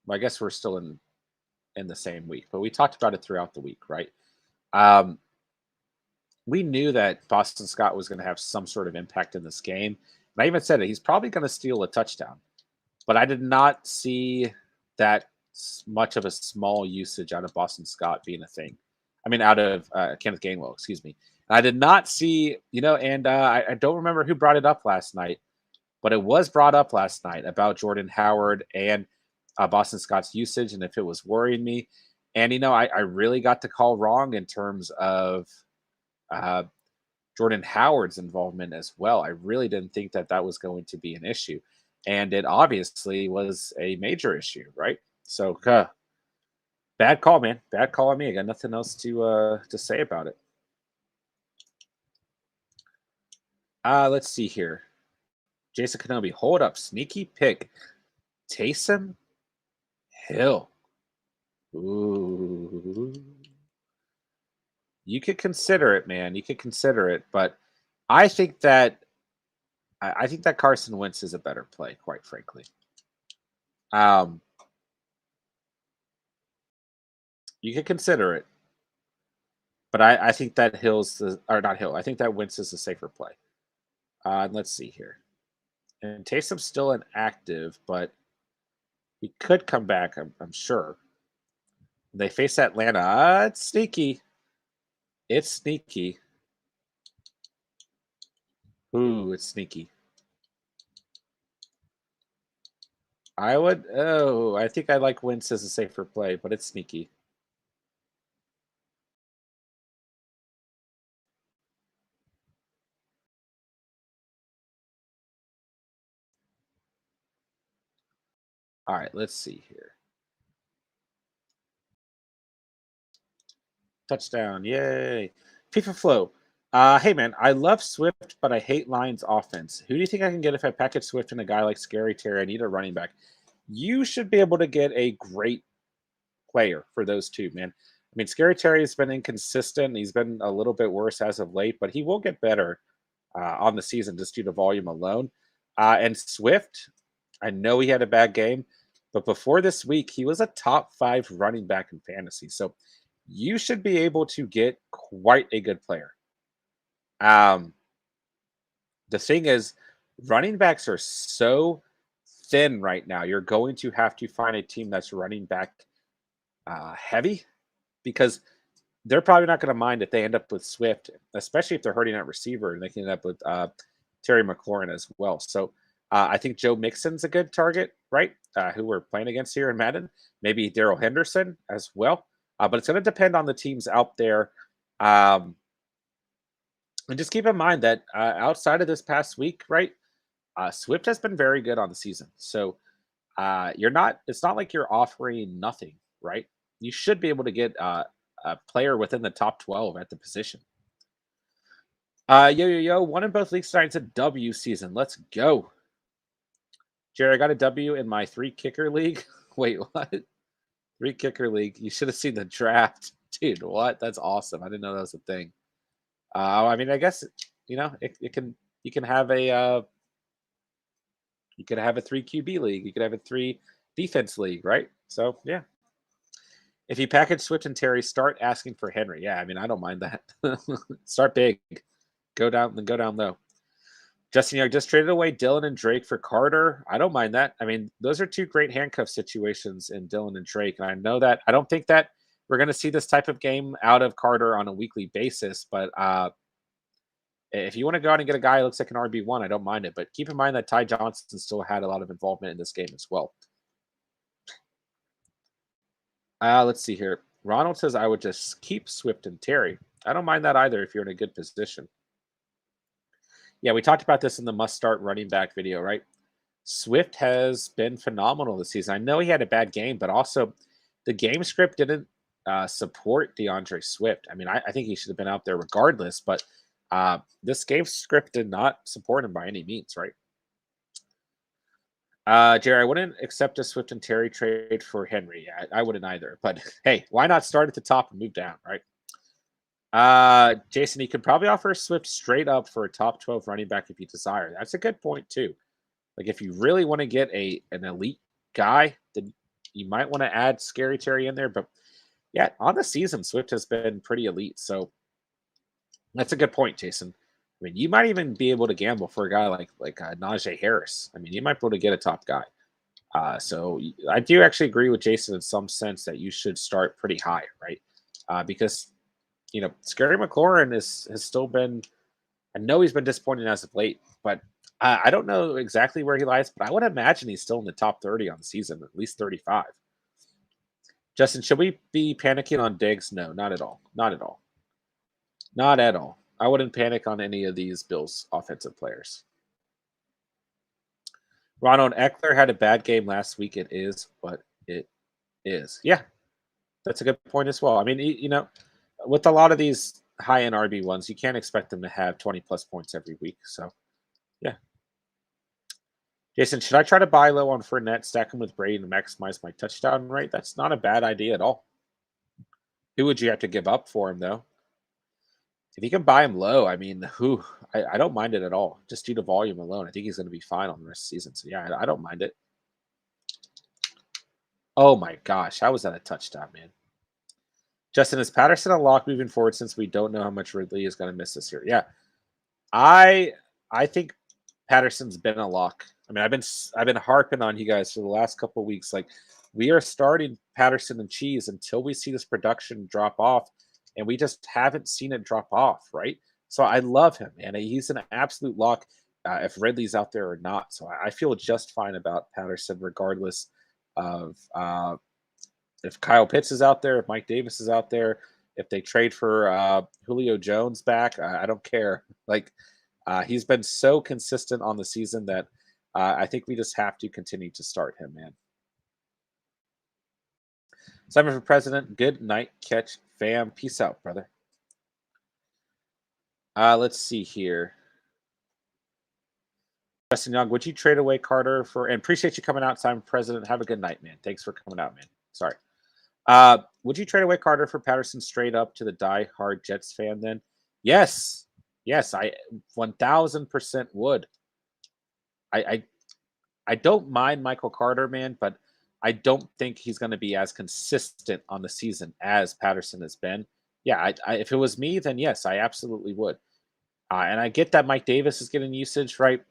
Well, I guess we're still in the same week, but we talked about it throughout the week, right? We knew that Boston Scott was going to have some sort of impact in this game. And I even said it, he's probably going to steal a touchdown. But I did not see that much of a small usage out of Boston Scott being a thing. I mean, out of Kenneth Gainwell, excuse me. And I did not see, and I don't remember who brought it up last night, but it was brought up last night about Jordan Howard and Boston Scott's usage and if it was worrying me. And, I really got the call wrong in terms of Jordan Howard's involvement as well. I really didn't think that was going to be an issue. And it obviously was a major issue, right? So, bad call, man. Bad call on me. I got nothing else to say about it. Let's see here. Jason Kenobi, hold up. Sneaky pick. Taysom Hill. Ooh. You could consider it, man. You could consider it, but I think that Carson Wentz is a better play, quite frankly. You could consider it, but I think that I think that Wentz is a safer play. Let's see here. And Taysom's still inactive, but he could come back, I'm sure. They face Atlanta. It's sneaky. It's sneaky. Ooh, it's sneaky. I think I like Wentz as a safer play, but it's sneaky. All right, let's see here. Touchdown. Yay. FIFA Flow. Hey, man, I love Swift, but I hate Lions offense. Who do you think I can get if I package Swift and a guy like Scary Terry? I need a running back. You should be able to get a great player for those two, man. I mean, Scary Terry has been inconsistent. He's been a little bit worse as of late, but he will get better on the season just due to volume alone. And Swift, I know he had a bad game, but before this week, he was a top 5 running back in fantasy. So you should be able to get quite a good player. Um, the thing is, running backs are so thin right now. You're going to have to find a team that's running back heavy because they're probably not going to mind if they end up with Swift, especially if they're hurting at receiver and they can end up with Terry McLaurin as well. So I think Joe Mixon's a good target, right? Who we're playing against here in Madden. Maybe Daryl Henderson as well. But it's going to depend on the teams out there. And just keep in mind that outside of this past week, right, Swift has been very good on the season. So it's not like you're offering nothing, right? You should be able to get a player within the top 12 at the position. Yo, one in both leagues tonight. It's a W season. Let's go. Jerry, I got a W in my 3 kicker league. Wait, what? 3 kicker league. You should have seen the draft. Dude, what? That's awesome. I didn't know that was a thing. I mean, I guess, you can have a you could have a 3 QB league. You could have a 3 defense league, right? So, yeah. If you package Swift and Terry, start asking for Henry. Yeah, I mean, I don't mind that. Start big. Go down low. Justin Young just traded away Dylan and Drake for Carter. I don't mind that. I mean, those are 2 great handcuff situations in Dylan and Drake. And I know that I don't think that we're going to see this type of game out of Carter on a weekly basis. But if you want to go out and get a guy who looks like an RB1, I don't mind it. But keep in mind that Ty Johnson still had a lot of involvement in this game as well. Let's see here. Ronald says I would just keep Swift and Terry. I don't mind that either if you're in a good position. Yeah, we talked about this in the must-start running back video, right? Swift has been phenomenal this season. I know he had a bad game, but also the game script didn't support DeAndre Swift. I mean, I think he should have been out there regardless, but this game script did not support him by any means, right? Jerry, I wouldn't accept a Swift and Terry trade for Henry. I wouldn't either. But hey, why not start at the top and move down, right? Jason, you could probably offer Swift straight up for a top 12 running back if you desire. That's a good point too. Like if you really want to get an elite guy, then you might want to add Scary Terry in there. But yeah, on the season, Swift has been pretty elite. So that's a good point, Jason. I mean, you might even be able to gamble for a guy like Najee Harris. I mean, you might be able to get a top guy. So I do actually agree with Jason in some sense that you should start pretty high, right? Because Scary McLaurin has still been. I know he's been disappointing as of late, but I don't know exactly where he lies. But I would imagine he's still in the top 30 on the season, at least 35. Justin, should we be panicking on Diggs? No, not at all. Not at all. Not at all. I wouldn't panic on any of these Bills offensive players. Ronald Eckler had a bad game last week. It is what it is. Yeah, that's a good point as well. I mean, with a lot of these high-end RB1s, you can't expect them to have 20-plus points every week. So, yeah. Jason, should I try to buy low on Fournette, stack him with Brady, and maximize my touchdown rate? That's not a bad idea at all. Who would you have to give up for him, though? If you can buy him low, I mean, I don't mind it at all. Just due to volume alone, I think he's going to be fine on the rest of the season. So, yeah, I don't mind it. Oh, my gosh. How was that a touchdown, man? Justin, is Patterson a lock moving forward since we don't know how much Ridley is going to miss this year? Yeah. I think Patterson's been a lock. I mean, I've been harping on you guys for the last couple of weeks. Like, we are starting Patterson and Cheese until we see this production drop off, and we just haven't seen it drop off, right? So I love him, man. He's an absolute lock if Ridley's out there or not. So I feel just fine about Patterson, regardless of if Kyle Pitts is out there, if Mike Davis is out there, if they trade for Julio Jones back, I don't care. Like, he's been so consistent on the season that I think we just have to continue to start him, man. Simon for President. Good night, catch, fam. Peace out, brother. Let's see here. Justin Young, would you trade away Carter for? And appreciate you coming out, Simon President. Have a good night, man. Thanks for coming out, man. Sorry. Would you trade away Carter for Patterson straight up to the die-hard Jets fan then? Yes. Yes, I 1000% would. I don't mind Michael Carter, man, but I don't think he's going to be as consistent on the season as Patterson has been. Yeah, if it was me, then yes, I absolutely would. And I get that Mike Davis is getting usage, right?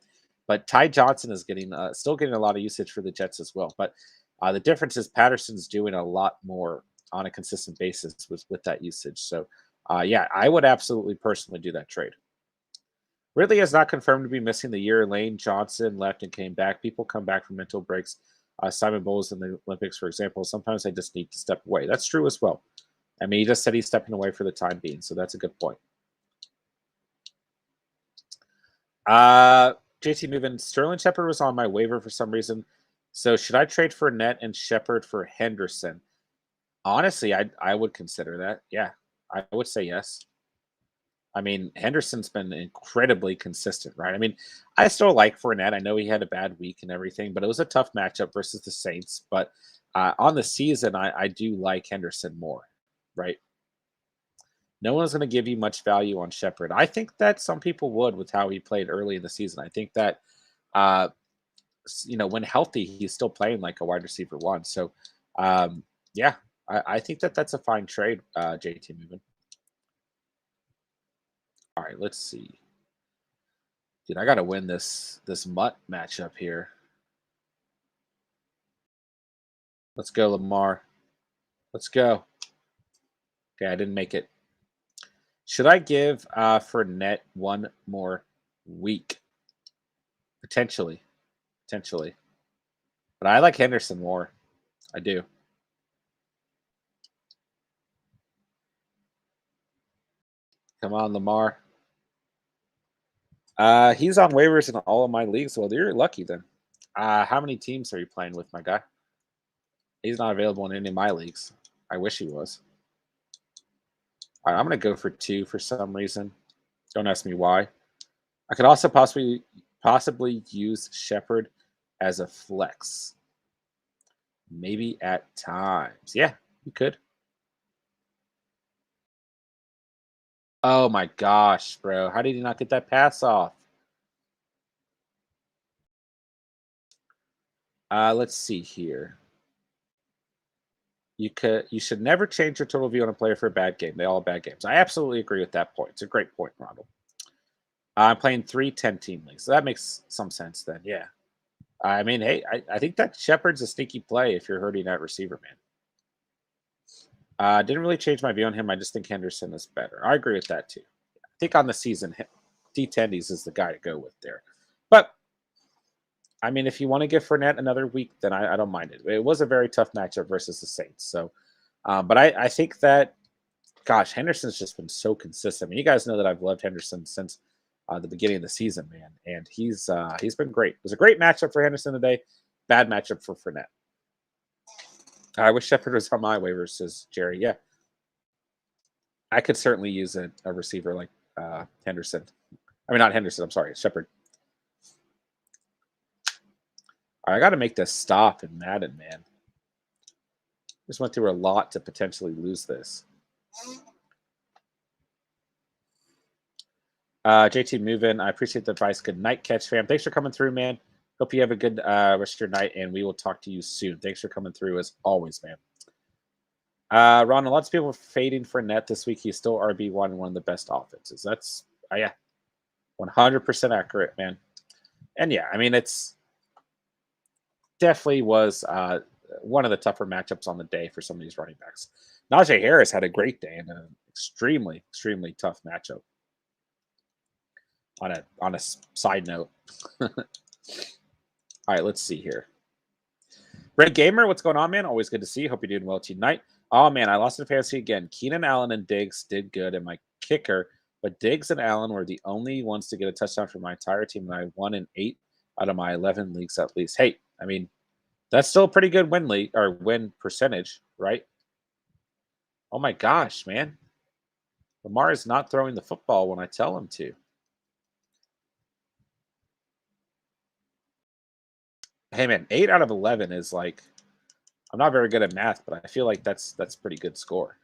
But Ty Johnson is getting still getting a lot of usage for the Jets as well. But the difference is Patterson's doing a lot more on a consistent basis with that usage. So, yeah, I would absolutely personally do that trade. Ridley is not confirmed to be missing the year. Lane Johnson left and came back. People come back from mental breaks. Simon Bowles in the Olympics, for example, sometimes they just need to step away. That's true as well. I mean, he just said he's stepping away for the time being, so that's a good point. JT moving. Sterling Shepard was on my waiver for some reason. So should I trade for Fournette and Shepard for Henderson? Honestly, I would consider that. Yeah, I would say yes. I mean, Henderson's been incredibly consistent, right? I mean, I still like Fournette. I know he had a bad week and everything, but it was a tough matchup versus the Saints. But on the season, I do like Henderson more, right? No one's going to give you much value on Shepard. I think that some people would with how he played early in the season. I think that, uh, when healthy, he's still playing like a wide receiver one. So, yeah, I think that that's a fine trade, JT moving. All right, let's see. Dude, I gotta win this mutt matchup here. Let's go, Lamar. Let's go. Okay, I didn't make it. Should I give Fournette one more week? Potentially. Potentially. But I like Henderson more. I do. Come on, Lamar. He's on waivers in all of my leagues. Well, you're lucky then. How many teams are you playing with, my guy? He's not available in any of my leagues. I wish he was. All right, I'm going to go for 2 for some reason. Don't ask me why. I could also possibly use Shepard as a flex. Maybe at times. Yeah, you could. Oh my gosh, bro. How did he not get that pass off? Let's see here. You should never change your total view on a player for a bad game. They all have bad games. I absolutely agree with that point. It's a great point, Ronald. I'm playing 3 10-team leagues. So that makes some sense then. Yeah. I mean, hey, I think that Shepard's a sneaky play if you're hurting that receiver, man. Didn't really change my view on him. I just think Henderson is better. I agree with that too. I think on the season, D10Ds is the guy to go with there. But I mean, if you want to give Fournette another week, then I don't mind it. It was a very tough matchup versus the Saints. So, but I think that, gosh, Henderson's just been so consistent. I mean, you guys know that I've loved Henderson since the beginning of the season, man, and he's been great. It was a great matchup for Henderson today. Bad matchup for Fournette. I wish Shepard was on my waivers, says Jerry. Yeah, I could certainly use a receiver like Henderson. I mean, not Henderson. I'm sorry, Shepard. All right, I got to make this stop in Madden, man. Just went through a lot to potentially lose this. JT Movin, I appreciate the advice. Good night, Catch fam. Thanks for coming through, man. Hope you have a good rest of your night, and we will talk to you soon. Thanks for coming through as always, man. Ron, lots of people are fading for Net this week. He's still RB1 and one of the best offenses. That's, yeah, 100% accurate, man. And yeah, I mean, it's definitely was one of the tougher matchups on the day for some of these running backs. Najee Harris had a great day and an extremely, extremely tough matchup. On a side note. All right, let's see here. Red Gamer, what's going on, man? Always good to see you. Hope you're doing well tonight. Oh, man, I lost in fantasy again. Keenan Allen and Diggs did good, and my kicker, but Diggs and Allen were the only ones to get a touchdown for my entire team, and I won in 8 out of my 11 leagues at least. Hey, I mean, that's still a pretty good win percentage, right? Oh, my gosh, man. Lamar is not throwing the football when I tell him to. Hey, man, 8 out of 11 is like, I'm not very good at math, but I feel like that's pretty good score.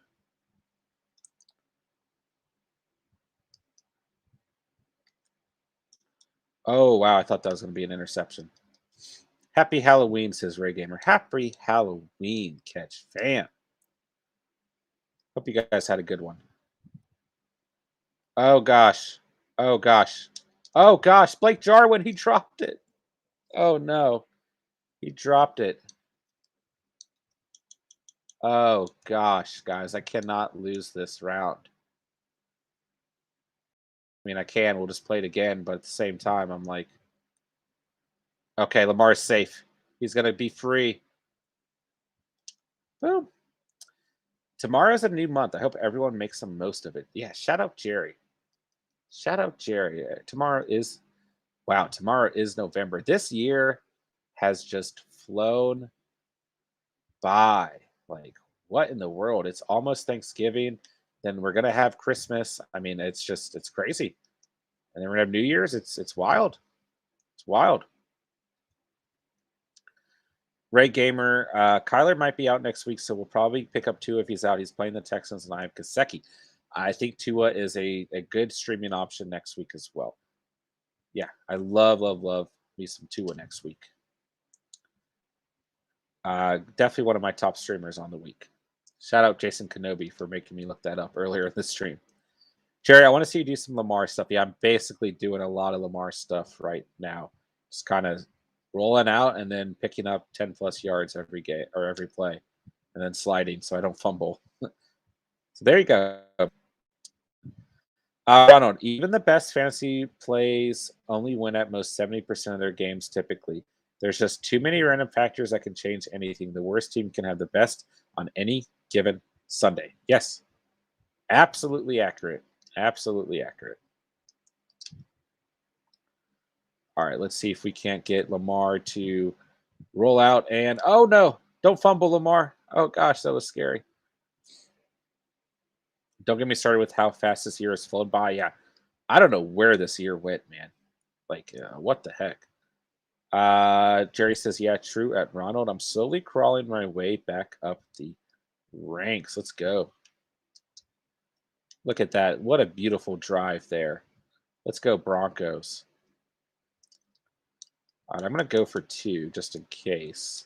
Oh, wow. I thought that was going to be an interception. Happy Halloween, says Ray Gamer. Happy Halloween, Catch fam. Hope you guys had a good one. Oh, gosh. Oh, gosh. Oh, gosh. Blake Jarwin, he dropped it. Oh, no. He dropped it. Oh, gosh, guys. I cannot lose this round. I mean, I can. We'll just play it again, but at the same time, I'm like, okay, Lamar's safe. He's going to be free. Boom. Tomorrow's a new month. I hope everyone makes the most of it. Yeah, shout out Jerry. Shout out Jerry. Tomorrow is November. This year has just flown by. Like, what in the world? It's almost Thanksgiving. Then we're gonna have Christmas. I mean, it's crazy. And then we're gonna have New Year's. It's wild. It's wild. Ray Gamer, Kyler might be out next week, so we'll probably pick up Tua if he's out. He's playing the Texans, and I have Kaseki. I think Tua is a good streaming option next week as well. Yeah, I love me some Tua next week. Definitely one of my top streamers on the week. Shout out Jason Kenobi for making me look that up earlier in the stream. Jerry, I want to see you do some Lamar stuff. Yeah, I'm basically doing a lot of Lamar stuff right now. Just kind of rolling out and then picking up 10 plus yards every game or every play, and then sliding so I don't fumble. So there you go. Ronald, even the best fantasy plays only win at most 70% of their games typically. There's just too many random factors that can change anything. The worst team can have the best on any given Sunday. Yes, absolutely accurate. Absolutely accurate. All right, let's see if we can't get Lamar to roll out. And, oh, no, don't fumble, Lamar. Oh, gosh, that was scary. Don't get me started with how fast this year has flown by. Yeah, I don't know where this year went, man. Like, what the heck? Jerry says, yeah, true at Ronald. I'm slowly crawling my way back up the ranks. Let's go. Look at that. What a beautiful drive there. Let's go Broncos. All right, I'm going to go for 2 just in case.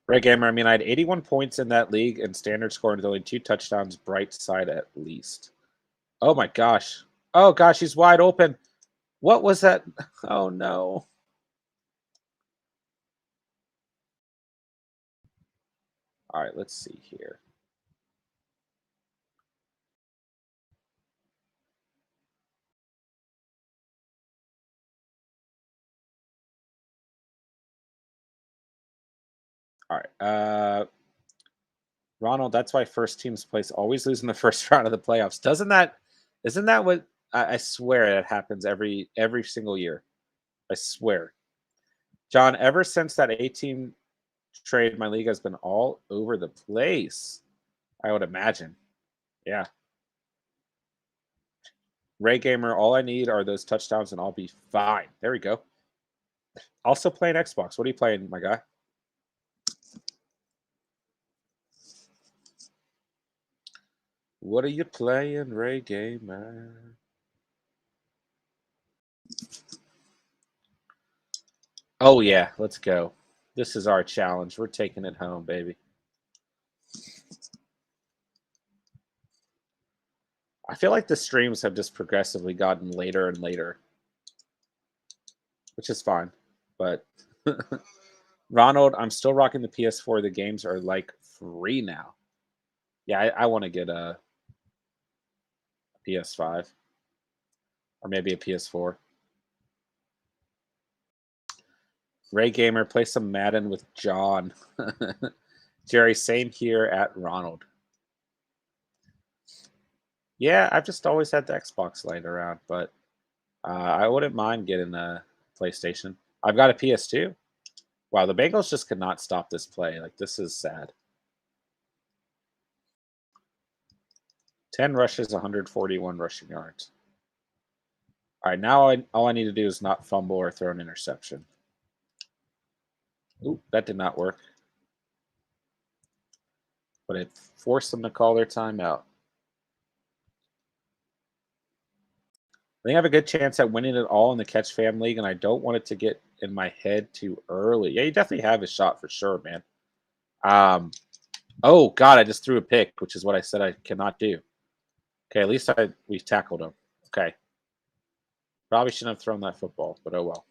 Ray Gamer, I mean, I had 81 points in that league and standard score and only 2 touchdowns, bright side at least. Oh, my gosh. Oh, gosh, he's wide open. What was that? Oh, no. All right, let's see here. All right. Ronald, that's why first teams place always lose in the first round of the playoffs. Isn't that what I swear that happens every single year. I swear. John, ever since that 18 trade, my league has been all over the place. I would imagine. Yeah. Ray Gamer, all I need are those touchdowns and I'll be fine. There we go. Also playing Xbox. What are you playing, my guy? What are you playing, Ray Gamer? Oh, yeah. Let's go. This is our challenge. We're taking it home, baby. I feel like the streams have just progressively gotten later and later, which is fine. But Ronald, I'm still rocking the PS4. The games are like free now. Yeah, I want to get a PS5 or maybe a PS4. Ray Gamer, play some Madden with John. Jerry, same here at Ronald. Yeah, I've just always had the Xbox laying around, but I wouldn't mind getting a PlayStation. I've got a PS2. Wow, the Bengals just could not stop this play. Like, this is sad. 10 rushes, 141 rushing yards. All right, now all I need to do is not fumble or throw an interception. Oop, that did not work. But it forced them to call their timeout. think I have a good chance at winning it all in the Catch Fam League, and I don't want it to get in my head too early. Yeah, you definitely have a shot for sure, man. Oh, God, I just threw a pick, which is what I said I cannot do. Okay, at least we tackled him. Okay. Probably shouldn't have thrown that football, but oh well.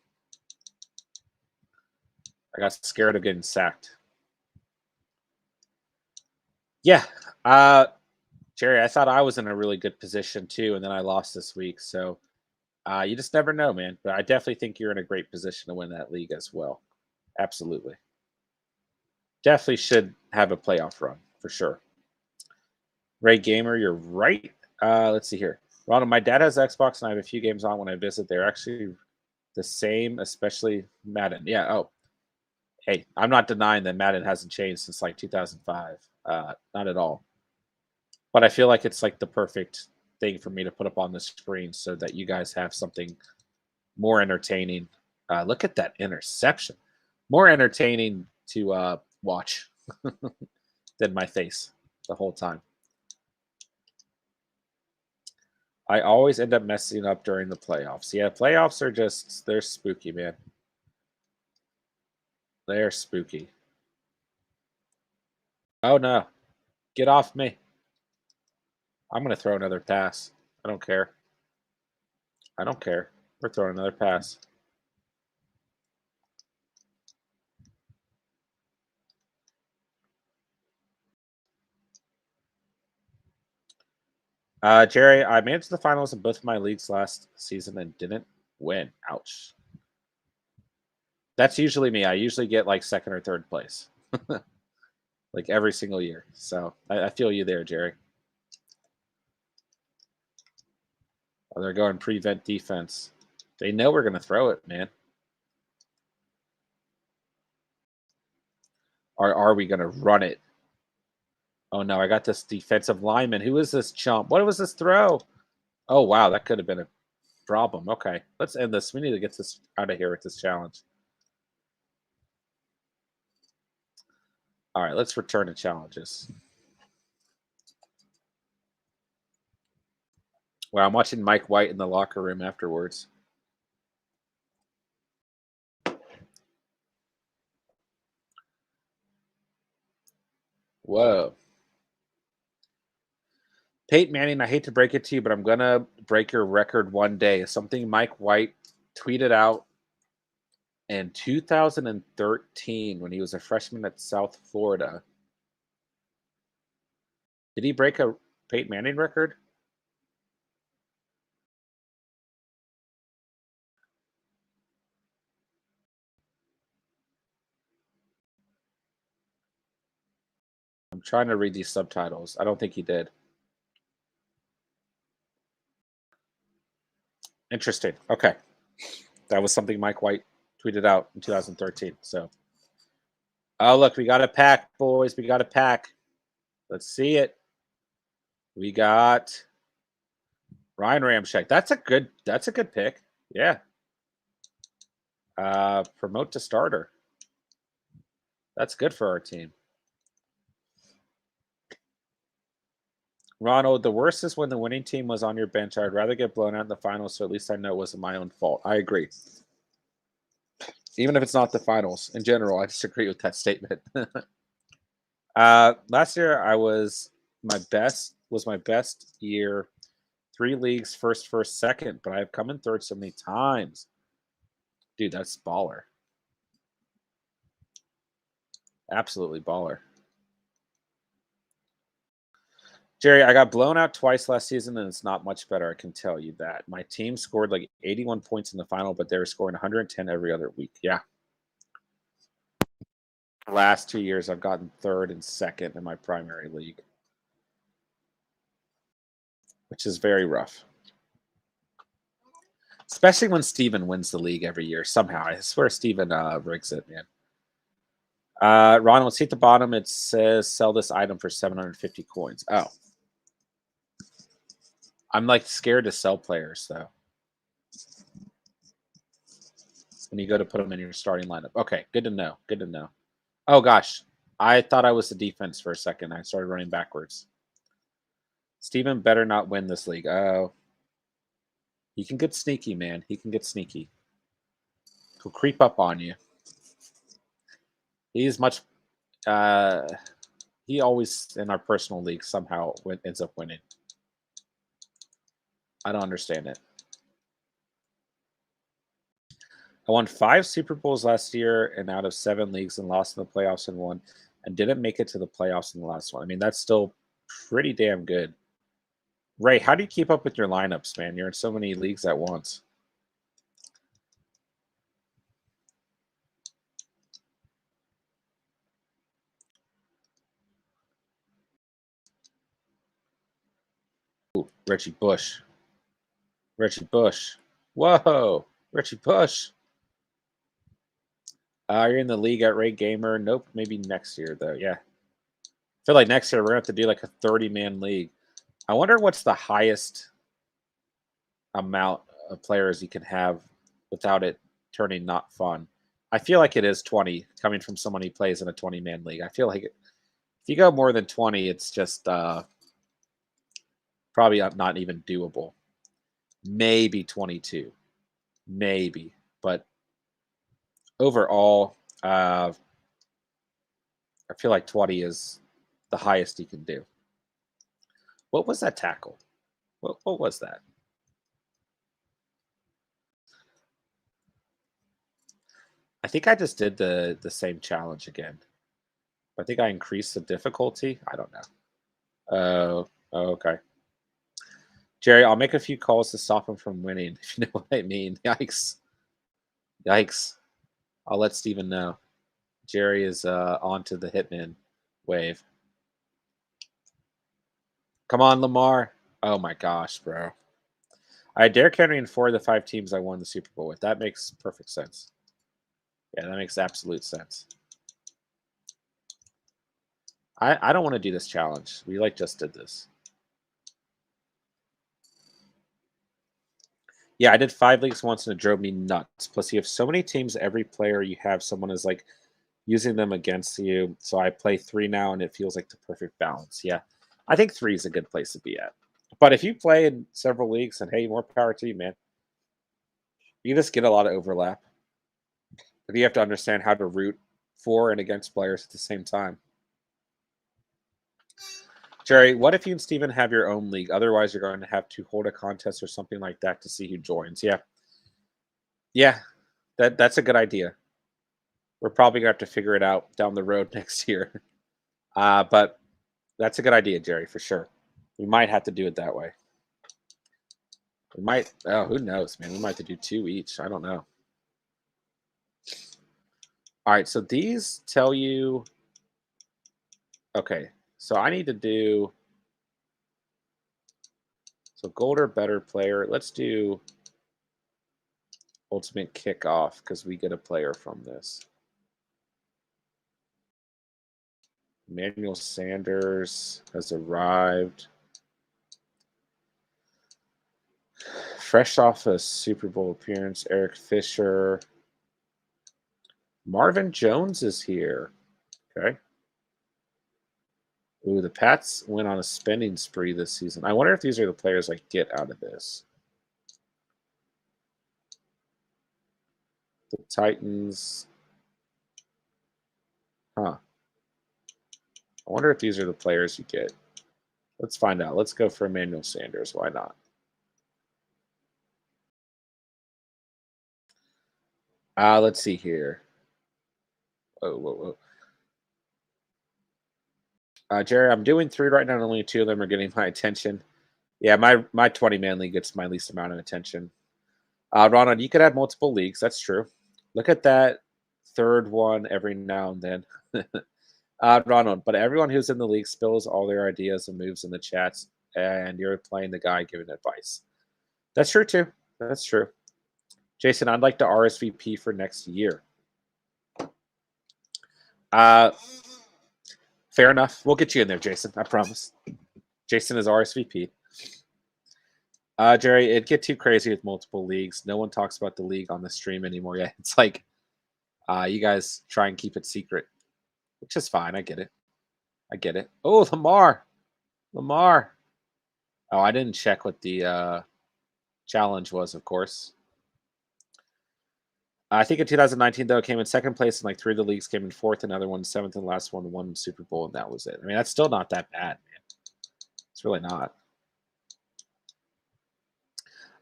I got scared of getting sacked. Yeah. Jerry, I thought I was in a really good position too, and then I lost this week. So you just never know, man. But I definitely think you're in a great position to win that league as well. Absolutely. Definitely should have a playoff run for sure. Ray Gamer, you're right. Let's see here. Ronald, my dad has Xbox, and I have a few games on when I visit. They're actually the same, especially Madden. Yeah. Oh, hey, I'm not denying that Madden hasn't changed since like 2005. Not at all. But I feel like it's like the perfect thing for me to put up on the screen so that you guys have something more entertaining. Look at that interception. More entertaining to watch than my face the whole time. I always end up messing up during the playoffs. Yeah, playoffs are just, they're spooky, man. They're spooky. Oh, no. Get off me. I'm going to throw another pass. I don't care. I don't care. We're throwing another pass. Jerry, I made it to the finals in both of my leagues last season and didn't win. Ouch. That's usually me. I usually get like second or third place. Like every single year. So I feel you there, Jerry. Oh, they're going prevent defense. They know we're going to throw it, man. Or are we going to run it? Oh, no. I got this defensive lineman. Who is this chump? What was this throw? Oh, wow. That could have been a problem. Okay. Let's end this. We need to get this out of here with this challenge. All right. Let's return to challenges. Well, I'm watching Mike White in the locker room afterwards. Whoa. Peyton Manning, I hate to break it to you, but I'm going to break your record one day. Something Mike White tweeted out in 2013 when he was a freshman at South Florida. Did he break a Peyton Manning record? I'm trying to read these subtitles. I don't think he did. Interesting. Okay. That was something Mike White tweeted out in 2013. So, oh, look, we got a pack, boys. We got a pack. Let's see it. We got Ryan Ramczyk. That's a good pick. Yeah. Promote to starter. That's good for our team. Ronald, the worst is when the winning team was on your bench. I'd rather get blown out in the finals, so at least I know it wasn't my own fault. I agree. Even if it's not the finals. In general, I disagree with that statement. Last year I was my best year. 3 leagues, first, second, but I've come in third so many times. Dude, that's baller. Absolutely baller. Jerry, I got blown out twice last season, and it's not much better. I can tell you that. My team scored like 81 points in the final, but they were scoring 110 every other week. Yeah. Last 2 years, I've gotten third and second in my primary league, which is very rough. Especially when Steven wins the league every year somehow. I swear Steven rigs it, man. Ronald, see at the bottom, it says sell this item for 750 coins. Oh. I'm like scared to sell players, though. When you go to put them in your starting lineup. Okay, good to know. Good to know. Oh, gosh. I thought I was the defense for a second. I started running backwards. Steven better not win this league. Oh. He can get sneaky, man. He can get sneaky. He'll creep up on you. He's much. He always in our personal league somehow ends up winning. I don't understand it. I won 5 Super Bowls last year and out of 7 leagues and lost in the playoffs in 1 and didn't make it to the playoffs in the last one. I mean, that's still pretty damn good. Ray, how do you keep up with your lineups, man? You're in so many leagues at once. Ooh, Reggie Bush. Reggie Bush. Whoa, Reggie Bush. You're in the league at Ray Gamer. Nope, maybe next year, though. Yeah. I feel like next year we're going to have to do like a 30-man league. I wonder what's the highest amount of players you can have without it turning not fun. I feel like it is 20 coming from someone who plays in a 20-man league. I feel like if you go more than 20, it's just probably not even doable. Maybe 22. Maybe. But overall, I feel like 20 is the highest you can do. What was that tackle? What was that? I think I just did the same challenge again. I think I increased the difficulty. I don't know. Okay. Jerry, I'll make a few calls to stop him from winning, if you know what I mean. Yikes. Yikes. I'll let Steven know. Jerry is on to the Hitman wave. Come on, Lamar. Oh my gosh, bro. I had Derrick Henry in 4 of the 5 teams I won the Super Bowl with. That makes perfect sense. Yeah, that makes absolute sense. I don't want to do this challenge. We just did this. Yeah, I did 5 leagues once and it drove me nuts. Plus, you have so many teams. Every player you have, someone is using them against you. So I play 3 now, and it feels like the perfect balance. Yeah, I think 3 is a good place to be at. But if you play in several leagues, and hey, more power to you, man. You just get a lot of overlap. But you have to understand how to root for and against players at the same time. Jerry, what if you and Steven have your own league? Otherwise, you're going to have to hold a contest or something like that to see who joins. Yeah. Yeah, that's a good idea. We're probably going to have to figure it out down the road next year. But that's a good idea, Jerry, for sure. We might have to do it that way. We might. Oh, who knows, man? We might have to do 2 each. I don't know. All right, so these tell you. Okay, so I need to do. So gold or better player. Let's do ultimate kickoff because we get a player from this. Emmanuel Sanders has arrived. Fresh off a Super Bowl appearance, Eric Fisher. Marvin Jones is here. Okay. Ooh, the Pats went on a spending spree this season. I wonder if these are the players I get out of this. The Titans. Huh. I wonder if these are the players you get. Let's find out. Let's go for Emmanuel Sanders. Why not? Let's see here. Whoa. Jerry, I'm doing 3 right now, and only 2 of them are getting my attention. Yeah, my 20-man league gets my least amount of attention. Ronald, you could have multiple leagues. That's true. Look at that 3rd one every now and then. Ronald, but everyone who's in the league spills all their ideas and moves in the chats, and you're playing the guy giving advice. That's true, too. That's true. Jason, I'd like to RSVP for next year. Fair enough. We'll get you in there, Jason. I promise. Jason is RSVP. Jerry, it'd get too crazy with multiple leagues. No one talks about the league on the stream anymore yet. It's like you guys try and keep it secret, which is fine. I get it. Oh, Lamar. Oh, I didn't check what the challenge was, of course. I think in 2019, though, came in second place in like 3 of the leagues, came in fourth, another one, seventh, and the last one won Super Bowl, and that was it. I mean, that's still not that bad, man. It's really not.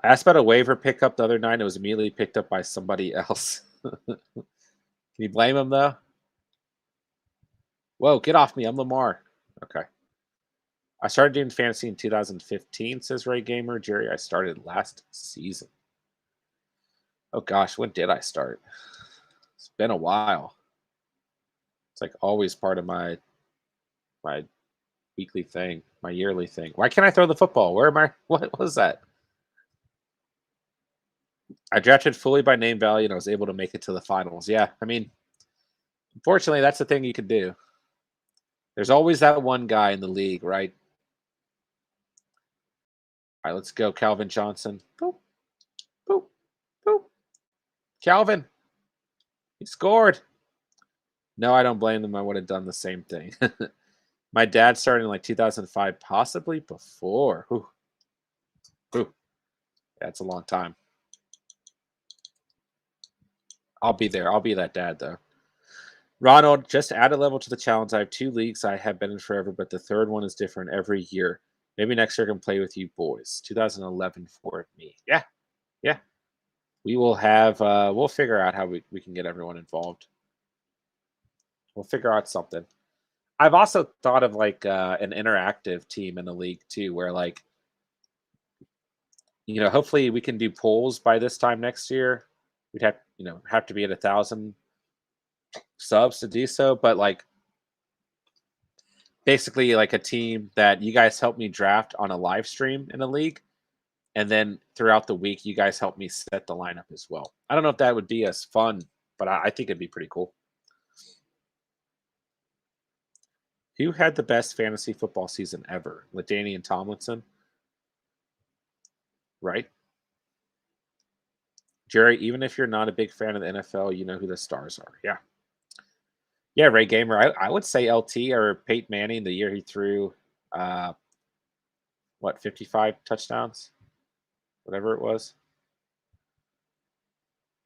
I asked about a waiver pickup the other night. It was immediately picked up by somebody else. Can you blame him, though? Whoa, get off me. I'm Lamar. Okay. I started doing fantasy in 2015, says Ray Gamer. Jerry, I started last season. Oh, gosh, when did I start? It's been a while. It's like always part of my weekly thing, my yearly thing. Why can't I throw the football? Where am I? What was that? I drafted fully by name value, and I was able to make it to the finals. Yeah, I mean, unfortunately, that's the thing you can do. There's always that one guy in the league, right? All right, let's go, Kelvin Johnson. Boop, boop, boop. Calvin, he scored. No, I don't blame them. I would have done the same thing. My dad started in like 2005, possibly before. Whew. Whew. That's a long time. I'll be there. I'll be that dad, though. Ronald, just add a level to the challenge. I have 2 leagues I have been in forever, but the third one is different every year. Maybe next year I can play with you boys. 2011 for me. Yeah. Yeah. We will have, we'll figure out how we can get everyone involved. We'll figure out something. I've also thought of like an interactive team in the league too, where like, hopefully we can do polls by this time next year. We'd have to be at 1,000 subs to do so, but like basically like a team that you guys help me draft on a live stream in a league, and then throughout the week you guys help me set the lineup as well. I don't know if that would be as fun, but I think it'd be pretty cool. Who had the best fantasy football season ever? LaDainian Tomlinson, right? Jerry, even if you're not a big fan of the NFL, you know who the stars are. Yeah. Yeah, Ray Gamer. I would say LT or Peyton Manning the year he threw, 55 touchdowns? Whatever it was.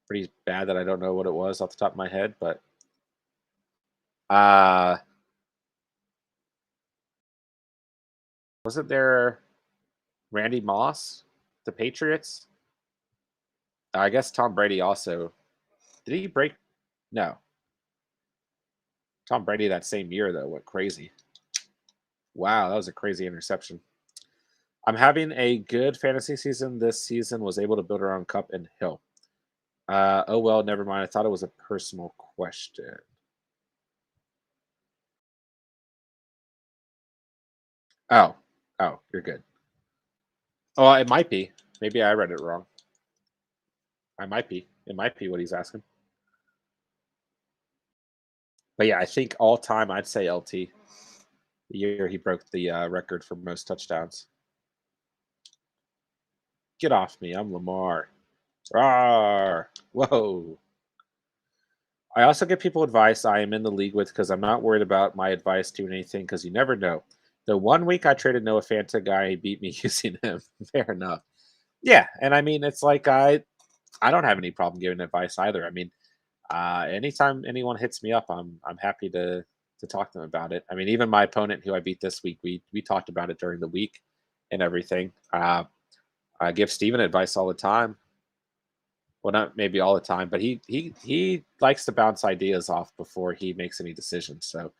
Pretty bad that I don't know what it was off the top of my head, but wasn't there Randy Moss, the Patriots? I guess Tom Brady also. Did he break? No. Tom Brady that same year, though, went crazy. Wow, that was a crazy interception. I'm having a good fantasy season this season. Was able to build around Cup and Hill. Oh, well, never mind. I thought it was a personal question. Oh, you're good. Oh, it might be. Maybe I read it wrong. I might be. It might be what he's asking. But yeah, I think all time I'd say LT. The year he broke the record for most touchdowns. Get off me. I'm Lamar. Rawr. Whoa. I also give people advice I am in the league with because I'm not worried about my advice doing anything because you never know. The 1 week I traded Noah Fant to a guy, he beat me using him. Fair enough. Yeah, and I mean, it's like I don't have any problem giving advice either. I mean, anytime anyone hits me up, I'm happy to talk to them about it. I mean, even my opponent who I beat this week, we talked about it during the week and everything. I give Steven advice all the time. Well, not maybe all the time, but he likes to bounce ideas off before he makes any decisions. So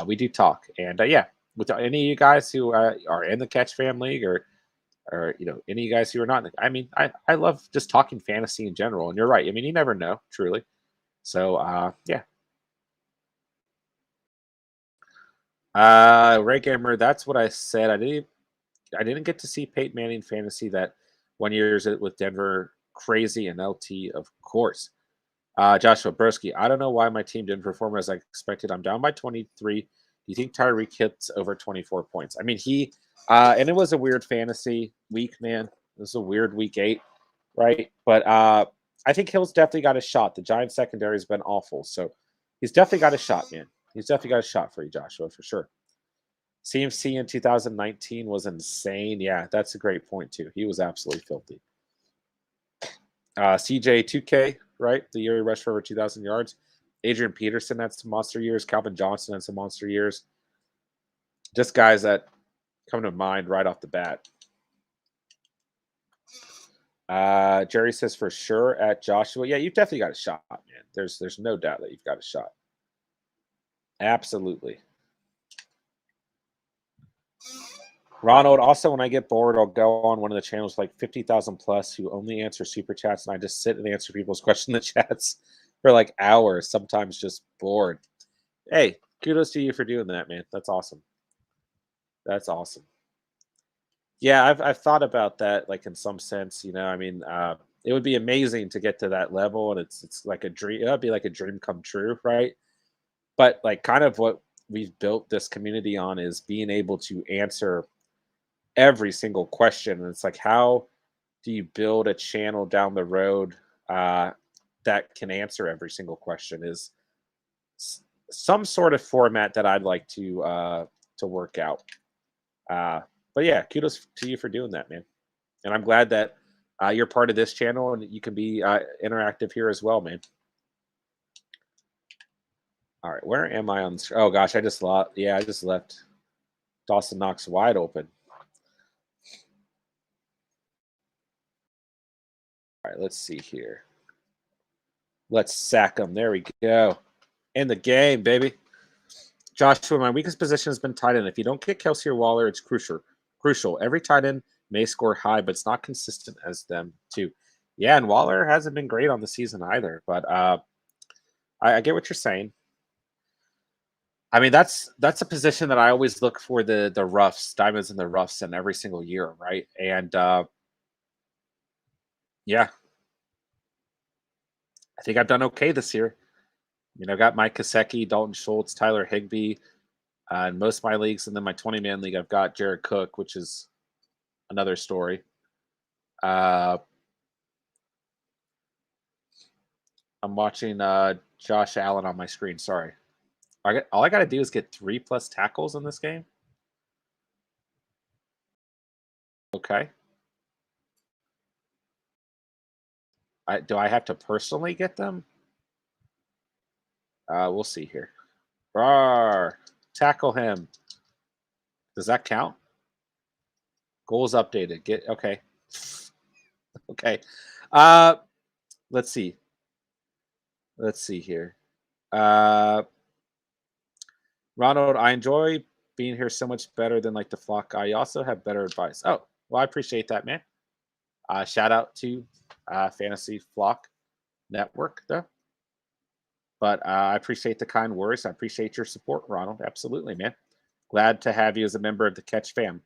we do talk, and yeah, with any of you guys who are in the Catch Fam League or any of you guys who are not. I mean, I love just talking fantasy in general, and you're right. I mean, you never know, truly. So yeah. Ray Gamer, that's what I said. I didn't get to see Peyton Manning fantasy that 1 year with Denver. Crazy and LT, of course. Joshua Broski, I don't know why my team didn't perform as I expected. I'm down by 23. Do you think Tyreek hits over 24 points? I mean, and it was a weird fantasy week, man. It was a weird week 8, right? But I think Hill's definitely got a shot. The Giants secondary has been awful. So he's definitely got a shot, man. He's definitely got a shot for you, Joshua, for sure. CMC in 2019 was insane. Yeah, that's a great point, too. He was absolutely filthy. CJ 2K, right? The year he rushed for over 2,000 yards. Adrian Peterson had some monster years. Calvin Johnson had some monster years. Just guys that come to mind right off the bat. Jerry says for sure at Joshua. Yeah, you've definitely got a shot, man. There's no doubt that you've got a shot. Absolutely. Ronald, also, when I get bored, I'll go on one of the channels like 50,000 plus who only answer super chats, and I just sit and answer people's questions in the chats for like hours, sometimes just bored. Hey, kudos to you for doing that, man. That's awesome. That's awesome. Yeah, I've thought about that, like in some sense, you know. I mean, it would be amazing to get to that level, and it's like a dream. It'd be like a dream come true, right? But like, kind of what we've built this community on is being able to answer every single question. And it's like, how do you build a channel down the road that can answer every single question? Is some sort of format that I'd like to work out. But yeah, kudos to you for doing that, man. And I'm glad that you're part of this channel and you can be interactive here as well, man. All right, where am I on? Oh gosh, I just lost. Yeah, I just left Dawson Knox wide open. All right, let's see here. Let's sack him. There we go. In the game, baby. Joshua, my weakest position has been tight end. If you don't get Kelsey or Waller, it's crucial. Every tight end may score high, but it's not consistent as them too. Yeah, and Waller hasn't been great on the season either. But I get what you're saying. I mean, that's a position that I always look for the roughs, diamonds in the roughs, in every single year, right? And yeah, I think I've done okay this year. You know, I've got Mike Gesicki, Dalton Schultz, Tyler Higbee in most of my leagues, and then my 20-man league, I've got Jared Cook, which is another story. I'm watching Josh Allen on my screen. Sorry. All I got to do is get 3+ tackles in this game. Okay. Do I have to personally get them? We'll see here. Rawr. Tackle him. Does that count? Goals updated. Get okay. Okay. Let's see. Let's see here. Ronald, I enjoy being here so much better than like the flock guy. You also have better advice. Oh, well, I appreciate that, man. Shout out to Fantasy Flock Network, though. But I appreciate the kind words. I appreciate your support, Ronald. Absolutely, man. Glad to have you as a member of the Catch fam.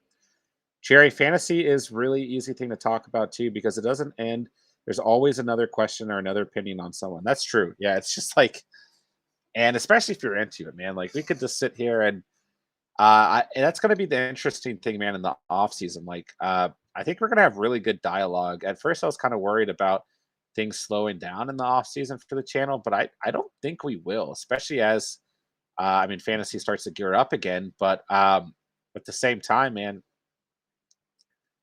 Cherry, fantasy is really easy thing to talk about too because it doesn't end. There's always another question or another opinion on someone. That's true. Yeah, it's just like, and especially if you're into it, man. Like we could just sit here and and that's going to be the interesting thing, man. In the off season, like I think we're going to have really good dialogue. At first, I was kind of worried about things slowing down in the off season for the channel, but I don't think we will, especially as I mean, fantasy starts to gear up again. But at the same time, man,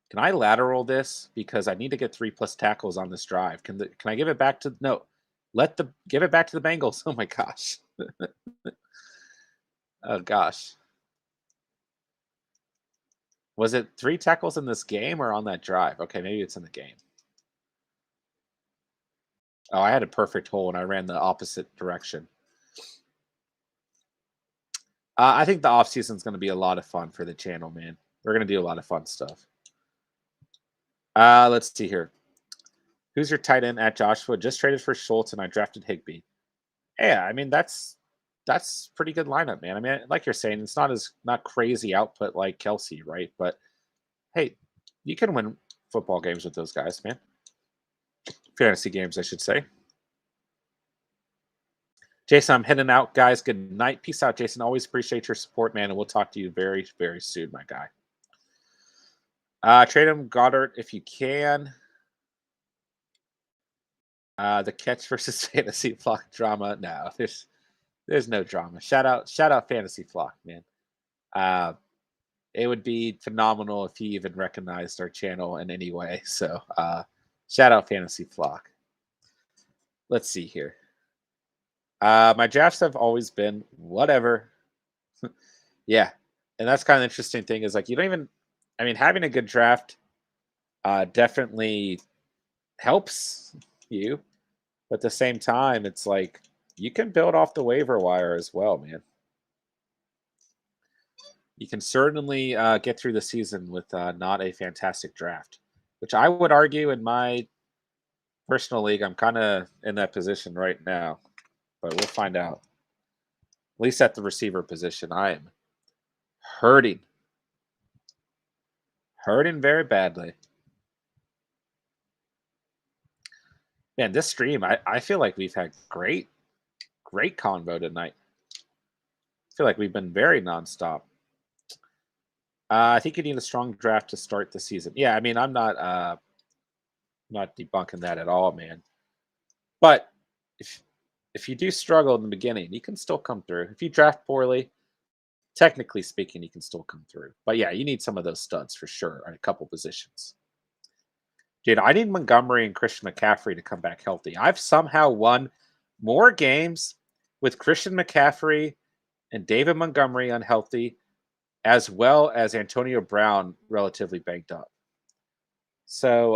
can I lateral this because I need to get 3+ tackles on this drive? Can I give it back to no? Give it back to the Bengals. Oh my gosh. Oh gosh. Was it 3 tackles in this game or on that drive? Okay, maybe it's in the game. Oh, I had a perfect hole and I ran the opposite direction. I think the offseason is going to be a lot of fun for the channel, man. We're going to do a lot of fun stuff. Let's see here. Who's your tight end at Joshua? Just traded for Schultz and I drafted Higbee. Yeah, I mean that's pretty good lineup, man. I mean, like you're saying, it's not crazy output like Kelsey, right? But hey, you can win football games with those guys, man. Fantasy games, I should say. Jason, I'm heading out, guys. Good night. Peace out, Jason. Always appreciate your support, man, and we'll talk to you very, very soon, my guy. Trade him Goddard if you can. The catch versus fantasy flock drama. No, there's no drama. Shout out fantasy flock, man. It would be phenomenal if he even recognized our channel in any way. So shout out fantasy flock. Let's see here. My drafts have always been whatever. Yeah. And that's kind of the interesting thing is like you don't even I mean having a good draft definitely helps you, but at the same time it's like you can build off the waiver wire as well, man. You can certainly get through the season with not a fantastic draft, which I would argue in my personal league, I'm kind of in that position right now, but we'll find out. At least at the receiver position, I am hurting, hurting very badly. Man, this stream, I feel like we've had great convo tonight. I feel like we've been very nonstop. I think you need a strong draft to start the season. Yeah, I mean, I'm not debunking that at all, man. But if you do struggle in the beginning, you can still come through. If you draft poorly, technically speaking, you can still come through. But yeah, you need some of those studs for sure at a couple positions. Dude, I need Montgomery and Christian McCaffrey to come back healthy. I've somehow won more games with Christian McCaffrey and David Montgomery unhealthy, as well as Antonio Brown relatively banged up. So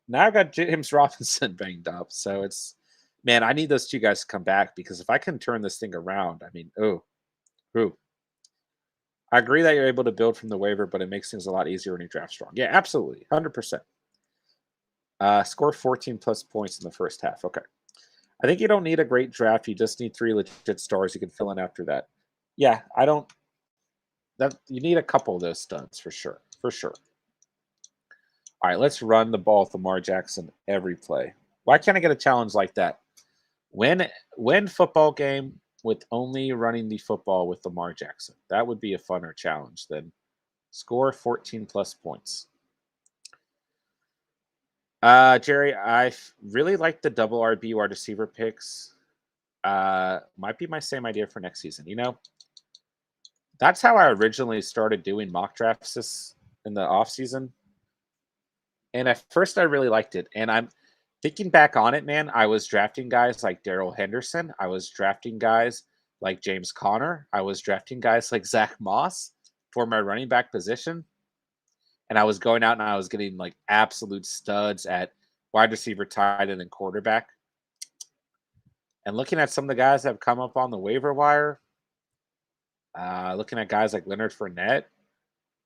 now I've got James Robinson banged up. So it's, man, I need those two guys to come back because if I can turn this thing around, I mean, ooh. I agree that you're able to build from the waiver, but it makes things a lot easier when you draft strong. Yeah, absolutely. 100%. Score 14 plus points in the first half. Okay. I think you don't need a great draft. You just need 3 legit stars. You can fill in after that. Yeah, I don't. That you need a couple of those studs for sure. For sure. All right, let's run the ball with Lamar Jackson every play. Why can't I get a challenge like that? Win football game with only running the football with Lamar Jackson. That would be a funner challenge than score 14 plus points. Jerry, I really like the double RB wide receiver picks. Might be my same idea for next season. You know, that's how I originally started doing mock drafts in the off season. And at first, I really liked it. And I'm thinking back on it, man. I was drafting guys like Darrell Henderson. I was drafting guys like James Conner. I was drafting guys like Zach Moss for my running back position. And I was going out and I was getting like absolute studs at wide receiver, tight end, and quarterback. And looking at some of the guys that have come up on the waiver wire, looking at guys like Leonard Fournette,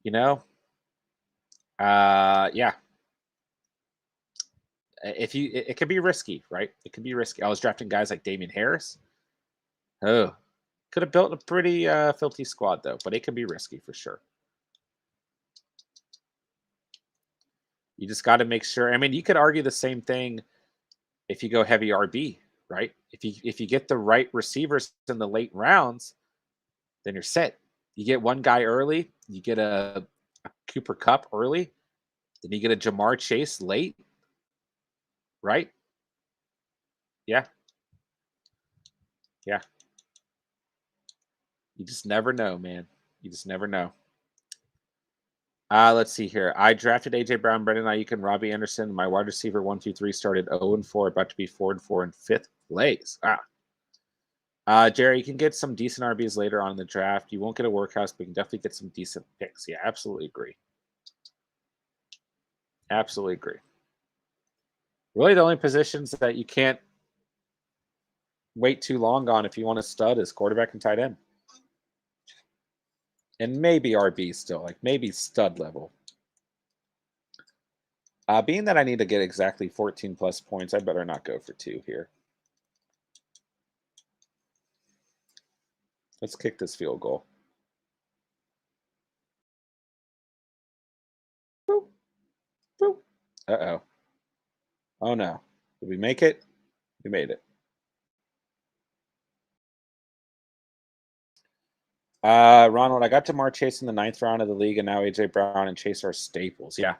you know, yeah. It can be risky, right? It can be risky. I was drafting guys like Damian Harris. Oh, could have built a pretty filthy squad though, but it can be risky for sure. You just got to make sure. I mean, you could argue the same thing if you go heavy RB, right? If you get the right receivers in the late rounds, then you're set. You get one guy early, you get a Cooper Kupp early, then you get a Jamar Chase late, right? Yeah. Yeah. You just never know, man. You just never know. Let's see here. I drafted AJ Brown, Brendan Ayuk, and Robbie Anderson. My wide receiver 1, 2, 3 started 0-4, about to be 4-4 in 5th place. Jerry, you can get some decent RBs later on in the draft. You won't get a workhouse, but you can definitely get some decent picks. Yeah, absolutely agree. Absolutely agree. Really, the only positions that you can't wait too long on if you want to stud is quarterback and tight end. And maybe RB still, like maybe stud level. Being that I need to get exactly 14 plus points, I better not go for 2 here. Let's kick this field goal. Boop. Boop. Uh-oh. Oh, no. Did we make it? We made it. Ronald, I got Jamar Chase in the 9th round of the league, and now A.J. Brown and Chase are staples. Yeah.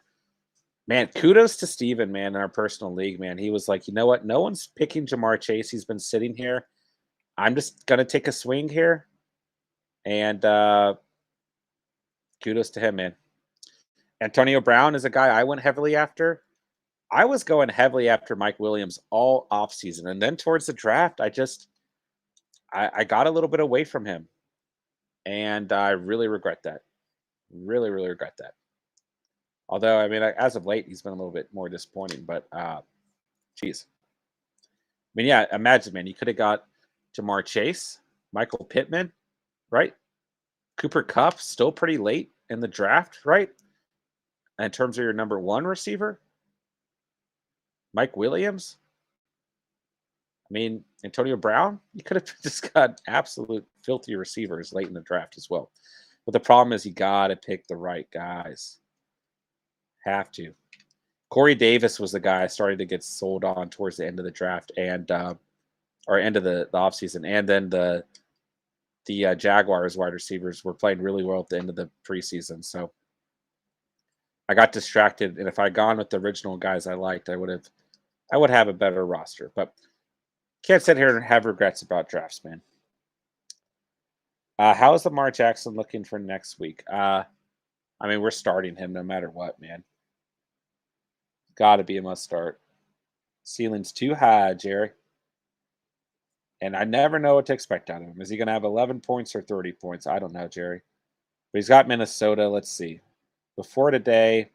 Man, kudos to Steven, man, in our personal league, man. He was like, you know what? No one's picking Jamar Chase. He's been sitting here. I'm just going to take a swing here. And kudos to him, man. Antonio Brown is a guy I went heavily after. I was going heavily after Mike Williams all offseason. And then towards the draft, I got a little bit away from him. And I really regret that. Really, really regret that. Although, I mean, as of late, he's been a little bit more disappointing. But, geez. I mean, yeah, imagine, man. You could have got Jamar Chase, Michael Pittman, right? Cooper Kupp, still pretty late in the draft, right? In terms of your number one receiver. Mike Williams. I mean, Antonio Brown, you could have just got absolute filthy receivers late in the draft as well. But the problem is you got to pick the right guys. Have to. Corey Davis was the guy I started to get sold on towards the end of the draft and or end of the offseason. And then the Jaguars wide receivers were playing really well at the end of the preseason. So I got distracted. And if I had gone with the original guys I liked, I would have a better roster. But can't sit here and have regrets about drafts, man. How is Lamar Jackson looking for next week? I mean, we're starting him no matter what, man. Got to be a must start. Ceiling's too high, Jerry. And I never know what to expect out of him. Is he going to have 11 points or 30 points? I don't know, Jerry. But he's got Minnesota. Let's see. Before today,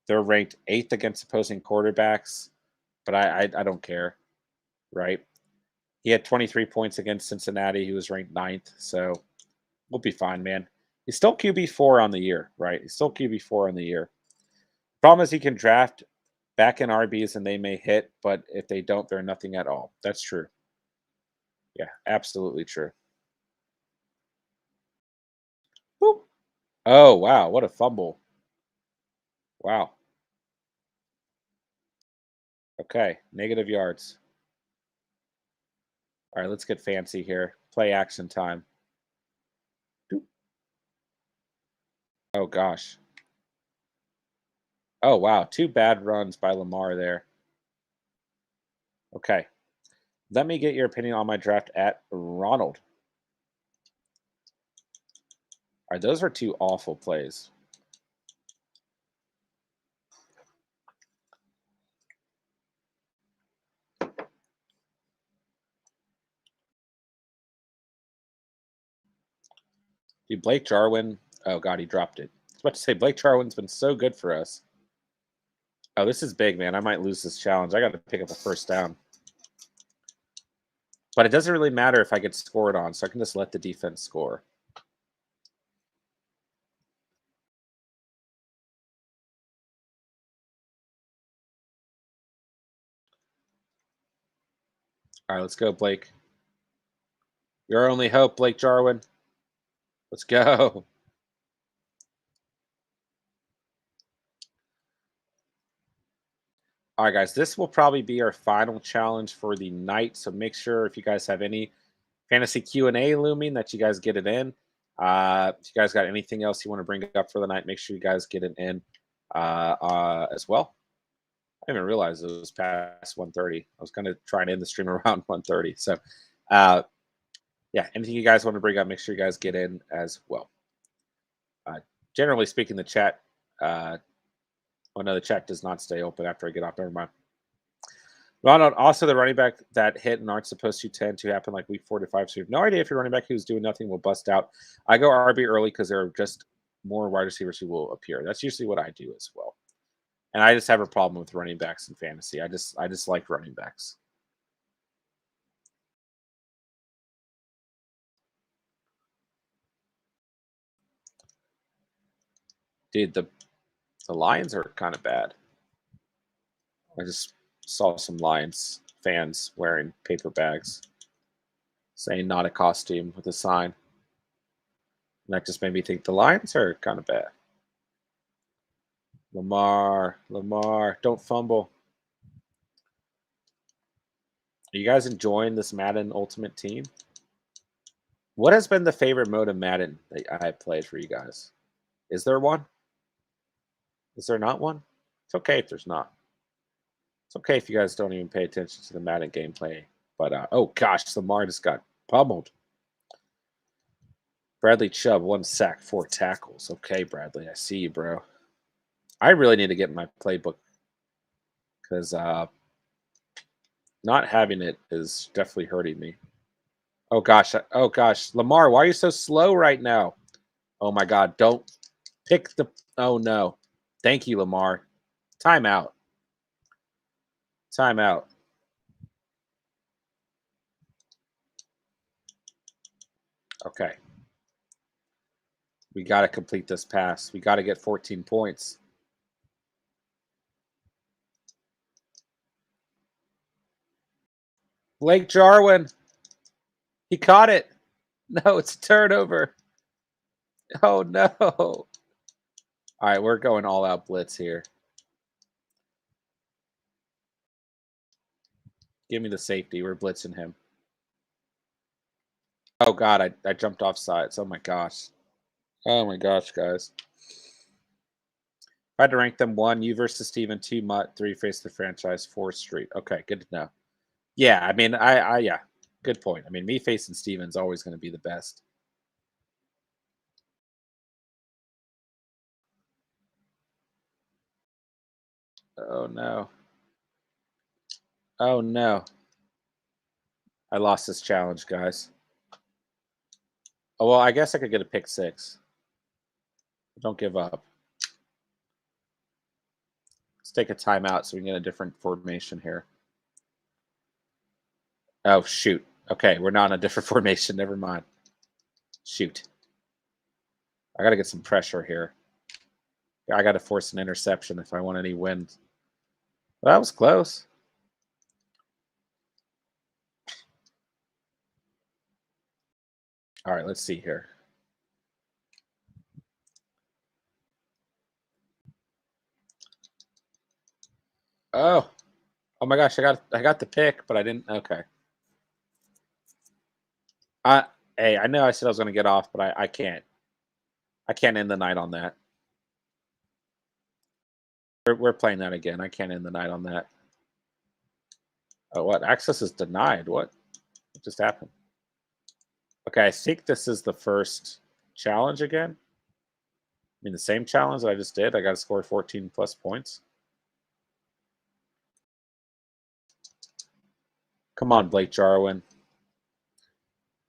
they're ranked 8th against opposing quarterbacks. But I don't care, right? He had 23 points against Cincinnati. He was ranked 9th. So we'll be fine, man. He's still QB4 on the year, right? He's still QB4 on the year. Problem is he can draft back in RBs and they may hit, but if they don't, they're nothing at all. That's true. Yeah, absolutely true. Boop. Oh, wow. What a fumble. Wow. Okay. Negative yards. All right, let's get fancy here. Play action time. Doop. Oh, gosh. Oh, wow. 2 bad runs by Lamar there. Okay. Let me get your opinion on my draft at Ronald. All right, those are 2 awful plays. Dude, Blake Jarwin. Oh, God, he dropped it. I was about to say, Blake Jarwin's been so good for us. Oh, this is big, man. I might lose this challenge. I got to pick up a first down. But it doesn't really matter if I get scored on, so I can just let the defense score. All right, let's go, Blake. Your only hope, Blake Jarwin. Let's go. All right, guys, this will probably be our final challenge for the night. So make sure if you guys have any fantasy Q&A looming that you guys get it in. If you guys got anything else you want to bring up for the night, make sure you guys get it in as well. I didn't even realize it was past 1:30. I was kind of trying to end the stream around 1:30. So, yeah, anything you guys want to bring up, make sure you guys get in as well. Generally speaking, the chat, oh no, the chat does not stay open after I get off. Never mind. Ronald, also the running back that hit and aren't supposed to tend to happen like week 4 to 5. So you have no idea if your running back who's doing nothing will bust out. I go RB early because there are just more wide receivers who will appear. That's usually what I do as well. And I just have a problem with running backs in fantasy. I just like running backs. Dude, the Lions are kind of bad. I just saw some Lions fans wearing paper bags saying not a costume with a sign. And that just made me think the Lions are kind of bad. Lamar, don't fumble. Are you guys enjoying this Madden Ultimate Team? What has been the favorite mode of Madden that I have played for you guys? Is there one? Is there not one? It's okay if there's not. It's okay if you guys don't even pay attention to the Madden gameplay. But, oh gosh, Lamar just got pummeled. Bradley Chubb, 1 sack, 4 tackles. Okay, Bradley, I see you, bro. I really need to get my playbook because not having it is definitely hurting me. Oh gosh, Lamar, why are you so slow right now? Oh my God, don't pick the. Oh no, thank you, Lamar. Timeout. Timeout. Okay. We got to complete this pass. We got to get 14 points. Blake Jarwin. He caught it. No, it's a turnover. Oh, no. All right, we're going all out blitz here. Give me the safety. We're blitzing him. Oh, God, I jumped off sides. Oh, my gosh. Oh, my gosh, guys. If I had to rank them 1, you versus Steven, 2, Mutt, 3, face the franchise, 4, street. Okay, good to know. Yeah, I mean, yeah, good point. I mean, me facing Steven's always going to be the best. Oh, no. Oh, no. I lost this challenge, guys. Oh, well, I guess I could get a pick 6. Don't give up. Let's take a timeout so we can get a different formation here. Oh, shoot. Okay, we're not in a different formation. Never mind. Shoot. I got to get some pressure here. I got to force an interception if I want any wins. Well, that was close. All right, let's see here. Oh my gosh! I got the pick, but I didn't. Okay. Hey, I know I said I was going to get off, but I can't. I can't end the night on that. We're playing that again. I can't end the night on that. Oh, what? Access is denied. What just happened? Okay, I think this is the first challenge again. I mean, the same challenge that I just did. I got to score 14 plus points. Come on, Blake Jarwin.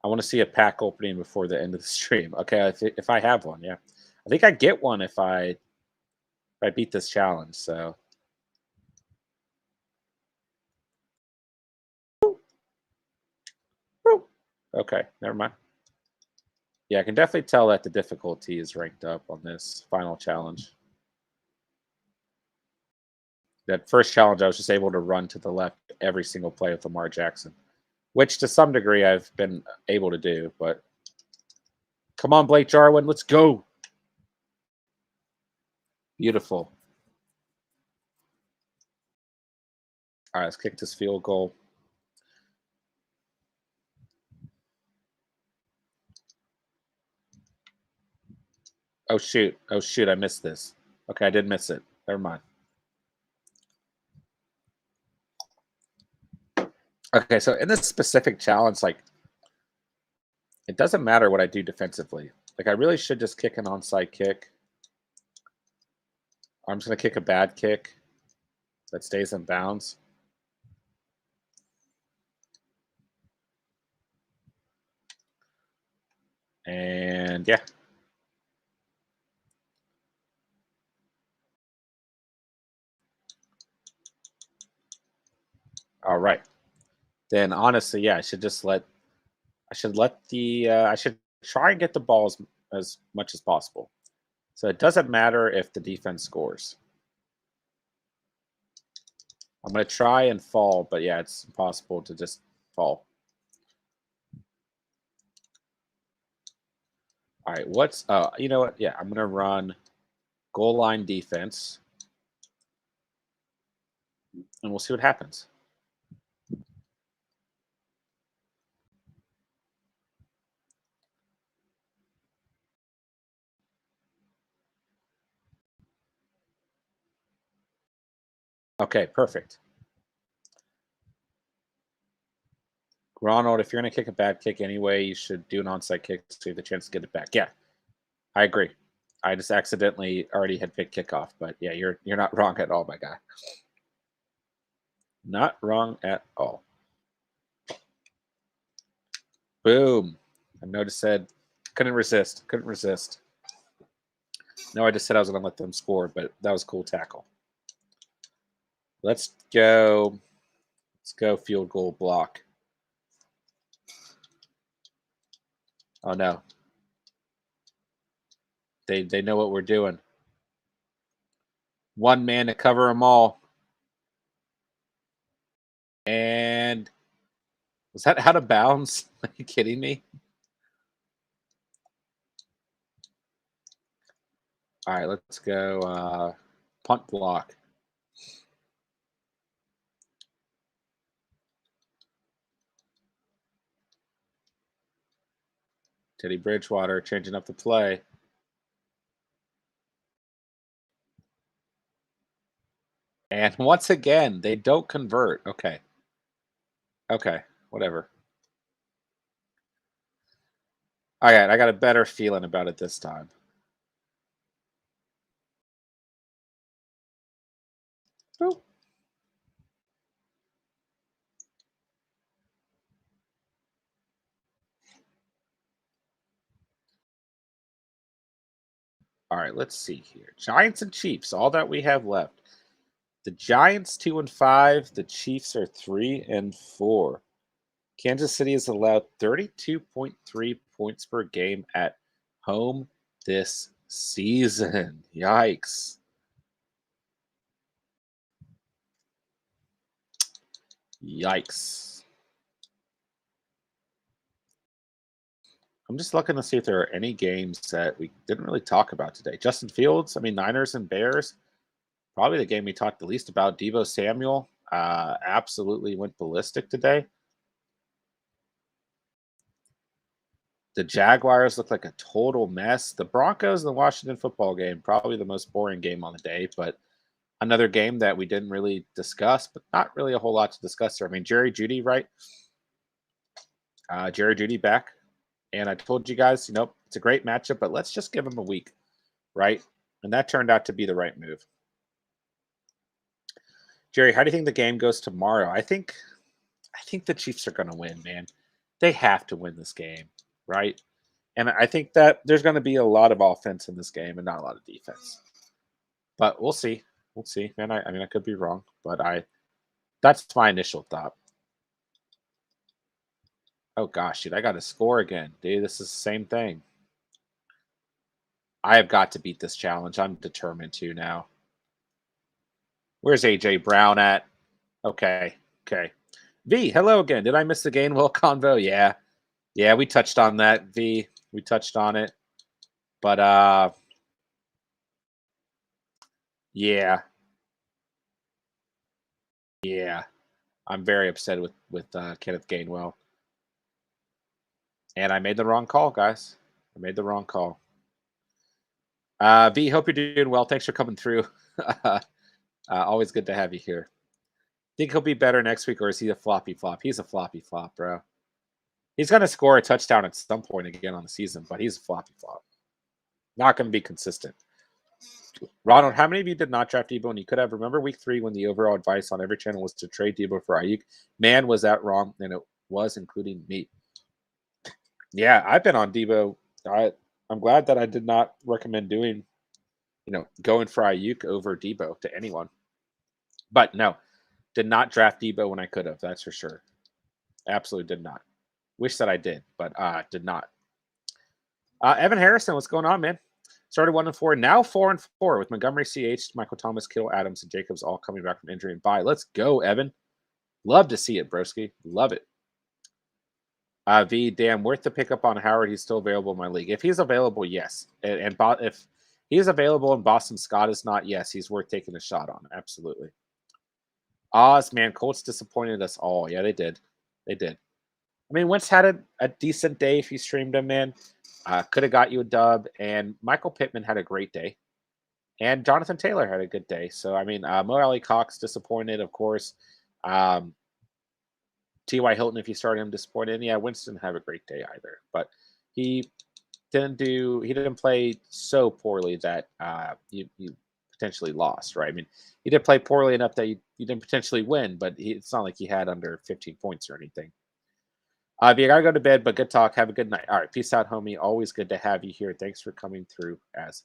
I want to see a pack opening before the end of the stream. Okay, if I have one, yeah. I think I get one if I beat this challenge, so. Okay, never mind. Yeah, I can definitely tell that the difficulty is ranked up on this final challenge. That first challenge, I was just able to run to the left every single play with Lamar Jackson, which to some degree I've been able to do, but come on, Blake Jarwin, let's go. Beautiful. All right, let's kick this field goal. Oh, shoot. Oh, shoot, I missed this. Okay, I did miss it. Never mind. Okay, so in this specific challenge, like, it doesn't matter what I do defensively. Like, I really should just kick an onside kick. I'm just going to kick a bad kick that stays in bounds. And, yeah. All right. Then, honestly, yeah, I should try and get the balls as much as possible. So it doesn't matter if the defense scores. I'm going to try and fall, but yeah, it's impossible to just fall. All right, you know what? Yeah, I'm going to run goal line defense, and we'll see what happens. Okay, perfect. Ronald, if you're going to kick a bad kick anyway, you should do an onside kick so you have the chance to get it back. Yeah, I agree. I just accidentally already had picked kickoff, but yeah, you're not wrong at all, my guy. Not wrong at all. Boom. I noticed said couldn't resist. Couldn't resist. No, I just said I was going to let them score, but that was a cool tackle. Let's go. Let's go field goal block. Oh, no. They know what we're doing. One man to cover them all. And was that out of bounds? Are you kidding me? All right, let's go punt block. Teddy Bridgewater changing up the play. And once again, they don't convert. Okay. Okay, whatever. All right, I got a better feeling about it this time. Boop. All right, let's see here. Giants and Chiefs, all that we have left. The Giants 2-5. The Chiefs are 3-4. Kansas City has allowed 32.3 points per game at home this season. Yikes. Yikes. I'm just looking to see if there are any games that we didn't really talk about today. Justin Fields, I mean, Niners and Bears, probably the game we talked the least about. Deebo Samuel absolutely went ballistic today. The Jaguars look like a total mess. The Broncos and the Washington football game, probably the most boring game on the day, but another game that we didn't really discuss, but not really a whole lot to discuss there. I mean, Jerry Judy, right? Jerry Judy back. And I told you guys, it's a great matchup, but let's just give him a week, right? And that turned out to be the right move. Jerry, how do you think the game goes tomorrow? I think the Chiefs are going to win, man. They have to win this game, right? And I think that there's going to be a lot of offense in this game and not a lot of defense. But we'll see. We'll see, man. I mean, I could be wrong, but that's my initial thought. Oh gosh, dude, I got to score again, dude. This is the same thing. I have got to beat this challenge. I'm determined to now. Where's AJ Brown at? Okay, okay. V, hello again. Did I miss the Gainwell convo? Yeah, yeah. We touched on that. V, we touched on it, but yeah, yeah. I'm very upset with Kenneth Gainwell. And I made the wrong call, guys. I made the wrong call. V, hope you're doing well. Thanks for coming through. Always good to have you here. Think he'll be better next week, or is he a floppy flop? He's a floppy flop, bro. He's going to score a touchdown at some point again on the season, but he's a floppy flop. Not going to be consistent. Ronald, how many of you did not draft Debo and you could have? Remember week 3 when the overall advice on every channel was to trade Debo for Ayuk? Man, was that wrong, and it was, including me. Yeah, I've been on Debo. I'm glad that I did not recommend doing, going for Ayuk over Debo to anyone. But no, did not draft Debo when I could have. That's for sure. Absolutely did not. Wish that I did, but did not. Evan Harrison, what's going on, man? Started 1-4, now 4-4 with Montgomery, CH, Michael Thomas, Kittle, Adams, and Jacobs all coming back from injury and bye. Let's go, Evan. Love to see it, broski. Love it. V, damn, worth the pickup on Howard. He's still available in my league. If he's available, yes. And if he's available and Boston Scott is not, yes, he's worth taking a shot on. Absolutely. Oz, man, Colts disappointed us all. Yeah, they did. They did. I mean, Wentz had a decent day if you streamed him, man. Could have got you a dub. And Michael Pittman had a great day. And Jonathan Taylor had a good day. So, I mean, Mo Alley Cox disappointed, of course. T.Y. Hilton, if you started him, disappointed. And yeah, Winston didn't have a great day either. But he didn't play so poorly that you potentially lost, right? I mean, he did play poorly enough that you didn't potentially win, but it's not like he had under 15 points or anything. But you gotta go to bed, but good talk. Have a good night. All right, peace out, homie. Always good to have you here. Thanks for coming through as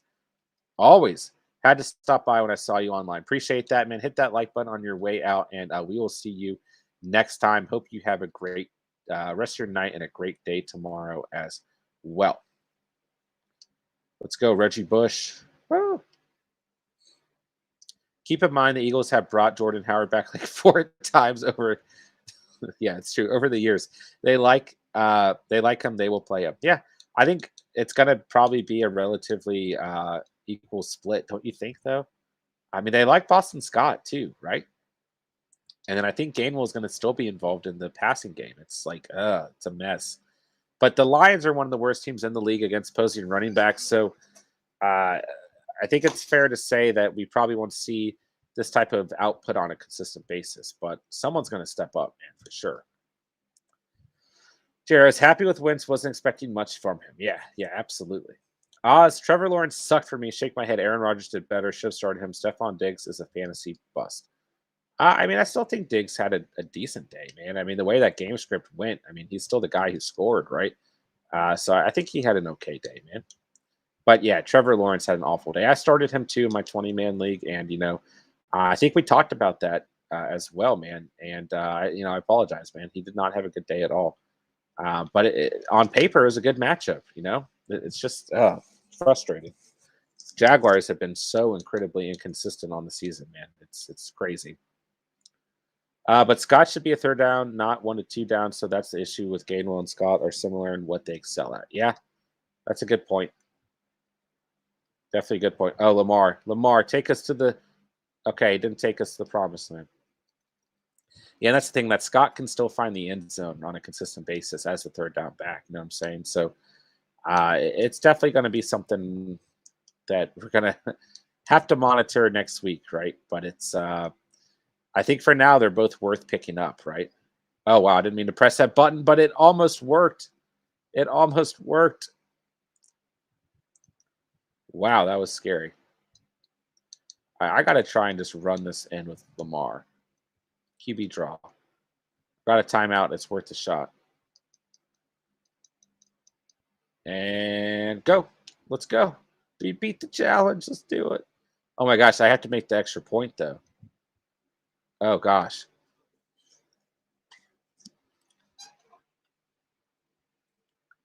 always. Had to stop by when I saw you online. Appreciate that, man. Hit that like button on your way out, and we will see you next time. Hope you have a great rest of your night and a great day tomorrow as well. Let's go, Reggie Bush. Woo. Keep in mind the Eagles have brought Jordan Howard back like 4 times over. Yeah, it's true. Over the years, they like him. They will play him. Yeah, I think it's gonna probably be a relatively equal split, don't you think? Though, I mean, they like Boston Scott too, right? And then I think Gainwell is going to still be involved in the passing game. It's like, it's a mess. But the Lions are one of the worst teams in the league against opposing running backs. So I think it's fair to say that we probably won't see this type of output on a consistent basis. But someone's going to step up, man, for sure. Jared is happy with Wentz. Wasn't expecting much from him. Yeah, absolutely. Oz, Trevor Lawrence sucked for me. Shake my head. Aaron Rodgers did better. Should have started him. Stephon Diggs is a fantasy bust. I mean, I still think Diggs had a decent day, man. I mean, the way that game script went, I mean, he's still the guy who scored, right? So I think he had an okay day, man. But yeah, Trevor Lawrence had an awful day. I started him too in my 20-man league, and I think we talked about that as well, man. And I apologize, man. He did not have a good day at all. But on paper, it was a good matchup. It's just frustrating. Jaguars have been so incredibly inconsistent on the season, man. It's crazy. But Scott should be a third down, not 1 to 2 down. So that's the issue with Gainwell and Scott are similar in what they excel at. Yeah, that's a good point. Definitely a good point. Oh, Lamar, take us to the. Okay, he didn't take us to the promised land. Yeah, that's the thing, that Scott can still find the end zone on a consistent basis as a third down back. You know what I'm saying? So it's definitely going to be something that we're going to have to monitor next week, right? But it's I think for now they're both worth picking up, right? Oh, wow, I didn't mean to press that button, but it almost worked. It almost worked. Wow, that was scary. I got to try and just run this in with Lamar. QB draw. Got a timeout. It's worth a shot. And go. Let's go. We beat the challenge. Let's do it. Oh, my gosh. I have to make the extra point, though. Oh, gosh.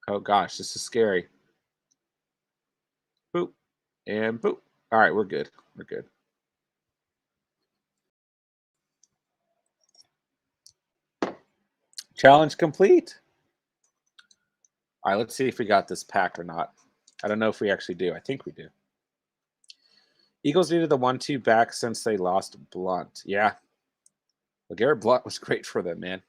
Oh, gosh. This is scary. Boop. And boop. All right. We're good. We're good. Challenge complete. All right, let's see if we got this pack or not. I don't know if we actually do. I think we do. Eagles needed the 1-2 back since they lost Blunt. Yeah. LeGarrette Blunt was great for them, man.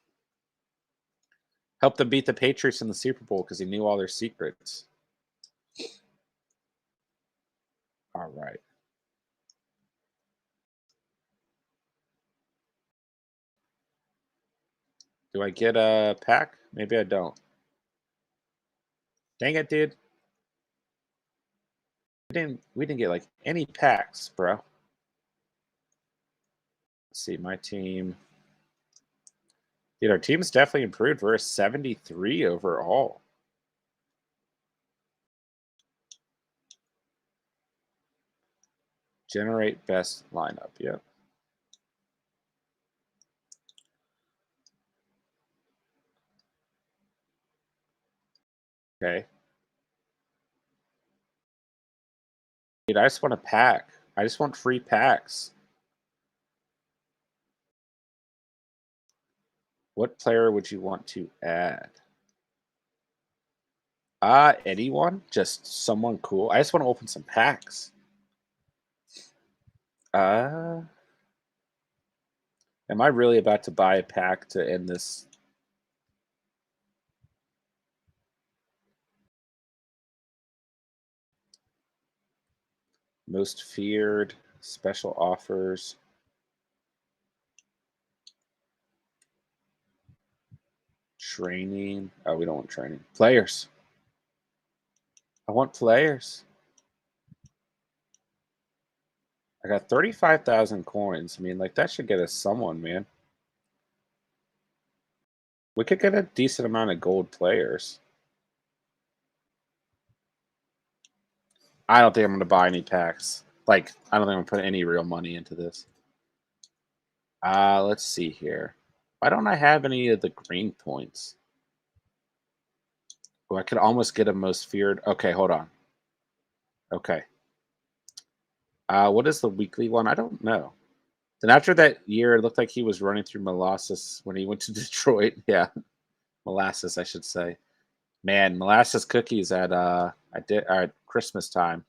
Helped them beat the Patriots in the Super Bowl because he knew all their secrets. All right. Do I get a pack? Maybe I don't. Dang it, dude. We didn't get like any packs, bro. Let's see, my team. Dude, our team's definitely improved. We're a 73 overall. Generate best lineup. Yep. Okay. Dude, I just want a pack. I just want free packs. What player would you want to add? Anyone? Just someone cool. I just want to open some packs. Am I really about to buy a pack to end this? Most feared, special offers. Training. Oh, we don't want training. Players. I want players. I got 35,000 coins. I mean, like, that should get us someone, man. We could get a decent amount of gold players. I don't think I'm going to buy any packs. Like, I don't think I'm going to put any real money into this. Let's see here. Why don't I have any of the green points? Oh, I could almost get a most feared. Okay, hold on. Okay. What is the weekly one? I don't know. Then after that year, it looked like he was running through molasses when he went to Detroit. Yeah, molasses, I should say. Man, molasses cookies at Christmas time.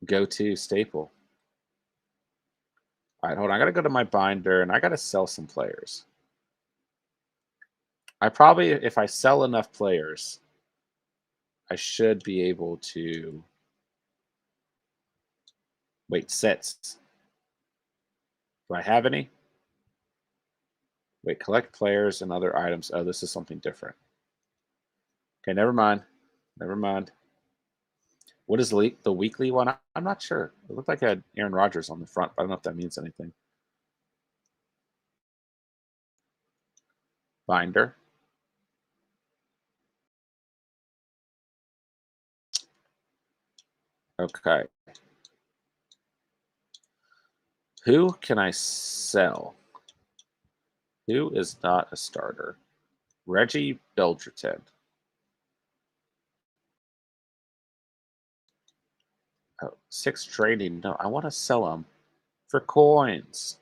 Go-to staple. All right, hold on. I gotta go to my binder and I gotta sell some players. I probably, if I sell enough players, I should be able to. Wait, sets. Do I have any? Wait, collect players and other items. Oh, this is something different. Okay, never mind. Never mind. What is the weekly one? I'm not sure. It looked like I had Aaron Rodgers on the front, but I don't know if that means anything. Binder. Okay. Who can I sell? Who is not a starter? Reggie Belgerton. Oh, 6 trading. No, I want to sell them for coins.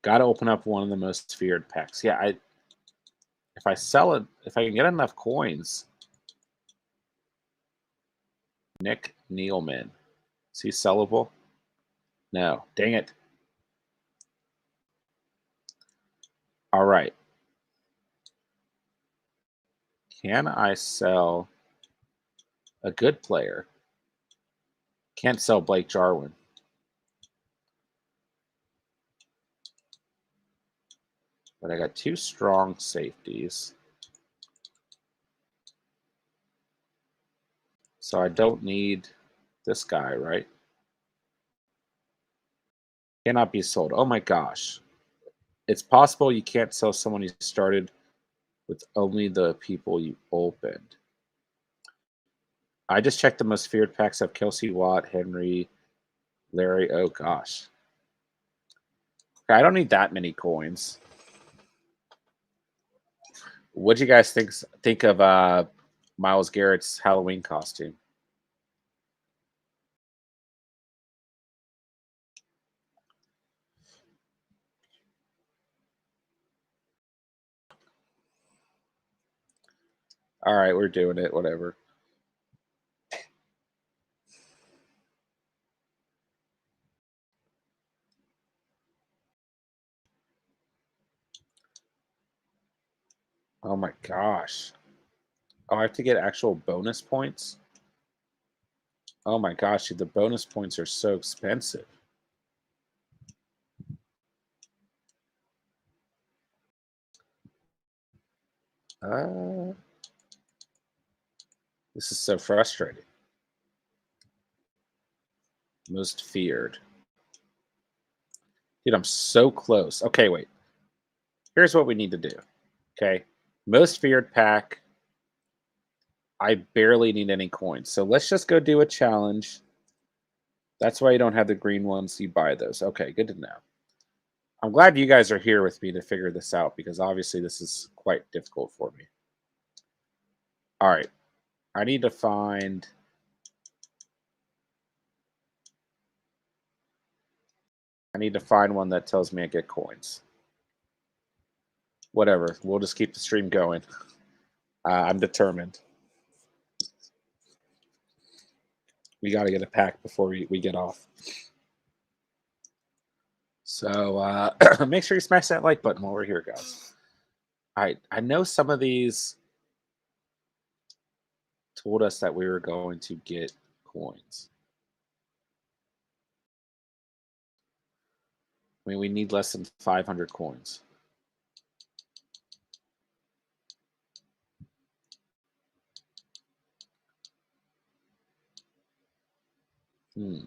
Got to open up one of the most feared packs. Yeah, if I sell it, if I can get enough coins. Nick Nealman. Is he sellable? No. Dang it. All right. Can I sell a good player? Can't sell Blake Jarwin. But I got 2 strong safeties. So I don't need this guy, right? Cannot be sold. Oh my gosh. It's possible you can't sell someone you started with only the people you opened. I just checked the most feared packs of Kelsey Watt, Henry, Larry. Oh gosh. Okay, I don't need that many coins. What'd you guys think of Myles Garrett's Halloween costume? All right, we're doing it. Whatever. Oh my gosh. Oh, I have to get actual bonus points? Oh my gosh, the bonus points are so expensive. This is so frustrating. Most feared. Dude, I'm so close. Okay, wait. Here's what we need to do. Okay. Most feared pack. I barely need any coins. So let's just go do a challenge. That's why you don't have the green ones. You buy those. Okay, good to know. I'm glad you guys are here with me to figure this out because obviously this is quite difficult for me. All right. I need to find. I need to find one that tells me I get coins. Whatever. We'll just keep the stream going. I'm determined. We got to get a pack before we get off. So make sure you smash that like button while we're here, guys. All right. I know some of these told us that we were going to get coins. I mean, we need less than 500 coins. Do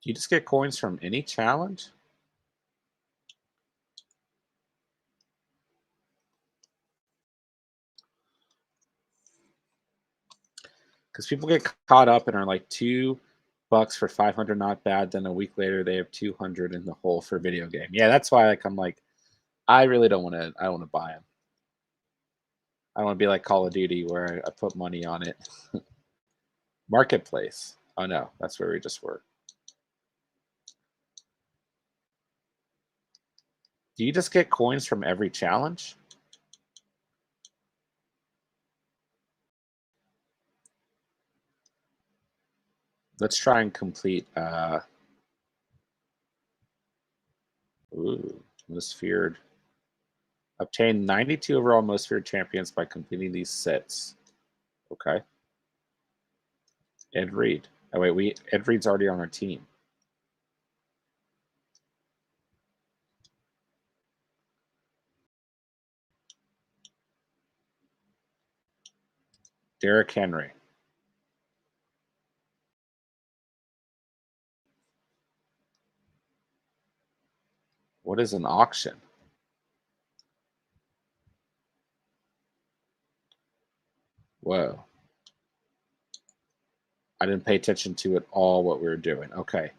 you just get coins from any challenge? Because people get caught up and are like $2 for 500, not bad. Then a week later, they have 200 in the hole for video game. Yeah, that's why I'm like, I really don't want to. I don't want to buy them. I want to be like Call of Duty where I put money on it. Marketplace. Oh no, that's where we just were. Do you just get coins from every challenge? Let's try and complete. Most feared. Obtain 92 overall most feared champions by completing these sets. Okay. Ed Reed. Oh wait, Ed Reed's already on our team. Derrick Henry. What is an auction? Whoa. I didn't pay attention to at all what we were doing. Okay.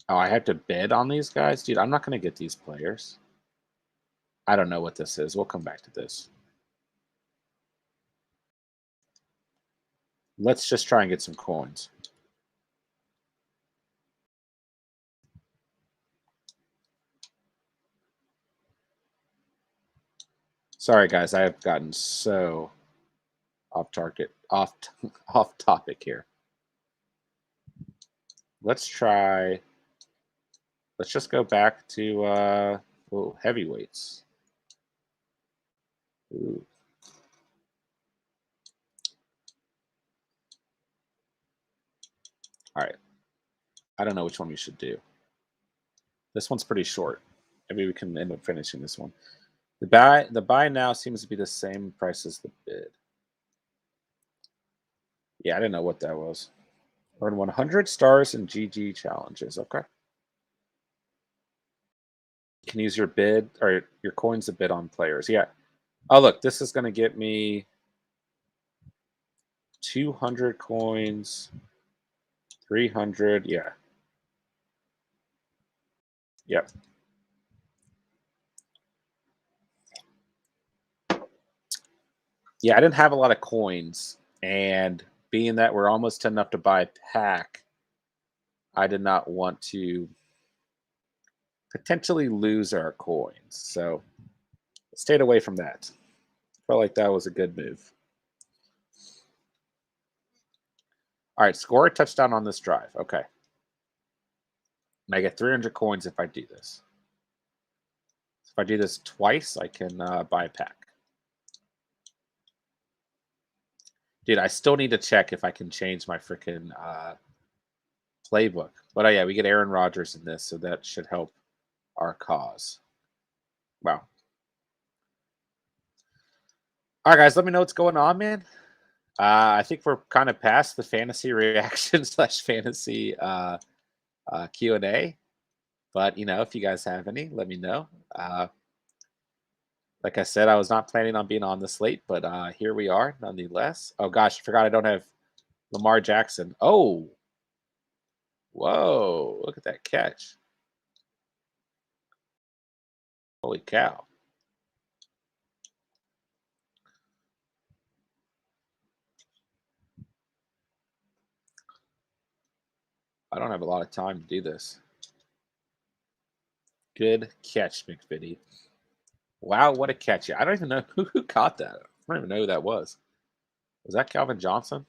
Oh, I have to bid on these guys? Dude, I'm not going to get these players. I don't know what this is. We'll come back to this. Let's just try and get some coins. Sorry, guys. I have gotten so off topic here. Let's try. Let's just go back to heavyweights. Ooh. All right. I don't know which one we should do. This one's pretty short. Maybe we can end up finishing this one. The buy now seems to be the same price as the bid. Yeah, I didn't know what that was. Earn 100 stars in GG challenges. Okay. You can use your bid or your coins to bid on players. Yeah. Oh, look, this is going to get me 200 coins, 300. Yeah. Yep. Yeah, I didn't have a lot of coins. And being that we're almost enough to buy a pack, I did not want to potentially lose our coins. So stayed away from that. Felt like that was a good move. All right, score a touchdown on this drive. Okay. And I get 300 coins if I do this. If I do this twice, I can buy a pack. Dude, I still need to check if I can change my freaking playbook. But yeah, we get Aaron Rodgers in this, so that should help our cause. Wow. All right, guys, let me know what's going on, man. I think we're kind of past the fantasy reaction / fantasy Q&A. But, if you guys have any, let me know. Like I said, I was not planning on being on this late, but here we are nonetheless. Oh, gosh, I forgot I don't have Lamar Jackson. Oh, whoa, look at that catch. Holy cow. I don't have a lot of time to do this. Good catch, McVitie. Wow, what a catch. I don't even know who caught that. I don't even know who that was. Was that Calvin Johnson?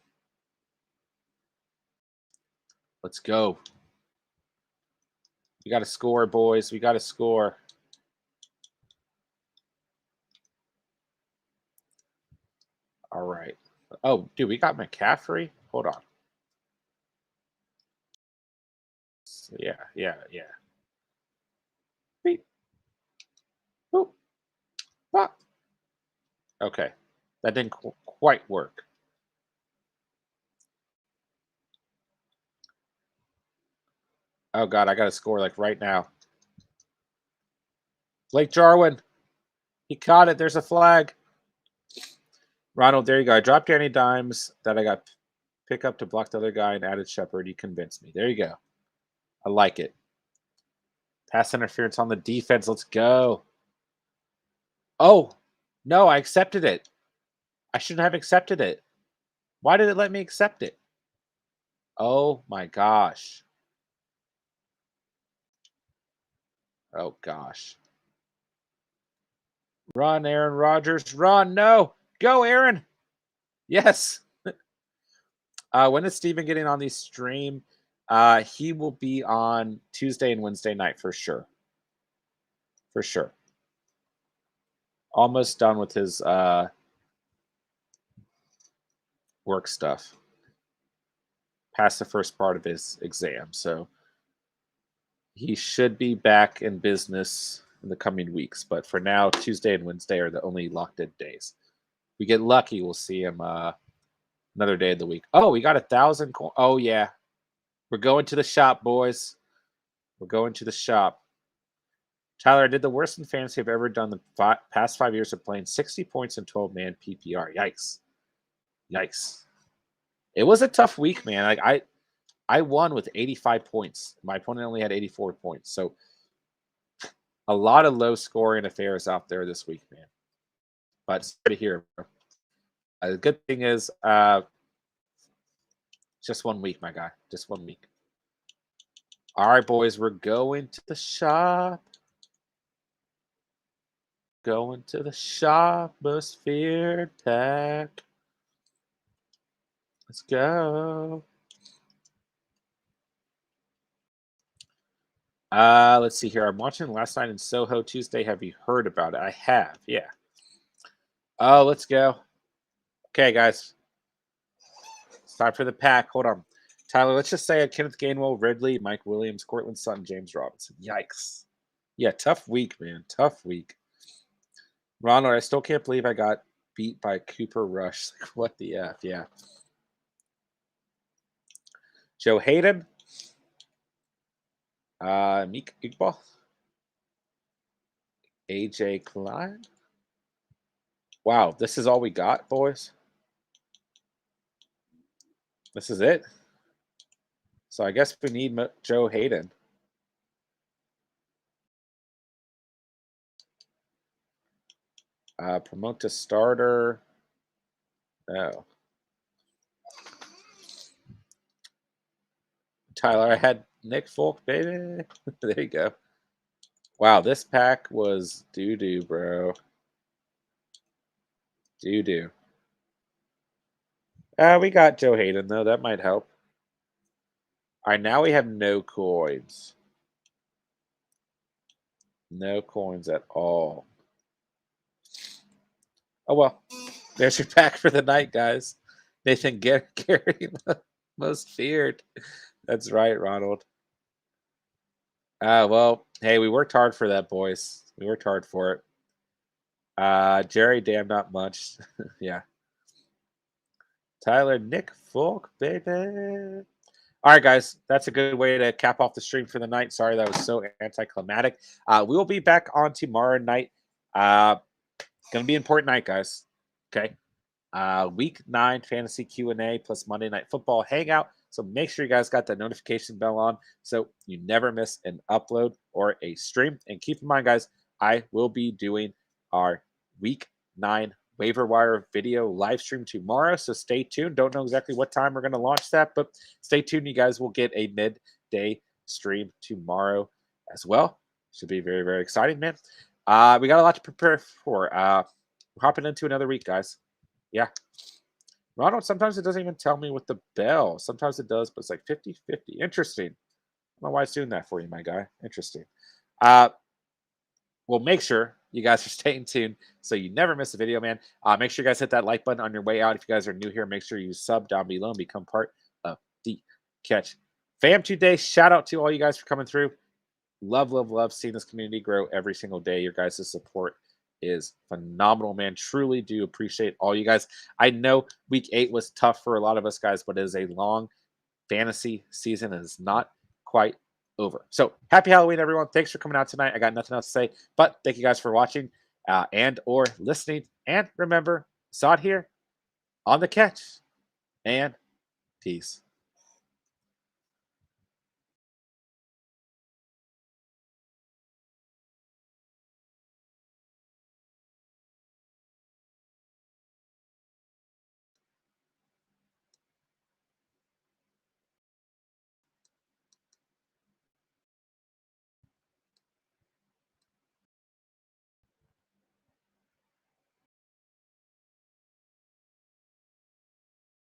Let's go. We got to score, boys. We got to score. All right. Oh, dude, we got McCaffrey. Hold on. Yeah. Beep. Boop. Bop. Okay. That didn't quite work. Oh, God, I got to score like right now. Blake Jarwin. He caught it. There's a flag. Ronald, there you go. I dropped Danny Dimes that I got pick up to block the other guy and added Shepard. You convinced me. There you go. I like it. Pass interference on the defense. Let's go. Oh, no, I accepted it. I shouldn't have accepted it. Why did it let me accept it? Oh, my gosh. Oh, gosh. Run, Aaron Rodgers. Run. No. Go, Aaron. Yes. When is Steven getting on the stream? He will be on Tuesday and Wednesday night for sure. For sure. Almost done with his work stuff. Passed the first part of his exam, so he should be back in business in the coming weeks. But for now, Tuesday and Wednesday are the only locked-in days. If we get lucky, we'll see him another day of the week. Oh, we got 1,000 coins. Oh, yeah. We're going to the shop, boys. We're going to the shop. Tyler, I did the worst in fantasy I've ever done the past 5 years of playing 60 points in 12-man PPR. Yikes. Yikes. It was a tough week, man. Like I won with 85 points. My opponent only had 84 points. So a lot of low-scoring affairs out there this week, man. But sorry to hear. The good thing is just 1 week, my guy. Just 1 week. All right, boys. We're going to the shop. Going to the shop. Most feared pack. Let's go. Let's see here. I'm watching Last Night in Soho Tuesday. Have you heard about it? I have, yeah. Oh, let's go. Okay, guys. It's time for the pack. Hold on. Tyler, let's just say Kenneth Gainwell, Ridley, Mike Williams, Cortland Sutton, James Robinson. Yikes. Yeah, tough week, man. Tough week. Ronald, I still can't believe I got beat by Cooper Rush. What the F? Yeah. Joe Hayden. Meek Iqbal. AJ Klein. Wow, this is all we got, boys? This is it? So I guess we need Joe Hayden. Promote to starter. Oh. Tyler, I had Nick Folk, baby. There you go. Wow, this pack was doo-doo, bro. Doo-doo. We got Joe Hayden, though. That might help. All right, now we have no coins. No coins at all. Oh, well. There's your pack for the night, guys. Nathan Gary, most feared. That's right, Ronald. Well, hey, we worked hard for that, boys. We worked hard for it. Jerry, damn, not much. Yeah. Tyler, Nick Folk, baby. All right, guys, that's a good way to cap off the stream for the night. Sorry that was so anticlimactic. We will be back on tomorrow night. Gonna be an important night, guys. Okay. Week 9 fantasy Q&A plus Monday Night Football hangout. So make sure you guys got that notification bell on so you never miss an upload or a stream. And keep in mind, guys, I will be doing our Week 9 waiver wire video live stream tomorrow. So stay tuned. Don't know exactly what time we're going to launch that, but stay tuned. You guys will get a midday stream tomorrow as well. Should be very, very exciting, man. We got a lot to prepare for. We're hopping into another week, guys. Yeah. Ronald, sometimes it doesn't even tell me with the bell. Sometimes it does, but it's like 50-50. Interesting. I don't know why it's doing that for you, my guy. Interesting. Well, make sure you guys are staying tuned so you never miss a video, man. Make sure you guys hit that like button on your way out. If you guys are new here, make sure you sub down below and become part of the Catch Fam today. Shout out to all you guys for coming through. Love, love, love seeing this community grow every single day. Your guys' support is phenomenal, man. Truly do appreciate all you guys. I know week 8 was tough for a lot of us guys, but it is a long fantasy season. It is not quite over. So happy Halloween, everyone. Thanks for coming out tonight. I got nothing else to say, but thank you guys for watching and or listening. And remember, saw it here on the catch. And peace.